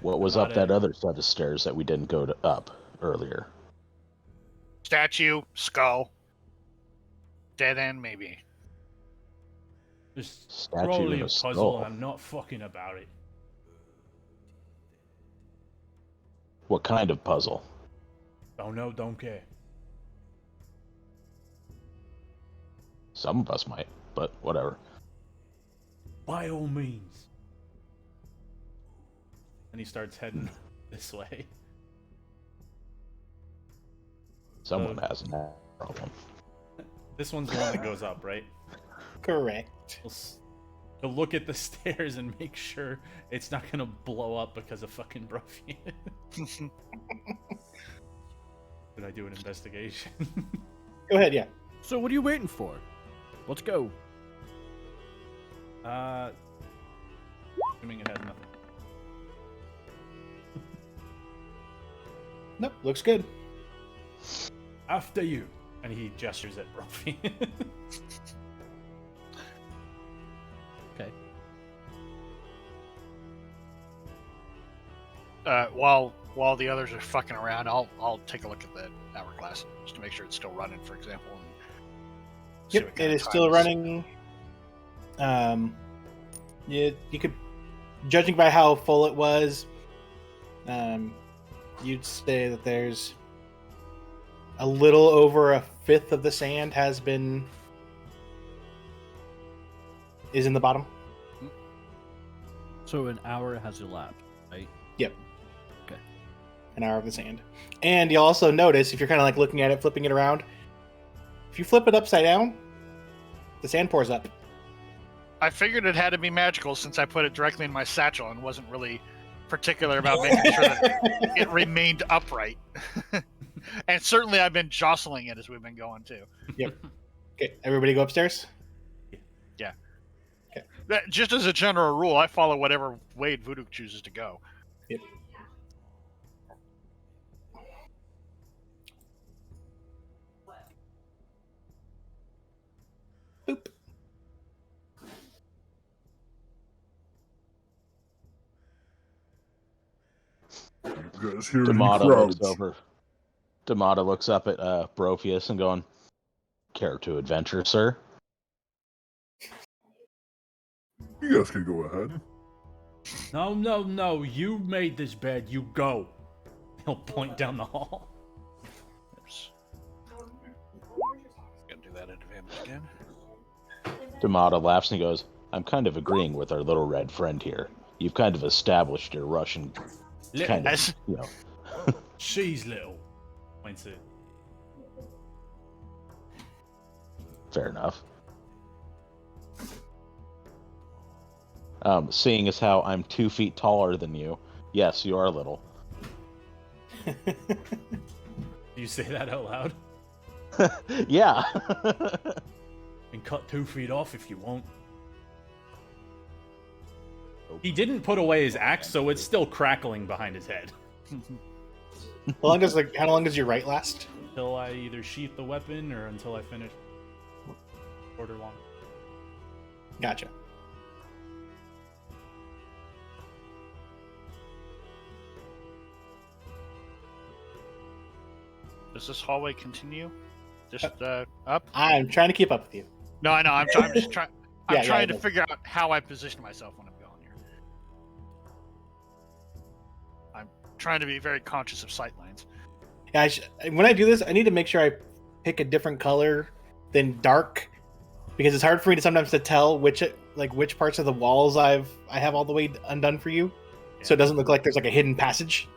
Speaker 1: What was
Speaker 8: Not
Speaker 1: up that
Speaker 8: it.
Speaker 1: other set of stairs that we didn't go up earlier?
Speaker 5: Statue, skull, dead end, maybe.
Speaker 8: just
Speaker 1: Statue
Speaker 8: probably
Speaker 1: and
Speaker 8: a
Speaker 1: a
Speaker 8: puzzle.
Speaker 1: skull.
Speaker 8: I'm not fucking about it.
Speaker 1: What kind of puzzle?
Speaker 8: Don't know, don't care.
Speaker 1: Some of us might, but whatever.
Speaker 8: By all means. And he starts heading this way.
Speaker 1: Someone has that problem.
Speaker 8: This one's the one that goes up, right?
Speaker 3: Correct.
Speaker 8: He'll look at the stairs and make sure it's not gonna blow up because of fucking Brophy. Did I do an investigation?
Speaker 3: Go ahead, yeah.
Speaker 2: So what are you waiting for? Let's go.
Speaker 8: Assuming it has nothing.
Speaker 3: Nope, looks good.
Speaker 8: After you. And he gestures at Brophy.
Speaker 2: Okay.
Speaker 5: While the others are fucking around, I'll take a look at the hourglass just to make sure it's still running, for example. And see
Speaker 3: Yep,
Speaker 5: what
Speaker 3: it
Speaker 5: kind of
Speaker 3: is still
Speaker 5: time
Speaker 3: running. You could, judging by how full it was, you'd say that there's a little over a fifth of the sand is in the bottom.
Speaker 2: So an hour has elapsed, right?
Speaker 3: Yep.
Speaker 2: Okay.
Speaker 3: An hour of the sand. And you'll also notice, if you're kind of like looking at it, flipping it around, if you flip it upside down, the sand pours up.
Speaker 5: I figured it had to be magical since I put it directly in my satchel and wasn't really particular about making sure that it remained upright. And certainly I've been jostling it as we've been going too.
Speaker 3: Yep. Okay, everybody go upstairs?
Speaker 5: Yeah.
Speaker 3: Okay.
Speaker 5: Just as a general rule, I follow whatever way Voodoo chooses to go.
Speaker 3: Yep. Boop.
Speaker 6: You guys hear any
Speaker 1: Damata
Speaker 6: crowds?
Speaker 1: looks over. Damata looks up at Brophius and going, "Care to adventure, sir?"
Speaker 6: You guys can go ahead.
Speaker 8: No. You made this bed. You go. He'll point down the hall.
Speaker 5: Oops. Gonna do that at advantage again.
Speaker 1: Damata laughs and he goes, "I'm kind of agreeing with our little red friend here. You've kind of established your Russian
Speaker 8: Little.
Speaker 1: kind of,
Speaker 5: As-
Speaker 1: you know."
Speaker 8: She's little. Points it.
Speaker 1: Fair enough. Seeing as how I'm 2 feet taller than you, yes, you are little.
Speaker 8: Do you say that out loud?
Speaker 1: Yeah.
Speaker 8: And cut 2 feet off if you want. He didn't put away his axe, so it's still crackling behind his head.
Speaker 3: How long does your right last?
Speaker 8: Until I either sheath the weapon or until I finish order long.
Speaker 3: Gotcha.
Speaker 5: Does this hallway continue? Just up?
Speaker 3: I'm trying to keep up with you.
Speaker 5: No, I know. I'm just trying. I'm
Speaker 3: Yeah,
Speaker 5: trying
Speaker 3: it
Speaker 5: to
Speaker 3: does.
Speaker 5: figure out how I position myself when I'm going here. I'm trying to be very conscious of sight lines.
Speaker 3: Yeah, when I do this, I need to make sure I pick a different color than dark, because it's hard for me to sometimes to tell which parts of the walls I have all the way undone for you, so it doesn't look like there's like a hidden passage.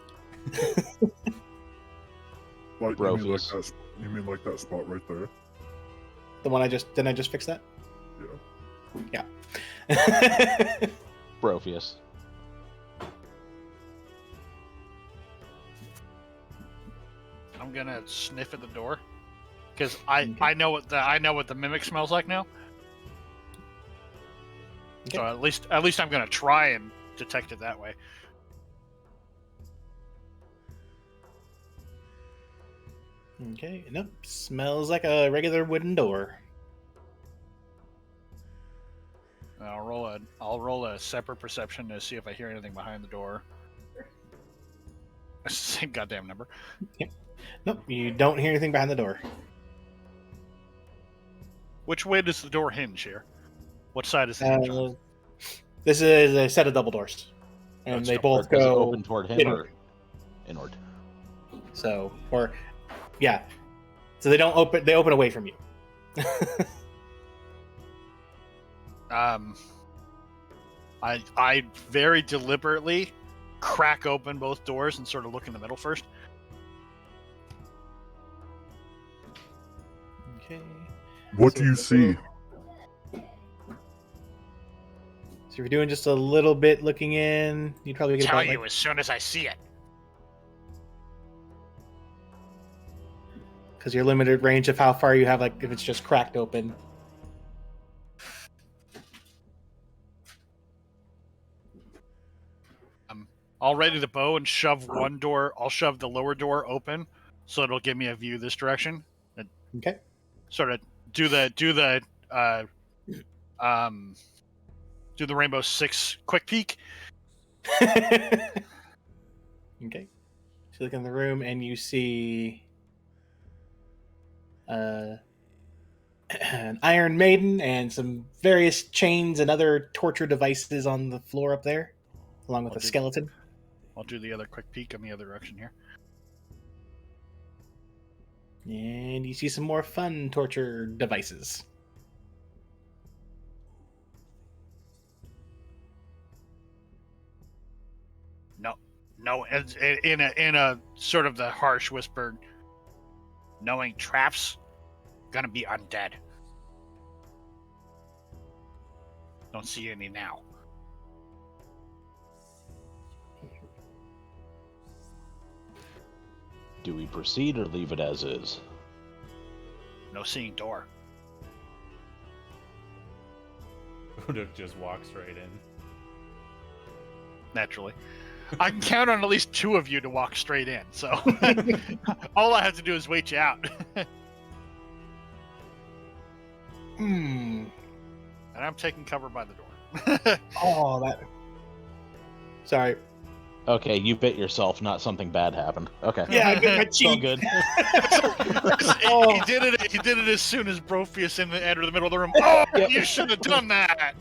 Speaker 6: Like,
Speaker 1: Brophius.
Speaker 6: you mean like that spot right there?
Speaker 3: The one I just fix that?
Speaker 6: Yeah.
Speaker 3: Yeah.
Speaker 1: Brophius.
Speaker 5: I'm gonna sniff at the door because I know what the mimic smells like now. So at least I'm gonna try and detect it that way.
Speaker 3: Okay. Nope. Smells like a regular wooden door.
Speaker 5: I'll roll a separate perception to see if I hear anything behind the door. Same goddamn number.
Speaker 3: Nope. You don't hear anything behind the door.
Speaker 5: Which way does the door hinge here? What side is the hinge on?
Speaker 3: This is a set of double doors, and
Speaker 5: Let's
Speaker 3: they
Speaker 5: go.
Speaker 3: both
Speaker 1: Does it
Speaker 3: go
Speaker 1: open toward him
Speaker 3: inward.
Speaker 1: or inward?
Speaker 3: So, or yeah, so they don't open. They open away from you.
Speaker 5: I very deliberately crack open both doors and sort of look in the middle first.
Speaker 3: Okay.
Speaker 6: What do you see?
Speaker 3: So if you're doing just a little bit looking in, you'd probably get
Speaker 5: Tell
Speaker 3: about,
Speaker 5: you as soon as I see it.
Speaker 3: because you're limited range of how far you have, like if it's just cracked open.
Speaker 5: I'll ready the bow and shove one door. I'll shove the lower door open, so it'll give me a view this direction. And
Speaker 3: Okay.
Speaker 5: sort of do the Rainbow Six quick peek.
Speaker 3: Okay. So you look in the room and you see an Iron Maiden and some various chains and other torture devices on the floor up there, along with a skeleton.
Speaker 5: I'll do the other quick peek in the other direction here.
Speaker 3: And you see some more fun torture devices.
Speaker 5: No, in a sort of the harsh whisper, knowing traps gonna be undead. Don't see any now.
Speaker 1: Do we proceed or leave it as is?
Speaker 5: No seeing door.
Speaker 8: Uduk just walks right in.
Speaker 5: Naturally. I can count on at least 2 of you to walk straight in, so all I have to do is wait you out.
Speaker 3: Hmm.
Speaker 5: And I'm taking cover by the door.
Speaker 3: Oh, that. Sorry.
Speaker 1: Okay, you bit yourself, not something bad happened. Okay.
Speaker 3: Yeah, I bit my
Speaker 1: It's all
Speaker 3: cheek.
Speaker 1: good.
Speaker 5: He did it as soon as Brophius entered the middle of the room. Oh,
Speaker 1: Yep.
Speaker 5: you should have done that.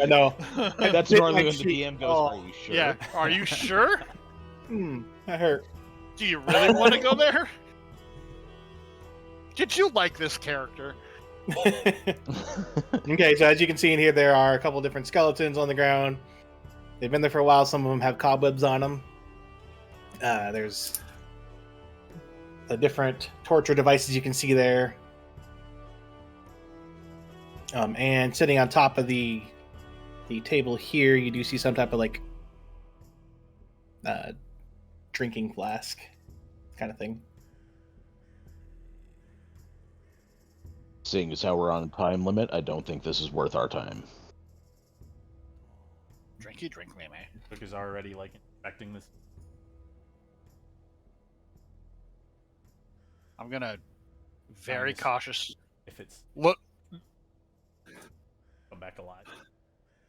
Speaker 3: I know.
Speaker 1: That's
Speaker 3: bit
Speaker 1: normally
Speaker 3: my
Speaker 1: when the
Speaker 3: cheek.
Speaker 1: DM goes,
Speaker 3: Oh.
Speaker 1: are you sure?
Speaker 5: Yeah, are you sure?
Speaker 3: That hurt.
Speaker 5: Do you really want to go there? Did you like this character?
Speaker 3: Okay, so as you can see in here, there are a couple different skeletons on the ground. They've been there for a while. Some of them have cobwebs on them. There's the different torture devices you can see there. And sitting on top of the table here, you do see some type of like drinking flask kind of thing.
Speaker 1: Seeing as how we're on a time limit, I don't think this is worth our time.
Speaker 5: Drinky drink me, man.
Speaker 8: Uduk is already like inspecting this.
Speaker 5: I'm gonna very
Speaker 8: Nice.
Speaker 5: cautious
Speaker 8: If it's
Speaker 5: look
Speaker 8: come back alive.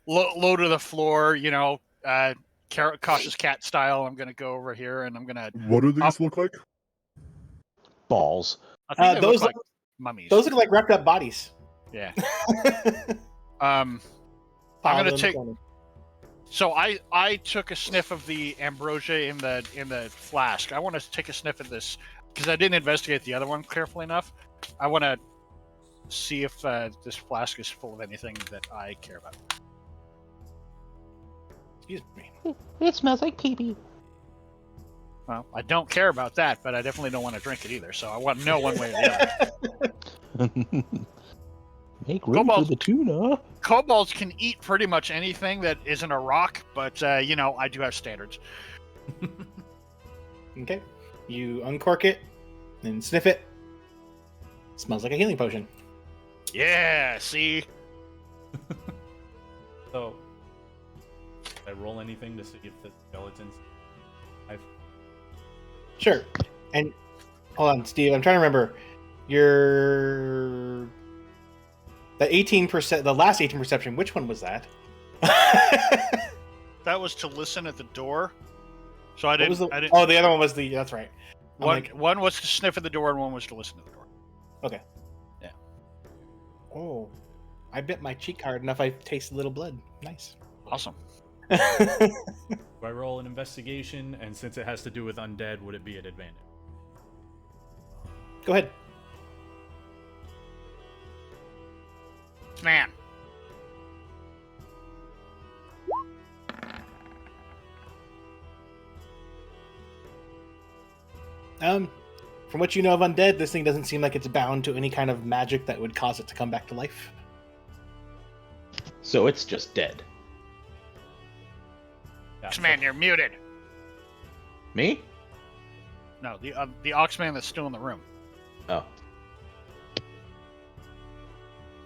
Speaker 5: low to the floor, cautious cat style. I'm gonna go over here and I'm gonna.
Speaker 6: What do these look like?
Speaker 1: Balls.
Speaker 5: I think they
Speaker 3: Those
Speaker 5: look like mummies.
Speaker 3: Those look like wrapped up bodies.
Speaker 5: Yeah.
Speaker 3: Piled
Speaker 5: gonna
Speaker 3: in the
Speaker 5: take-
Speaker 3: corner.
Speaker 5: So I took a sniff of the ambrosia in the flask. I want to take a sniff at this because I didn't investigate the other one carefully enough. I want to see if this flask is full of anything that I care about.
Speaker 3: Excuse me.
Speaker 1: It smells like pee-pee.
Speaker 5: Well, I don't care about that, but I definitely don't want to drink it either. So I want to know one way or the other.
Speaker 1: Make room
Speaker 5: Kobolds-
Speaker 1: for the tuna.
Speaker 5: Kobolds can eat pretty much anything that isn't a rock, but I do have standards.
Speaker 3: Okay. You uncork it and sniff it. Smells like a healing potion.
Speaker 5: Yeah, see?
Speaker 8: So, did I roll anything to see if the skeletons?
Speaker 3: Sure. And hold on, Steve. I'm trying to remember. Your the 18%, the last 18 perception. Which one was that?
Speaker 5: That was to listen at the door. So I
Speaker 3: What
Speaker 5: didn't.
Speaker 3: was the-
Speaker 5: I didn't.
Speaker 3: Oh, the other one was the. That's right. I'm
Speaker 5: One,
Speaker 3: like,
Speaker 5: one was to sniff at the door, and one was to listen to the door.
Speaker 3: okay.
Speaker 5: Yeah.
Speaker 3: Oh, I bit my cheek hard enough. I tasted a little blood. Nice.
Speaker 5: Awesome.
Speaker 8: Do I roll an investigation? And since it has to do with undead, would it be at advantage?
Speaker 3: Go ahead.
Speaker 5: Man.
Speaker 3: From what you know of undead, this thing doesn't seem like it's bound to any kind of magic that would cause it to come back to life.
Speaker 1: So it's just dead.
Speaker 8: Yeah,
Speaker 5: Oxman, you're muted.
Speaker 1: Me?
Speaker 5: No, the Oxman that's still in the room.
Speaker 1: Oh.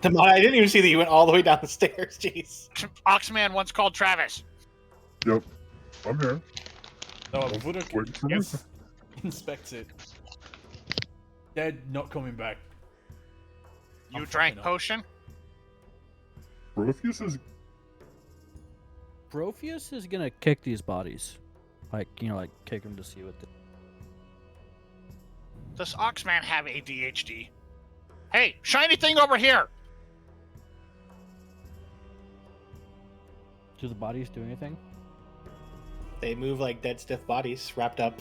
Speaker 3: I didn't even see that you went all the way down the stairs. Jeez.
Speaker 5: Oxman once called Travis.
Speaker 6: Yep. I'm here.
Speaker 8: So
Speaker 6: Wait
Speaker 8: Uduk
Speaker 6: for me.
Speaker 8: inspects it. Dead, not coming back.
Speaker 5: You
Speaker 8: I'm
Speaker 5: drank
Speaker 8: fucking up.
Speaker 5: potion?
Speaker 6: Protheus is
Speaker 7: Brophius is gonna kick these bodies, like kick them to see what.
Speaker 5: Does Oxman have ADHD? Hey, shiny thing over here!
Speaker 7: Do the bodies do anything?
Speaker 3: They move like dead, stiff bodies wrapped up.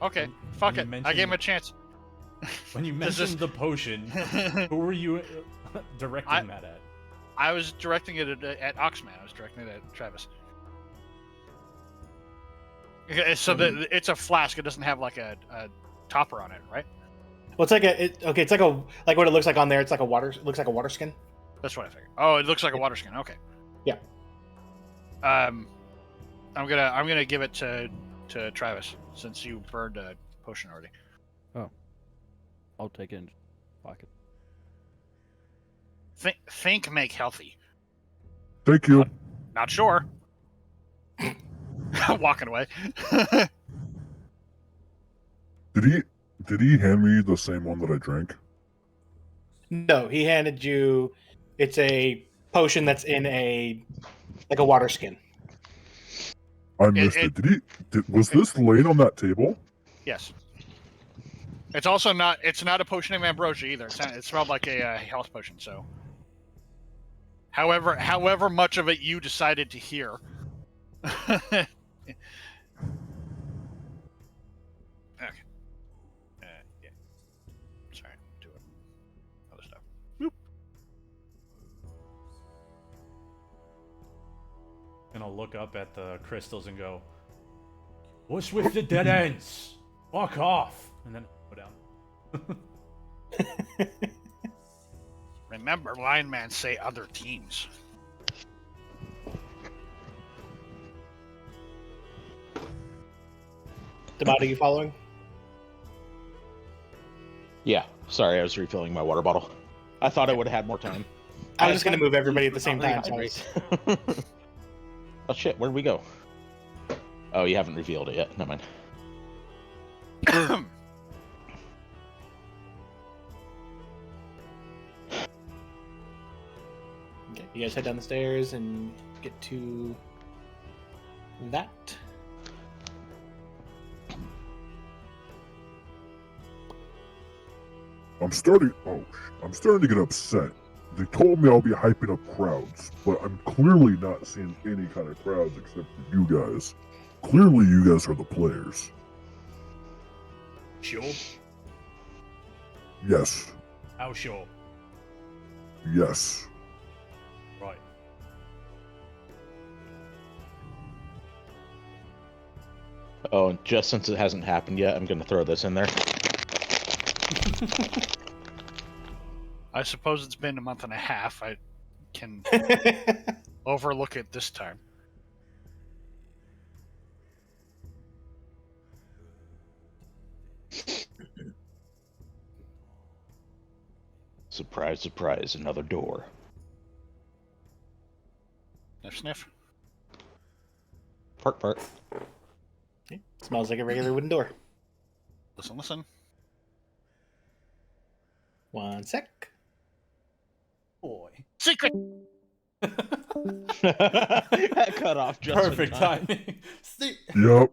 Speaker 5: Okay, fuck
Speaker 8: you
Speaker 5: it. I
Speaker 8: mentioned-
Speaker 5: gave him a chance.
Speaker 8: When you
Speaker 5: This
Speaker 8: mentioned
Speaker 5: is-
Speaker 8: the potion, who were you directing that at?
Speaker 5: I was directing it at Oxman. I was directing it at Travis. Okay, so it's a flask. It doesn't have like a topper on it, right?
Speaker 3: Well, it's like it's like what it looks like on there. It's like a water. It looks like a water skin.
Speaker 5: That's what I figured. Oh, it looks like a water skin. Okay.
Speaker 3: Yeah.
Speaker 5: I'm gonna give it to Travis since you burned a potion already.
Speaker 7: I'll take it in pocket.
Speaker 5: Think make healthy.
Speaker 6: Thank you.
Speaker 5: Not sure. Walking away.
Speaker 6: Did he hand me the same one that I drank?
Speaker 3: No, he handed you. It's a potion that's in a water skin.
Speaker 6: I missed it. Was this laying on that table?
Speaker 5: Yes. It's also not. It's not a potion of ambrosia either. It smelled like a health potion. So, however much of it you decided to hear. Okay. Yeah. Sorry. Doing other stuff. Boop.
Speaker 8: Gonna look up at the crystals and go, "What's with the dead ends? Fuck off!" And then go down.
Speaker 5: Remember, Lion Man say other teams.
Speaker 3: Damod, are you following?
Speaker 1: Yeah, sorry, I was refilling my water bottle. I thought I would have had more time.
Speaker 3: I was just gonna move everybody at the same time. So
Speaker 1: Oh shit, where'd we go? Oh, you haven't revealed it yet. Never mind.
Speaker 3: okay, you guys head down the stairs and get to that.
Speaker 6: I'm starting to get upset. They told me I'll be hyping up crowds, but I'm clearly not seeing any kind of crowds except for you guys. Clearly, you guys are the players.
Speaker 8: Sure.
Speaker 6: Yes.
Speaker 8: How sure?
Speaker 6: Yes.
Speaker 8: Right.
Speaker 1: Oh, and just since it hasn't happened yet, I'm gonna throw this in there.
Speaker 5: I suppose it's been a month and a half. I can overlook it this time.
Speaker 1: Surprise, surprise, another door.
Speaker 5: Sniff, sniff.
Speaker 1: Part, part.
Speaker 3: Smells like a regular wooden door.
Speaker 5: Listen, listen.
Speaker 3: One sec.
Speaker 8: Boy.
Speaker 5: Secret.
Speaker 1: Cut off just in
Speaker 8: Perfect
Speaker 1: time.
Speaker 8: timing. See.
Speaker 6: Yep.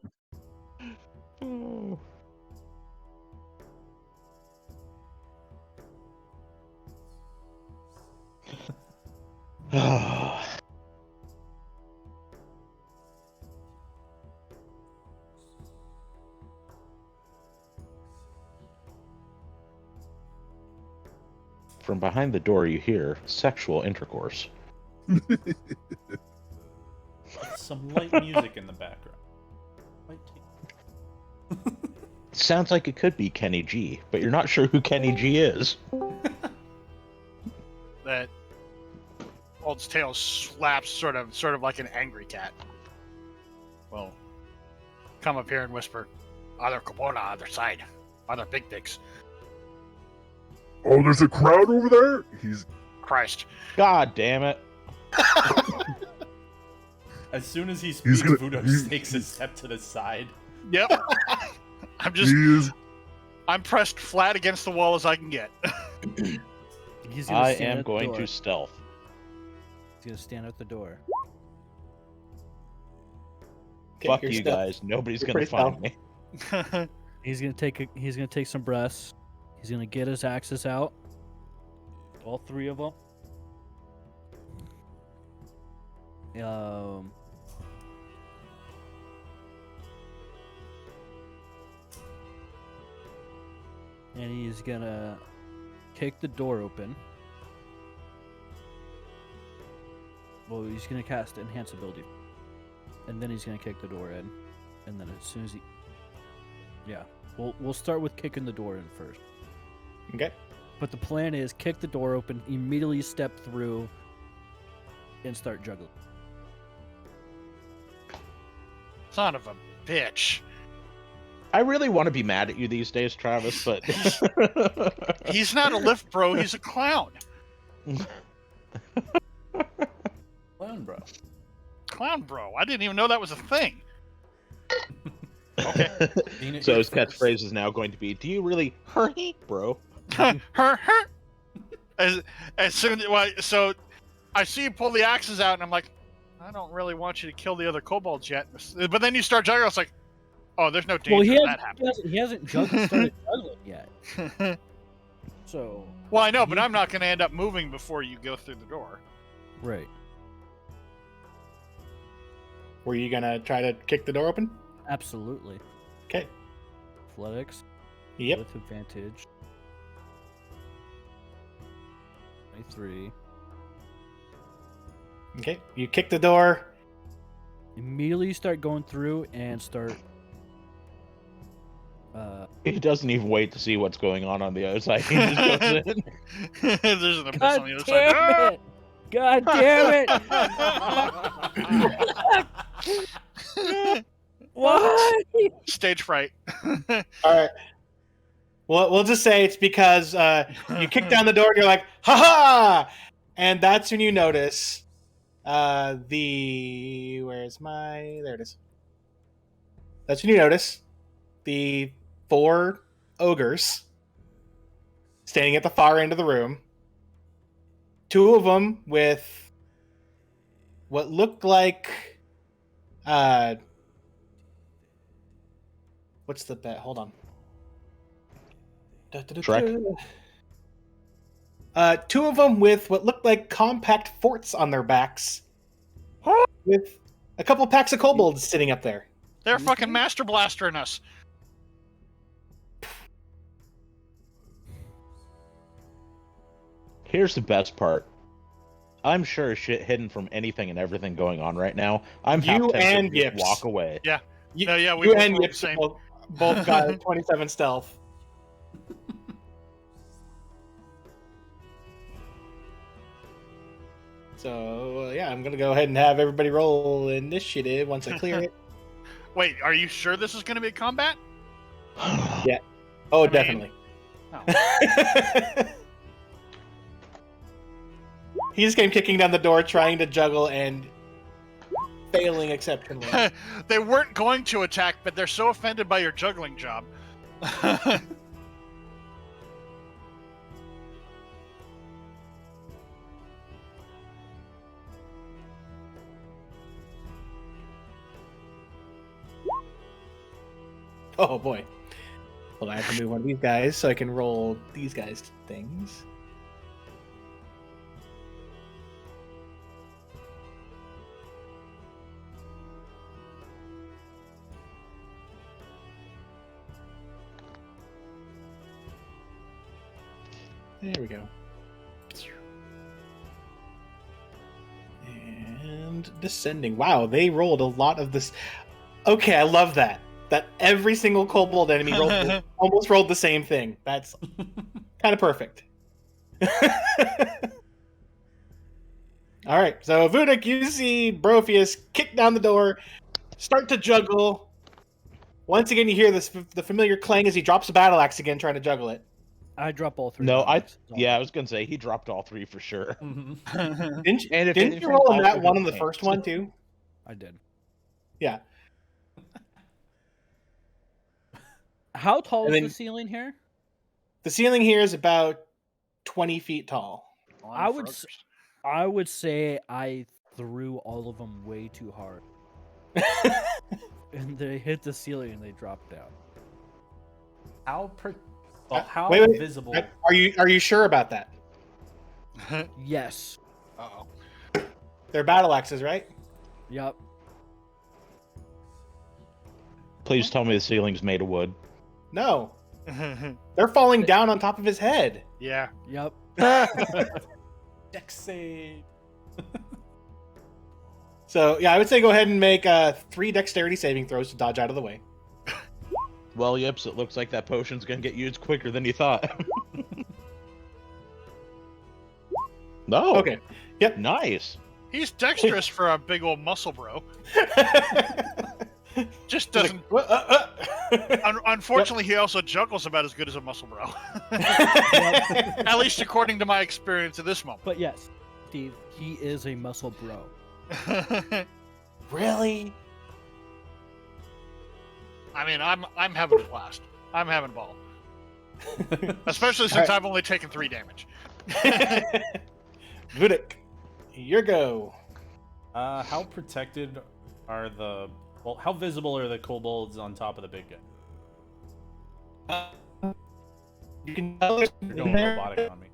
Speaker 1: From behind the door, you hear sexual intercourse.
Speaker 8: Some light music in the background. Light tape.
Speaker 1: Sounds like it could be Kenny G, but you're not sure who Kenny G is.
Speaker 5: That Old's tail slaps sort of like an angry cat. Well, come up here and whisper, "Other Kubona, other side, other big dicks."
Speaker 6: Oh, there's a crowd over there? He's
Speaker 5: Christ.
Speaker 1: God damn it.
Speaker 8: As soon as he speaks, Vudos takes a step to the side.
Speaker 5: Yep. I'm pressed flat against the wall as I can get.
Speaker 7: He's gonna
Speaker 1: I
Speaker 7: stand
Speaker 1: am
Speaker 7: at the
Speaker 1: going
Speaker 7: door.
Speaker 1: to stealth.
Speaker 7: He's gonna stand at the door.
Speaker 3: Okay,
Speaker 1: Fuck
Speaker 3: you're
Speaker 1: you
Speaker 3: stealth.
Speaker 1: guys. Nobody's
Speaker 3: You're
Speaker 1: gonna
Speaker 3: pretty
Speaker 1: find
Speaker 3: stealth.
Speaker 1: me.
Speaker 7: He's gonna take some breaths. He's gonna get his axes out. All three of them.
Speaker 2: and he's gonna kick the door open. Well, he's gonna cast Enhance Ability, and then he's gonna kick the door in, and then as soon as he, yeah, we'll start with kicking the door in first.
Speaker 3: Okay.
Speaker 2: But the plan is kick the door open, immediately step through, and start juggling.
Speaker 5: Son of a bitch.
Speaker 1: I really want to be mad at you these days, Travis, but
Speaker 5: He's not a lift bro, he's a clown.
Speaker 8: Clown, bro.
Speaker 5: Clown bro. I didn't even know that was a thing. Okay.
Speaker 1: So his catchphrase is now going to be, "Do you really hurry, bro?"
Speaker 5: Her. As soon so I see you pull the axes out, and I'm like, I don't really want you to kill the other kobolds yet. But then you start juggling. It's like, oh, there's no danger
Speaker 2: Well,
Speaker 5: of that happening.
Speaker 2: he hasn't started juggling yet. So.
Speaker 5: Well, I know, but I'm not going to end up moving before you go through the door.
Speaker 2: Right.
Speaker 3: Were you gonna try to kick the door open?
Speaker 2: Absolutely.
Speaker 3: Okay.
Speaker 2: Athletics.
Speaker 3: Yep.
Speaker 2: With advantage. 23.
Speaker 3: Okay. You kick the door.
Speaker 2: Immediately start going through and start.
Speaker 1: He doesn't even wait to see what's going on the other side. He just goes in.
Speaker 5: There's an abyss
Speaker 2: God
Speaker 5: on the other
Speaker 2: damn
Speaker 5: side.
Speaker 2: it! God damn it! What?
Speaker 5: Stage fright.
Speaker 3: All right. Well, we'll just say it's because you kick down the door and you're like, ha ha! And that's when you notice there it is. That's when you notice the 4 ogres standing at the far end of the room. 2 of them with what looked like what's the bet? Hold on.
Speaker 1: Shrek?
Speaker 3: 2 of them with what looked like compact forts on their backs, with a couple packs of kobolds sitting up there.
Speaker 5: They're fucking master blastering us.
Speaker 1: Here's the best part. I'm sure shit hidden from anything and everything going on right now. I'm half
Speaker 3: You
Speaker 1: tempted
Speaker 3: and
Speaker 1: to just
Speaker 3: Yips.
Speaker 1: walk away.
Speaker 5: Yeah.
Speaker 3: You,
Speaker 5: Yeah, we
Speaker 3: you
Speaker 5: both
Speaker 3: and
Speaker 5: rolled the
Speaker 3: Yips
Speaker 5: same.
Speaker 3: both got 27 stealth. So yeah, I'm gonna go ahead and have everybody roll initiative once I clear it.
Speaker 5: Wait, are you sure this is going to be combat?
Speaker 3: Yeah. Oh,
Speaker 5: I mean-
Speaker 3: definitely.
Speaker 5: Oh.
Speaker 3: He just came kicking down the door, trying to juggle and failing exceptionally.
Speaker 5: They weren't going to attack, but they're so offended by your juggling job.
Speaker 3: Oh boy. Well, I have to move one of these guys so I can roll these guys' things. There we go. And descending. Wow, they rolled a lot of this. Okay, I love that. That every single kobold enemy almost rolled the same thing. That's kind of perfect. All right, so Vudik, you see Brophius kick down the door, start to juggle. Once again, you hear the familiar clang as he drops a battle axe again, trying to juggle it.
Speaker 2: I drop all 3.
Speaker 1: No,
Speaker 2: bullets.
Speaker 1: I was gonna say he dropped all 3 for sure.
Speaker 8: Mhm.
Speaker 3: Didn't
Speaker 1: And if
Speaker 3: you
Speaker 1: anything,
Speaker 3: roll on
Speaker 1: I
Speaker 3: that
Speaker 1: would've
Speaker 3: one on the
Speaker 1: tanked.
Speaker 3: first one too?
Speaker 2: I did.
Speaker 3: Yeah.
Speaker 2: How tall
Speaker 3: And
Speaker 2: is
Speaker 3: then-
Speaker 2: the ceiling here?
Speaker 3: The ceiling here is about 20 feet tall.
Speaker 2: I would say I threw all of them way too hard, and they hit the ceiling and they dropped down.
Speaker 8: How
Speaker 3: wait.
Speaker 8: visible?
Speaker 3: Are you sure about that?
Speaker 2: Yes.
Speaker 5: Uh-oh.
Speaker 3: They're battle axes, right?
Speaker 2: Yep.
Speaker 1: Please tell me the ceiling's made of wood.
Speaker 3: No. They're falling down on top of his head.
Speaker 5: Yeah.
Speaker 2: Yep.
Speaker 8: Dex save.
Speaker 3: So yeah, I would say go ahead and make 3 dexterity saving throws to dodge out of the way.
Speaker 1: Well, yips, it looks like that potion's gonna get used quicker than you thought. No.
Speaker 3: Okay. Yep.
Speaker 1: Nice.
Speaker 5: He's dexterous for a big old muscle bro. Just doesn't. Unfortunately, he also juggles about as good as a muscle bro. At least according to my experience at this moment.
Speaker 2: But yes, Steve, he is a muscle bro.
Speaker 3: Really?
Speaker 5: I mean, I'm having a blast. I'm having a ball. Especially since I've only taken 3 damage.
Speaker 3: Vudik, your go.
Speaker 8: How protected are the... Well, how visible are the kobolds on top of the big guy?
Speaker 3: You can tell there's
Speaker 8: You're going robotic on me.